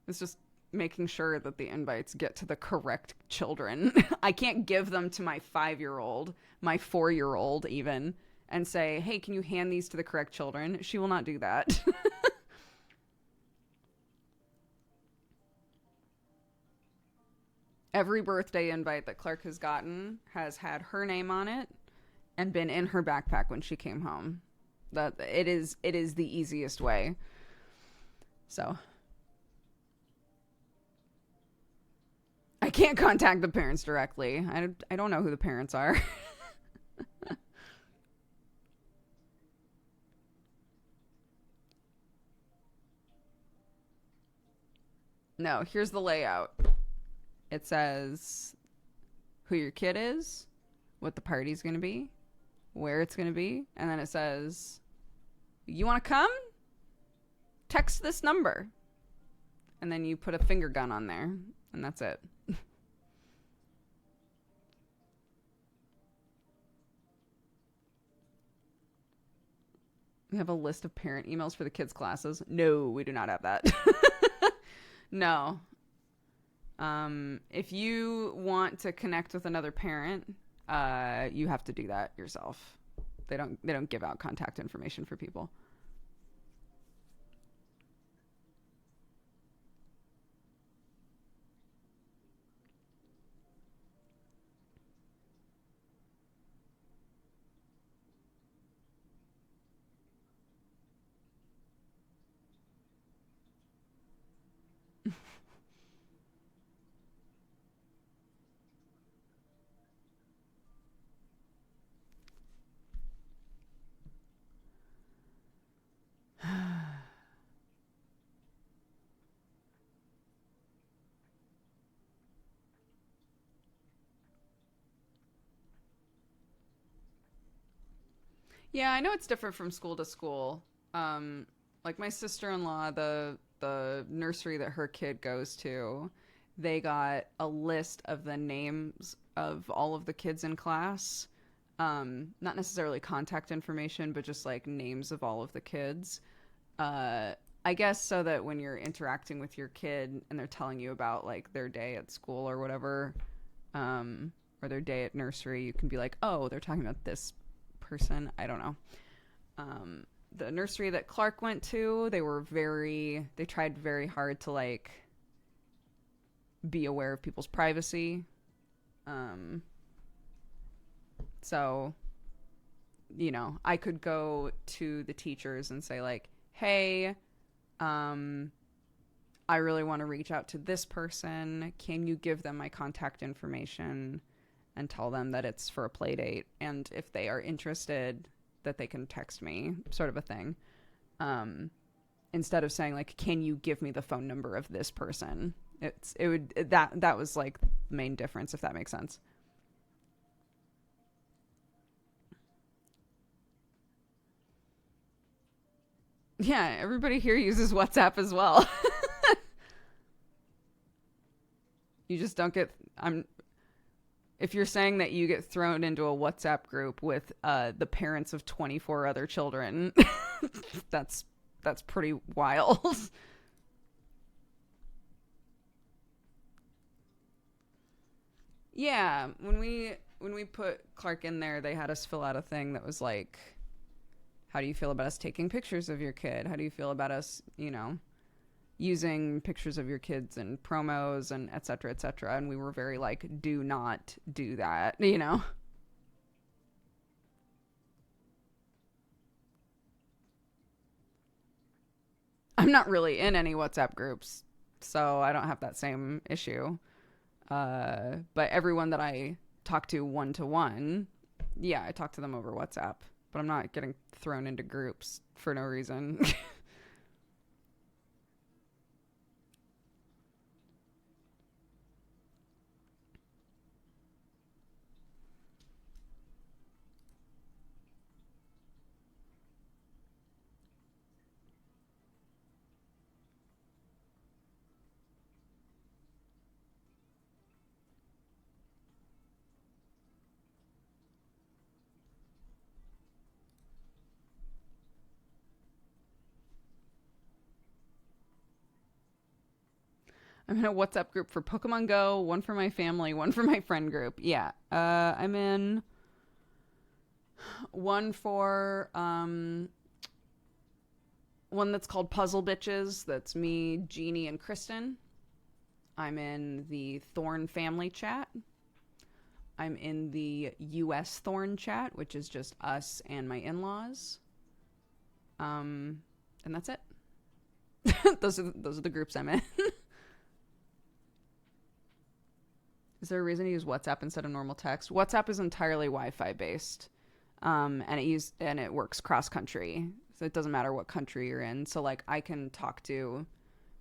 It's just making sure that the invites get to the correct children. I can't give them to my 5-year-old, my 4-year-old even, and say, hey, can you hand these to the correct children? She will not do that. Every birthday invite that Clark has gotten has had her name on it and been in her backpack when she came home. That it is the easiest way. So I can't contact the parents directly. I don't know who the parents are. No, here's the layout. It says who your kid is, what the party's going to be, where it's going to be, and then it says, you want to come? Text this number. And then you put a finger gun on there, and that's it. We have a list of parent emails for the kids' classes. No, we do not have that. No. If you want to connect with another parent, you have to do that yourself. They don't give out contact information for people. Yeah, I know it's different from school to school. Like my sister-in-law, the nursery that her kid goes to, they got a list of the names of all of the kids in class. Not necessarily contact information, but just like names of all of the kids. I guess so that when you're interacting with your kid and they're telling you about like their day at school or whatever, or their day at nursery, you can be like, oh, they're talking about this person. I don't know. The nursery that Clark went to, they tried very hard to like be aware of people's privacy. So, I could go to the teachers and say like, hey, I really want to reach out to this person. Can you give them my contact information and tell them that it's for a play date? And if they are interested, that they can text me, sort of a thing. Instead of saying like, can you give me the phone number of this person? That was like the main difference, if that makes sense. Yeah, everybody here uses WhatsApp as well. You just don't get. If you're saying that you get thrown into a WhatsApp group with the parents of 24 other children, that's pretty wild. Yeah, when when we put Clark in there, they had us fill out a thing that was like, how do you feel about us taking pictures of your kid? How do you feel about us, you know, using pictures of your kids in promos and et cetera, et cetera. And we were very like, do not do that, you know? I'm not really in any WhatsApp groups, so I don't have that same issue. But everyone that I talk to one-to-one, yeah, I talk to them over WhatsApp. But I'm not getting thrown into groups for no reason. I'm in a WhatsApp group for Pokemon Go, one for my family, one for my friend group. Yeah. I'm in one for one that's called Puzzle Bitches. That's me, Jeannie, and Kristen. I'm in the Thorn family chat. I'm in the US Thorn chat, which is just us and my in-laws. And that's it. those are the groups I'm in. Is there a reason to use WhatsApp instead of normal text? WhatsApp is entirely Wi-Fi based, and it works cross country, so it doesn't matter what country you're in. So like I can talk to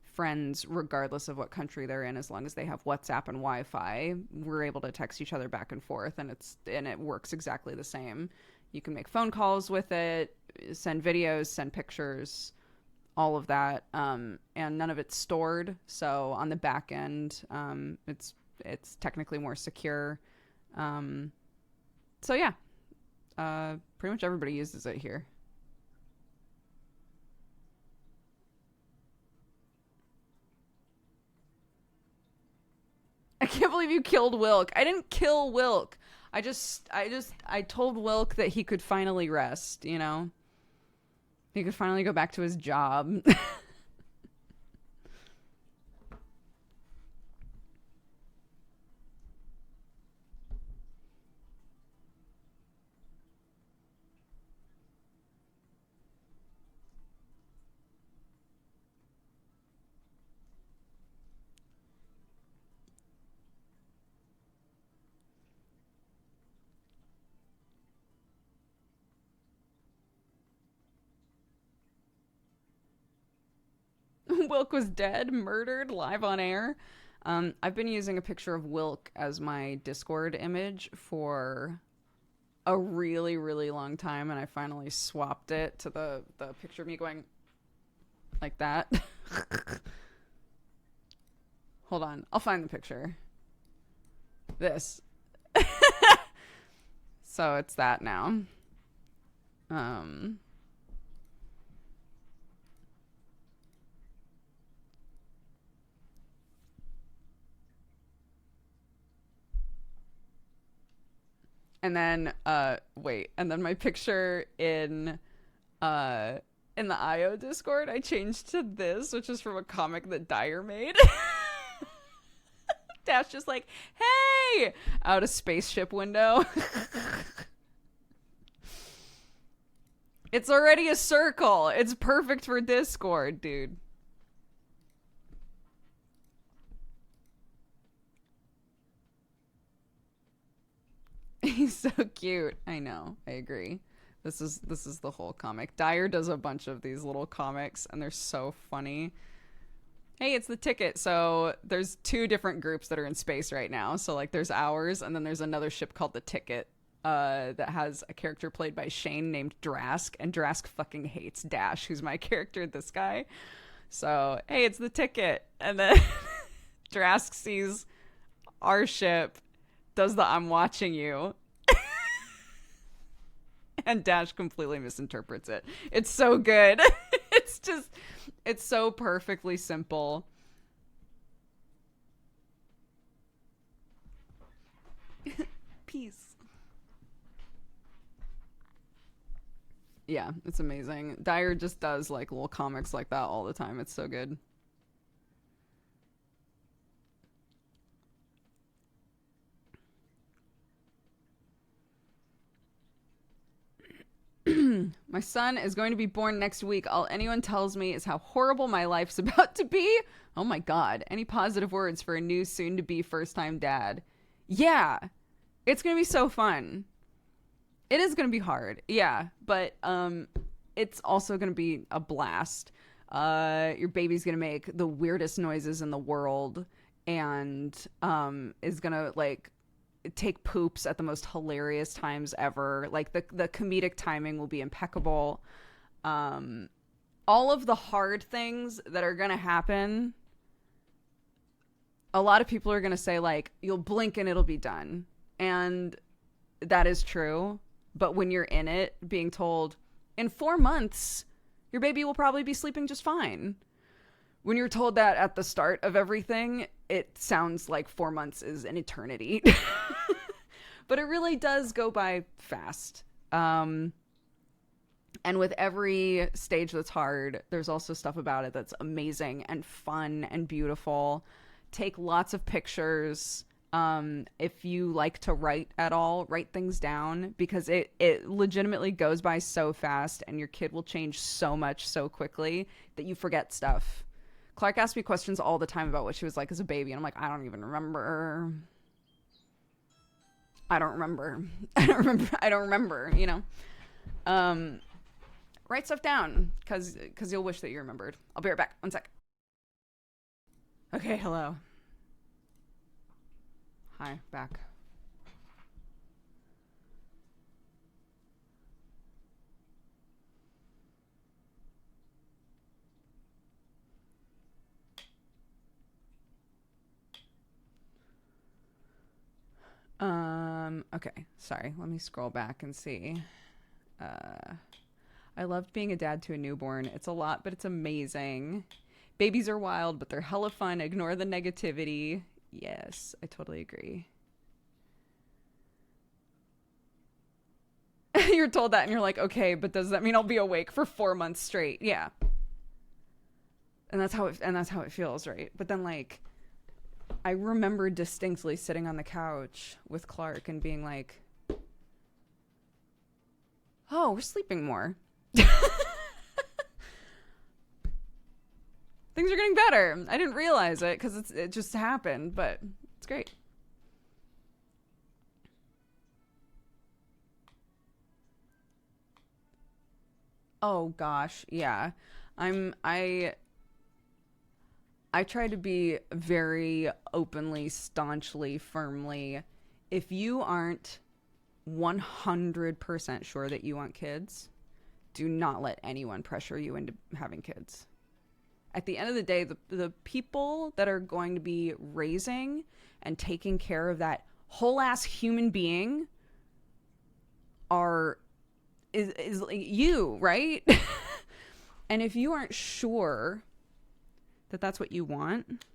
friends regardless of what country they're in, as long as they have WhatsApp and Wi-Fi. We're able to text each other back and forth, and it works exactly the same. You can make phone calls with it, send videos, send pictures, all of that, and none of it's stored. So on the back end, it's technically more secure. So yeah, pretty much everybody uses it here. I can't believe you killed Wilk. I didn't kill Wilk. I told Wilk that he could finally rest, you know? He could finally go back to his job. Wilk was dead, murdered, live on air. I've been using a picture of Wilk as my Discord image for a really, really long time, and I finally swapped it to the picture of me going like that. Hold on, I'll find the picture. This. So it's that now. Um... And then wait, and then my picture in the IO Discord, I changed to this, which is from a comic that Dyer made. Dash just like, hey, out a spaceship window. It's already a circle. It's perfect for Discord, dude. He's so cute. I know. I agree. This is the whole comic. Dyer does a bunch of these little comics, and they're so funny. Hey, it's the ticket. So there's two different groups that are in space right now. So like there's ours, and then there's another ship called the Ticket that has a character played by Shane named Drask, and Drask fucking hates Dash, who's my character, this guy. So, hey, it's the Ticket. And then Drask sees our ship, does the I'm watching you, and Dash completely misinterprets it. It's so good. It's so perfectly simple. Peace. Yeah, it's amazing. Dyer just does like little comics like that all the time. It's so good. My son is going to be born next week. All anyone tells me is how horrible my life's about to be. Oh my god. Any positive words for a new soon to be first time dad? Yeah. It's going to be so fun. It is going to be hard. Yeah, but it's also going to be a blast. Your baby's going to make the weirdest noises in the world and is going to like take poops at the most hilarious times ever. Like the comedic timing will be impeccable. All of the hard things that are going to happen, a lot of people are going to say like you'll blink and it'll be done. And that is true. But when you're in it, being told in 4 months, your baby will probably be sleeping just fine. When you're told that at the start of everything, it sounds like 4 months is an eternity. But it really does go by fast. And with every stage that's hard, there's also stuff about it that's amazing and fun and beautiful. Take lots of pictures. If you like to write at all, write things down because it legitimately goes by so fast and your kid will change so much so quickly that you forget stuff. Clark asks me questions all the time about what she was like as a baby and I'm like, I don't even remember. I don't remember, you know. Write stuff down because you'll wish that you remembered. I'll be right back. 1 sec. Okay, hello. Hi, back. Okay, sorry. Let me scroll back and see. I loved being a dad to a newborn. It's a lot, but it's amazing. Babies are wild, but they're hella fun. Ignore the negativity. Yes, I totally agree. You're told that and you're like, okay, but does that mean I'll be awake for 4 months straight? Yeah. And that's how it feels, right? But then like I remember distinctly sitting on the couch with Clark and being like, oh, we're sleeping more. Things are getting better. I didn't realize it because it just happened, but it's great. Oh gosh, yeah. I try to be very openly, staunchly, firmly. If you aren't 100% sure that you want kids, do not let anyone pressure you into having kids. At the end of the day, the people that are going to be raising and taking care of that whole ass human being is you, right? And if you aren't sure that that's what you want,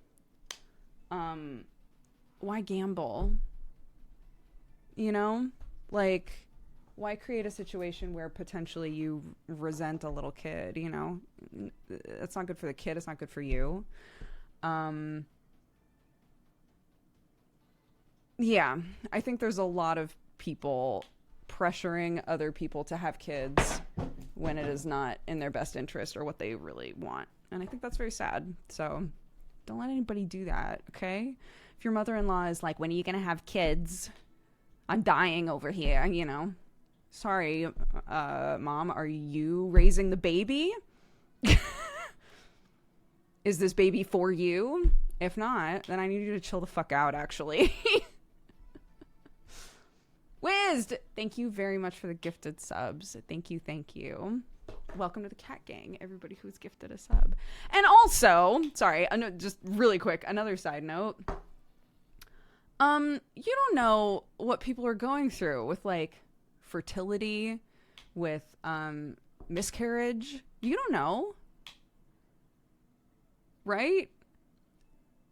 why gamble? You know, like, why create a situation where potentially you resent a little kid? You know, it's not good for the kid. It's not good for you. Yeah, I think there's a lot of people pressuring other people to have kids when it is not in their best interest or what they really want. And I think that's very sad. So don't let anybody do that, okay? If your mother-in-law is like, when are you going to have kids? I'm dying over here, you know. Sorry, Mom, are you raising the baby? Is this baby for you? If not, then I need you to chill the fuck out, actually. Wizd! Thank you very much for the gifted subs. Thank you, thank you. Welcome to the cat gang, everybody who's gifted a sub. And also, sorry, just really quick, another side note. You don't know what people are going through with, like, fertility, with, miscarriage. You don't know. Right?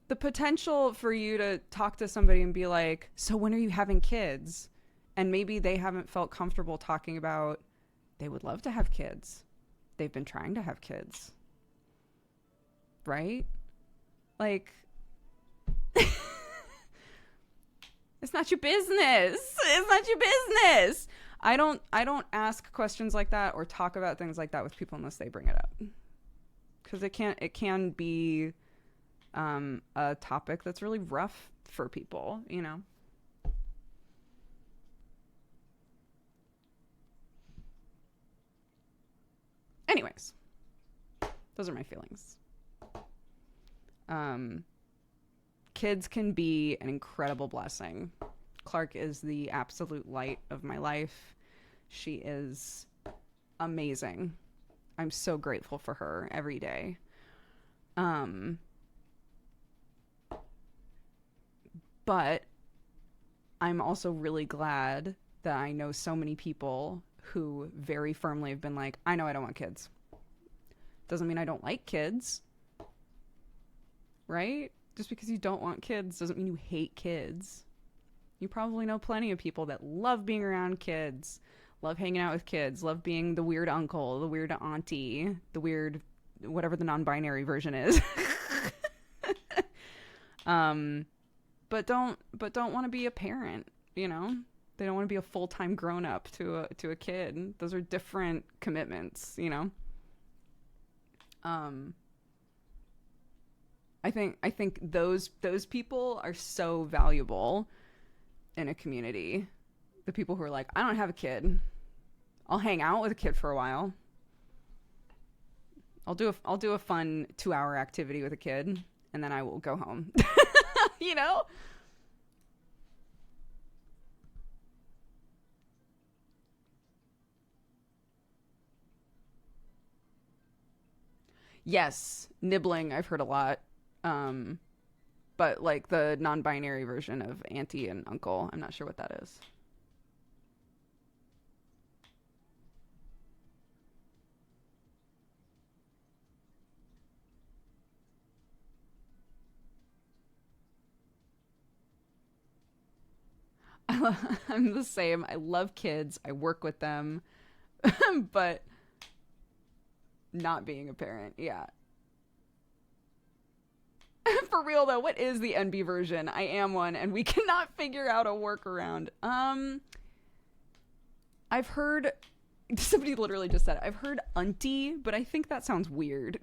The potential for you to talk to somebody and be like, so when are you having kids? And maybe they haven't felt comfortable talking about They would love to have kids. They've been trying to have kids. Right? Like, it's not your business. It's not your business. I don't ask questions like that or talk about things like that with people unless they bring it up. Because it can be a topic that's really rough for people, you know? Anyways, those are my feelings. Kids can be an incredible blessing. Clark is the absolute light of my life. She is amazing. I'm so grateful for her every day. But I'm also really glad that I know so many people who very firmly have been like, I know I don't want kids. Doesn't mean I don't like kids. Right? Just because you don't want kids doesn't mean you hate kids. You probably know plenty of people that love being around kids, love hanging out with kids, love being the weird uncle, the weird auntie, the weird whatever the non-binary version is. But don't want to be a parent, you know? They don't want to be a full-time grown-up to a kid. Those are different commitments, you know? I think those people are so valuable in a community. The people who are like, I don't have a kid. I'll hang out with a kid for a while. I'll do a fun 2-hour activity with a kid, and then I will go home. You know? Yes, nibbling I've heard a lot. But like the non-binary version of auntie and uncle, I'm not sure what that is. I'm the same. I love kids. I work with them. But not being a parent. Yeah. For real though, what is the NB version? I am one and we cannot figure out a workaround. I've heard somebody literally just said it. I've heard auntie, but I think that sounds weird.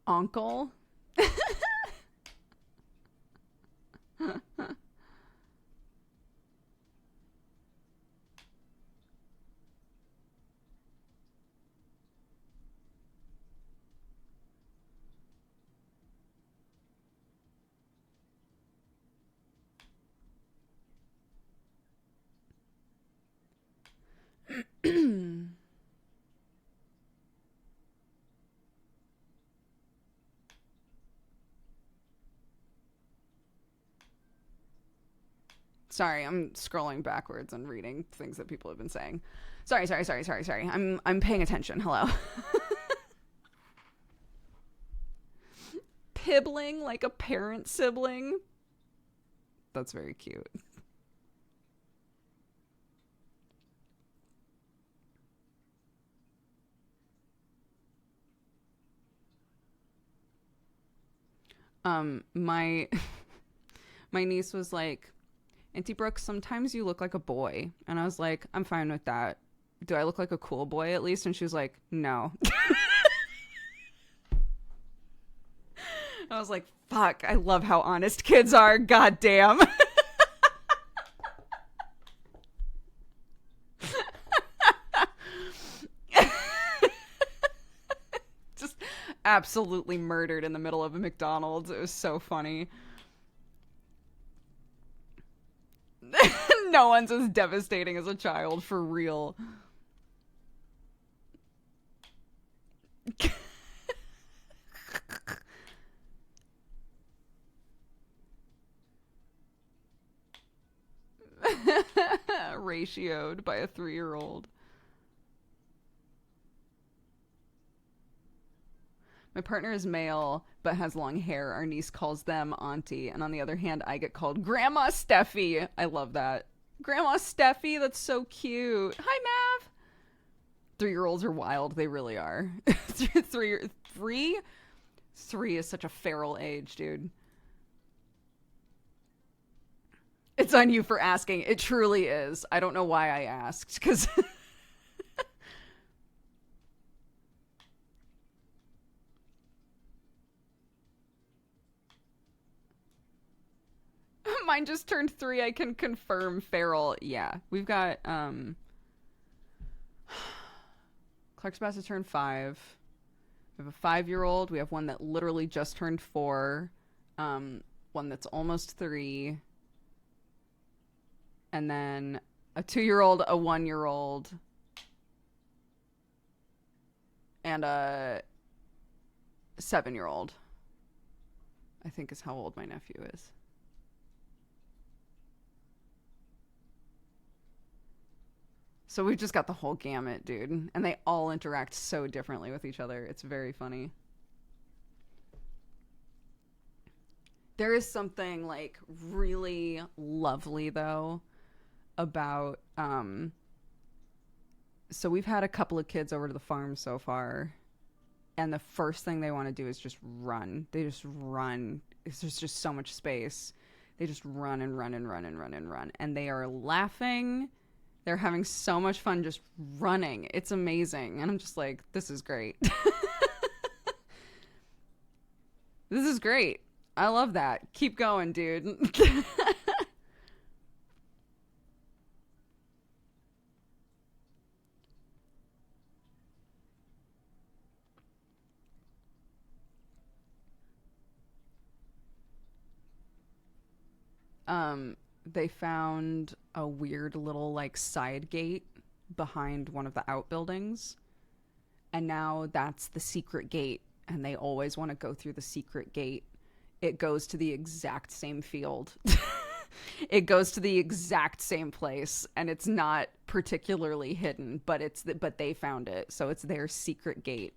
Uncle. Sorry, I'm scrolling backwards and reading things that people have been saying. Sorry. I'm paying attention. Hello. Pibbling like a parent sibling. That's very cute. My my niece was like, Auntie Brooke, sometimes you look like a boy. And I was like, I'm fine with that. Do I look like a cool boy at least? And she was like, no. I was like, fuck, I love how honest kids are. God damn. Just absolutely murdered in the middle of a McDonald's. It was so funny. No one's as devastating as a child, for real. Ratioed by a 3-year-old. My partner is male but has long hair. Our niece calls them auntie. And on the other hand, I get called Grandma Steffi. I love that. Grandma Steffi, that's so cute. Hi, Mav. 3-year-olds are wild. They really are. Three is such a feral age, dude. It's on you for asking. It truly is. I don't know why I asked, because... Mine just turned 3. I can confirm feral. Yeah. We've got, Clark's about to turn 5. We have a 5-year-old. We have one that literally just turned 4. One that's almost 3. And then a 2-year-old, a 1-year-old, and a 7-year-old, I think is how old my nephew is. So we've just got the whole gamut, dude. And they all interact so differently with each other. It's very funny. There is something, like, really lovely, though, about, so we've had a couple of kids over to the farm so far, and the first thing they want to do is just run. They just run. There's just so much space. They just run and run and run and run and run. And they are laughing. They're having so much fun just running. It's amazing. And I'm just like, this is great. This is great. I love that. Keep going, dude. They found a weird little, like, side gate behind one of the outbuildings. And now that's the secret gate. And they always want to go through the secret gate. It goes to the exact same field. It goes to the exact same place. And it's not particularly hidden, but but they found it. So it's their secret gate.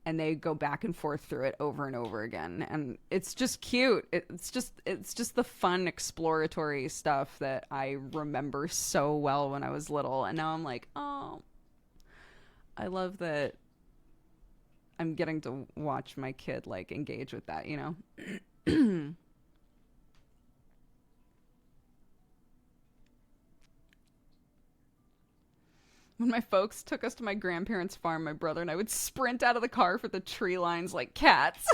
And they go back and forth through it over and over again. And it's just cute. It's just the fun exploratory stuff that I remember so well when I was little. And now I'm like, oh, I love that I'm getting to watch my kid, like, engage with that, you know? When my folks took us to my grandparents' farm, my brother and I would sprint out of the car for the tree lines like cats.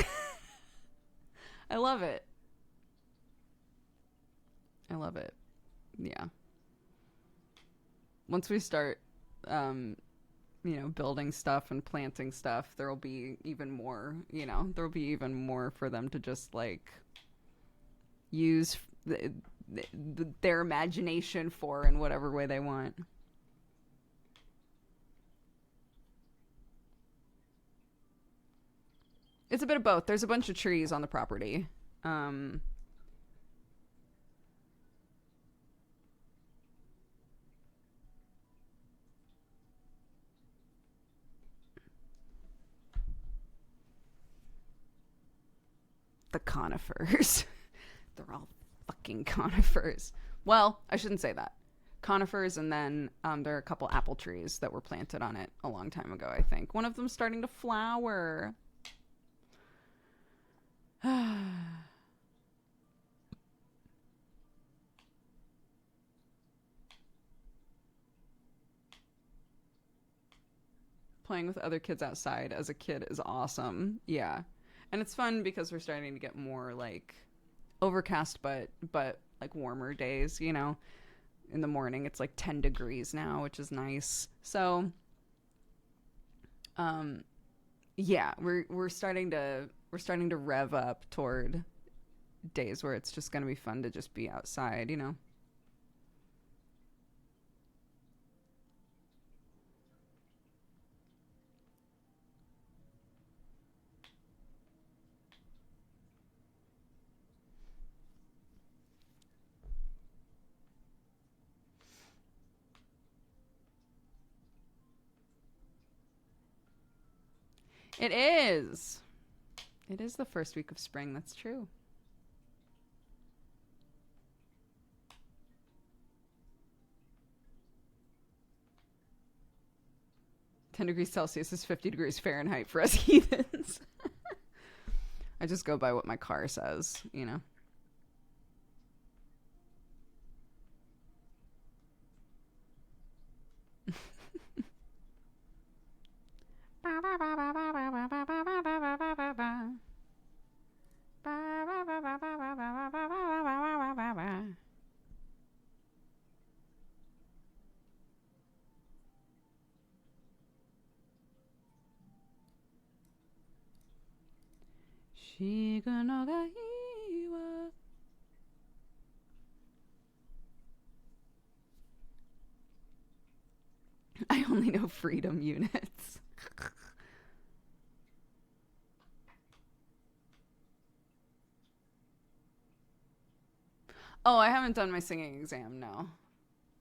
I love it. I love it. Yeah. Once we start, building stuff and planting stuff, there'll be even more, there'll be even more for them to just, like, use their imagination for in whatever way they want. It's a bit of both. There's a bunch of trees on the property. The conifers. They're all fucking conifers. Well, I shouldn't say that. Conifers, and then there are a couple apple trees that were planted on it a long time ago, I think. One of them's starting to flower. Playing with other kids outside as a kid is awesome. Yeah. And it's fun because we're starting to get more, like, overcast but like warmer days, In the morning it's like 10 degrees now, which is nice. So yeah, we're starting to rev up toward days where it's just going to be fun to just be outside, It is. It is the first week of spring. That's true. (10 degrees Celsius is 50 degrees Fahrenheit for us heathens. I just go by what my car says, you know. I only know freedom units. Oh, I haven't done my singing exam, no.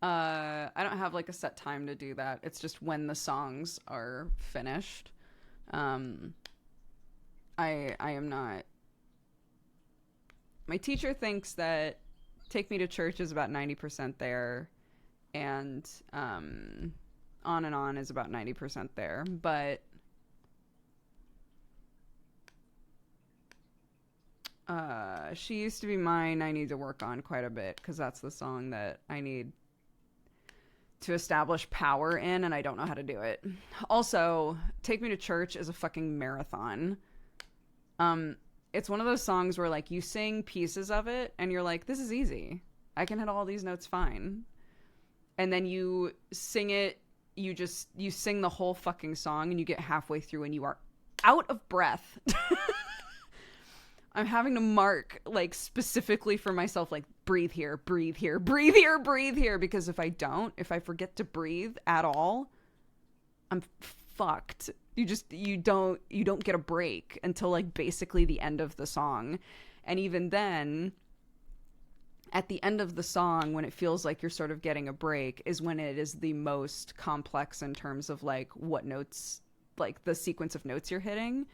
I don't have like a set time to do that. It's just when the songs are finished. Um, I am not. My teacher thinks that Take Me to Church is about 90% there, and On and On is about 90% there. But She Used to Be Mine, I need to work on quite a bit because that's the song that I need to establish power in, and I don't know how to do it. Also, Take Me to Church is a fucking marathon. It's one of those songs where like you sing pieces of it and you're like, this is easy. I can hit all these notes fine. And then you sing it, you sing the whole fucking song and you get halfway through and you are out of breath. I'm having to mark like specifically for myself, like breathe here, breathe here, breathe here, breathe here. Because if I forget to breathe at all, I'm fucked. You don't get a break until like basically the end of the song. And even then, at the end of the song, when it feels like you're sort of getting a break, is when it is the most complex in terms of like what notes, like the sequence of notes you're hitting.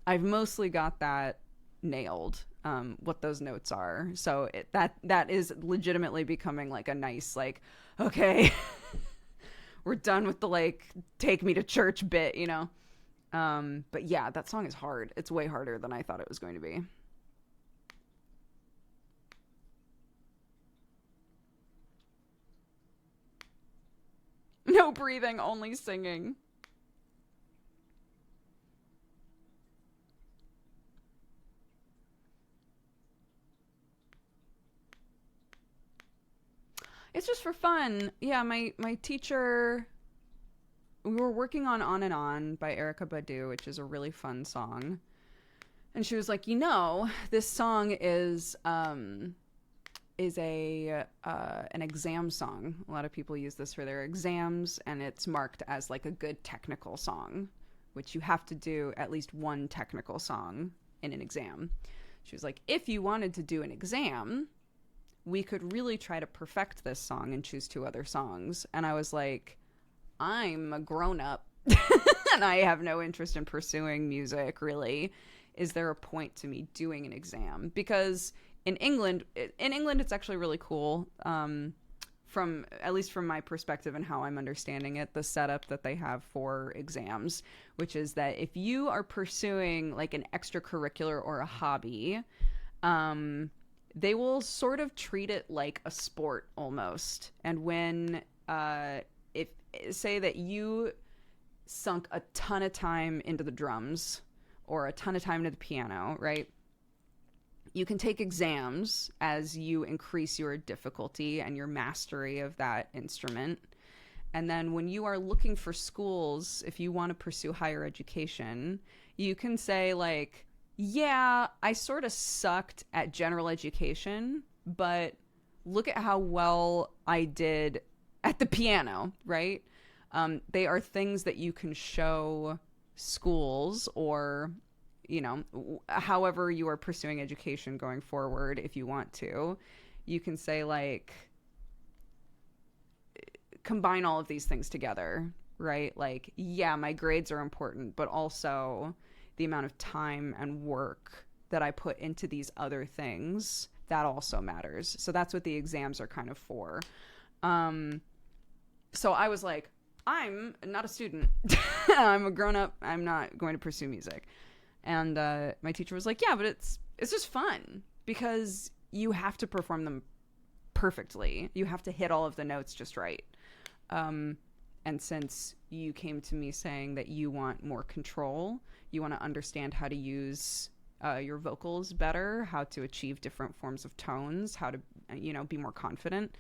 I've mostly got that nailed, what those notes are. So that is legitimately becoming like a nice, like, okay, we're done with the like take me to church bit, you know. But yeah, that song is hard. It's way harder than I thought it was going to be. No breathing, only singing. It's just for fun. Yeah, my teacher, we were working on and On by Erykah Badu, which is a really fun song. And she was like, this song is an exam song. A lot of people use this for their exams, and it's marked as like a good technical song, which you have to do at least one technical song in an exam. She was like, if you wanted to do an exam, we could really try to perfect this song and choose 2 other songs. And I was like, I'm a grown-up and I have no interest in pursuing music, really. Is there a point to me doing an exam? Because in England it's actually really cool, from at least from my perspective and how I'm understanding it, the setup that they have for exams, which is that if you are pursuing like an extracurricular or a hobby, they will sort of treat it like a sport almost. And when if say that you sunk a ton of time into the drums or a ton of time into the piano, right? You can take exams as you increase your difficulty and your mastery of that instrument. And then when you are looking for schools, if you want to pursue higher education, you can say like, yeah, I sort of sucked at general education, but look at how well I did at the piano, right? They are things that you can show schools, or, however you are pursuing education going forward, if you want to. You can say, like, combine all of these things together, right? Like, yeah, my grades are important, but also the amount of time and work that I put into these other things, that also matters. So that's what the exams are kind of for. So I was like, I'm not a student. I'm a grown up. I'm not going to pursue music. And my teacher was like, yeah, but it's just fun because you have to perform them perfectly. You have to hit all of the notes just right. And since you came to me saying that you want more control, you want to understand how to use your vocals better, how to achieve different forms of tones, how to, be more confident.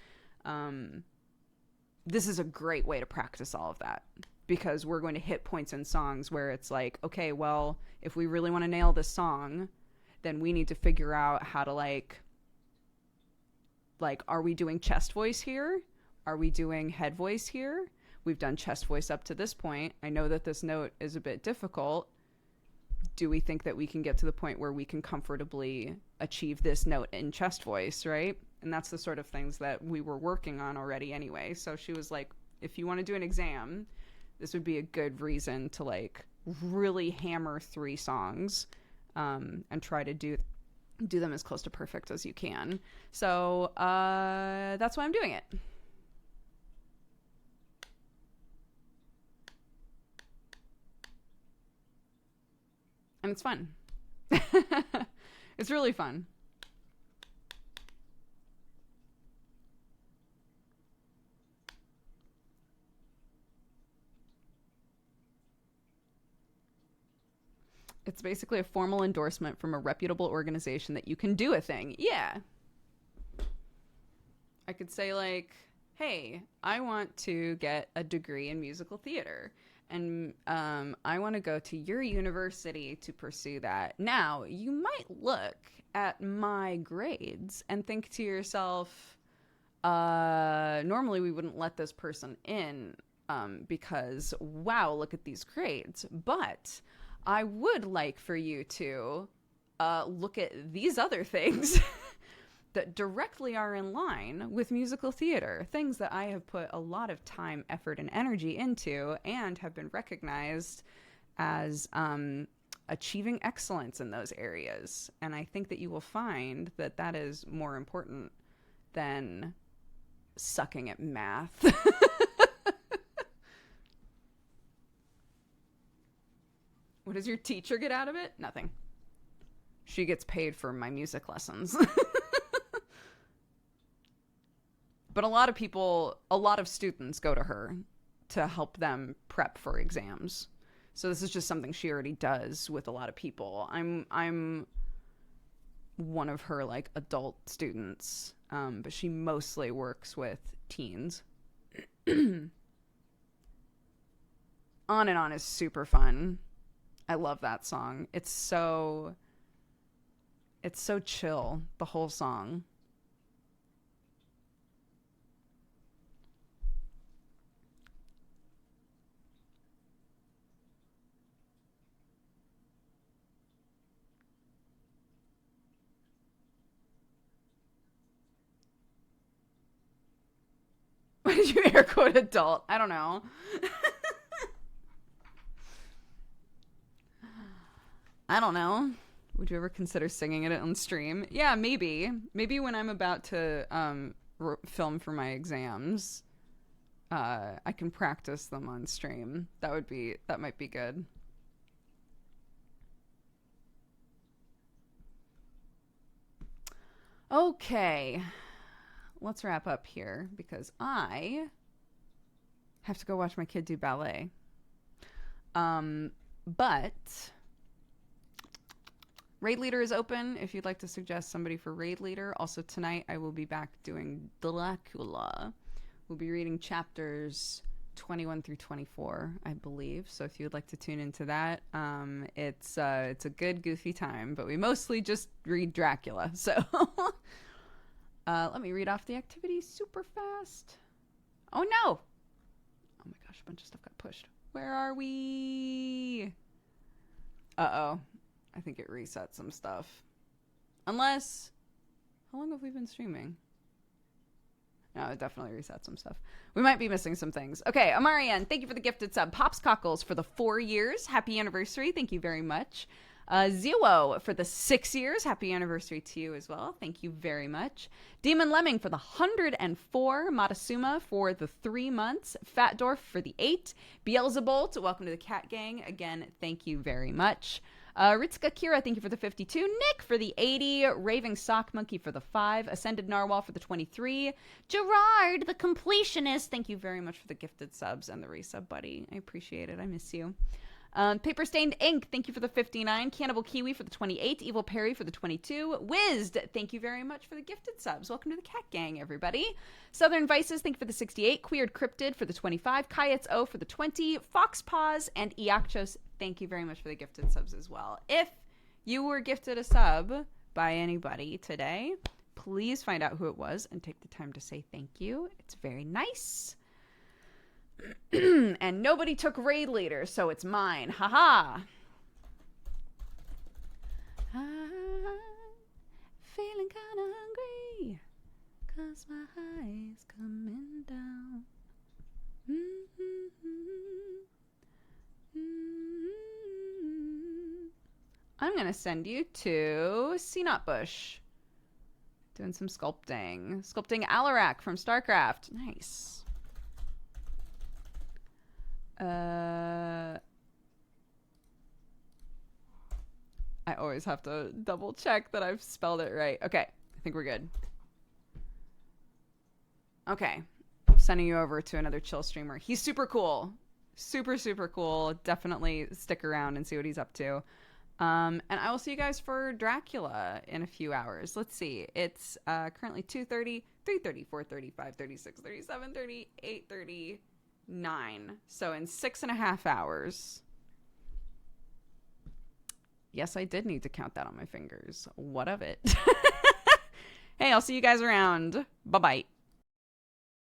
This is a great way to practice all of that, because we're going to hit points in songs where it's like, okay, well, if we really want to nail this song, then we need to figure out how to like, are we doing chest voice here? Are we doing head voice here? We've done chest voice up to this point. I know that this note is a bit difficult. Do we think that we can get to the point where we can comfortably achieve this note in chest voice, right? And that's the sort of things that we were working on already anyway. So she was like, if you want to do an exam, this would be a good reason to like really hammer 3 songs and try to do them as close to perfect as you can. So that's why I'm doing it. And it's fun. It's really fun. It's basically a formal endorsement from a reputable organization that you can do a thing. Yeah. I could say like, hey, I want to get a degree in musical theater. And I want to go to your university to pursue that. Now, you might look at my grades and think to yourself, normally we wouldn't let this person in because, wow, look at these grades. But I would like for you to look at these other things that directly are in line with musical theater, things that I have put a lot of time, effort, and energy into and have been recognized as achieving excellence in those areas. And I think that you will find that that is more important than sucking at math. What does your teacher get out of it? Nothing. She gets paid for my music lessons. But a lot of students go to her to help them prep for exams. So this is just something she already does with a lot of people. I'm one of her like adult students, but she mostly works with teens. On and On is super fun. I love that song. It's so chill, the whole song. Why did you air quote adult? I don't know. I don't know. Would you ever consider singing it on stream? Yeah, maybe. Maybe when I'm about to film for my exams, I can practice them on stream. That might be good. Okay. Let's wrap up here because I have to go watch my kid do ballet. But Raid Leader is open if you'd like to suggest somebody for Raid Leader. Also tonight I will be back doing Dracula. We'll be reading chapters 21 through 24, I believe. So if you would like to tune into that, it's a good goofy time, but we mostly just read Dracula. So let me read off the activities super fast. Oh no! Oh my gosh, a bunch of stuff got pushed. Where are we? Uh-oh. I think it reset some stuff. Unless... How long have we been streaming? No, No, it definitely reset some stuff. We might be missing some things. Okay, Amarian, thank you for the gifted sub. Pops Cockles for the 4 years. Happy anniversary. Thank you very much. Zero for the 6 years. Happy anniversary to you as well. Thank you very much. Demon Lemming for the 104. Matasuma for the 3 months. Fat Dwarf for the 8. Beelzebolt, welcome to the Cat Gang. Again, thank you very much. Ritsuka Kira, thank you for the 52. Nick for the 80. Raving Sock Monkey for the 5. Ascended Narwhal for the 23. Gerard, the completionist, thank you very much for the gifted subs and the resub, buddy. I appreciate it. I miss you. Paper Stained Ink, thank you for the 59. Cannibal Kiwi for the 28. Evil Perry for the 22. Wizzed, thank you very much for the gifted subs. Welcome to the Cat Gang, everybody. Southern Vices, thank you for the 68. Queered Cryptid for the 25. Kayet's O for the 20. Fox Paws and Iacchos, thank you very much for the gifted subs as well. If you were gifted a sub by anybody today, please find out who it was and take the time to say thank you. It's very nice. And nobody took raid leader, so it's mine. Haha. I'm feeling kind of hungry, 'cause my high's coming down. I'm going to send you to Sea Bush. Doing some sculpting. Sculpting Alarak from StarCraft. Nice. I always have to double check that I've spelled it right. Okay, I think we're good. Okay, sending you over to another chill streamer. He's super cool. Super, super cool. Definitely stick around and see what he's up to. And I will see you guys for Dracula in a few hours. Let's see. It's currently 2:30, 3:30, 4:30, 5:30, 6:30, 7:30, 8:30, 9. So in 6.5 hours. Yes, I did need to count that on my fingers. What of it? Hey, I'll see you guys around. Bye-bye.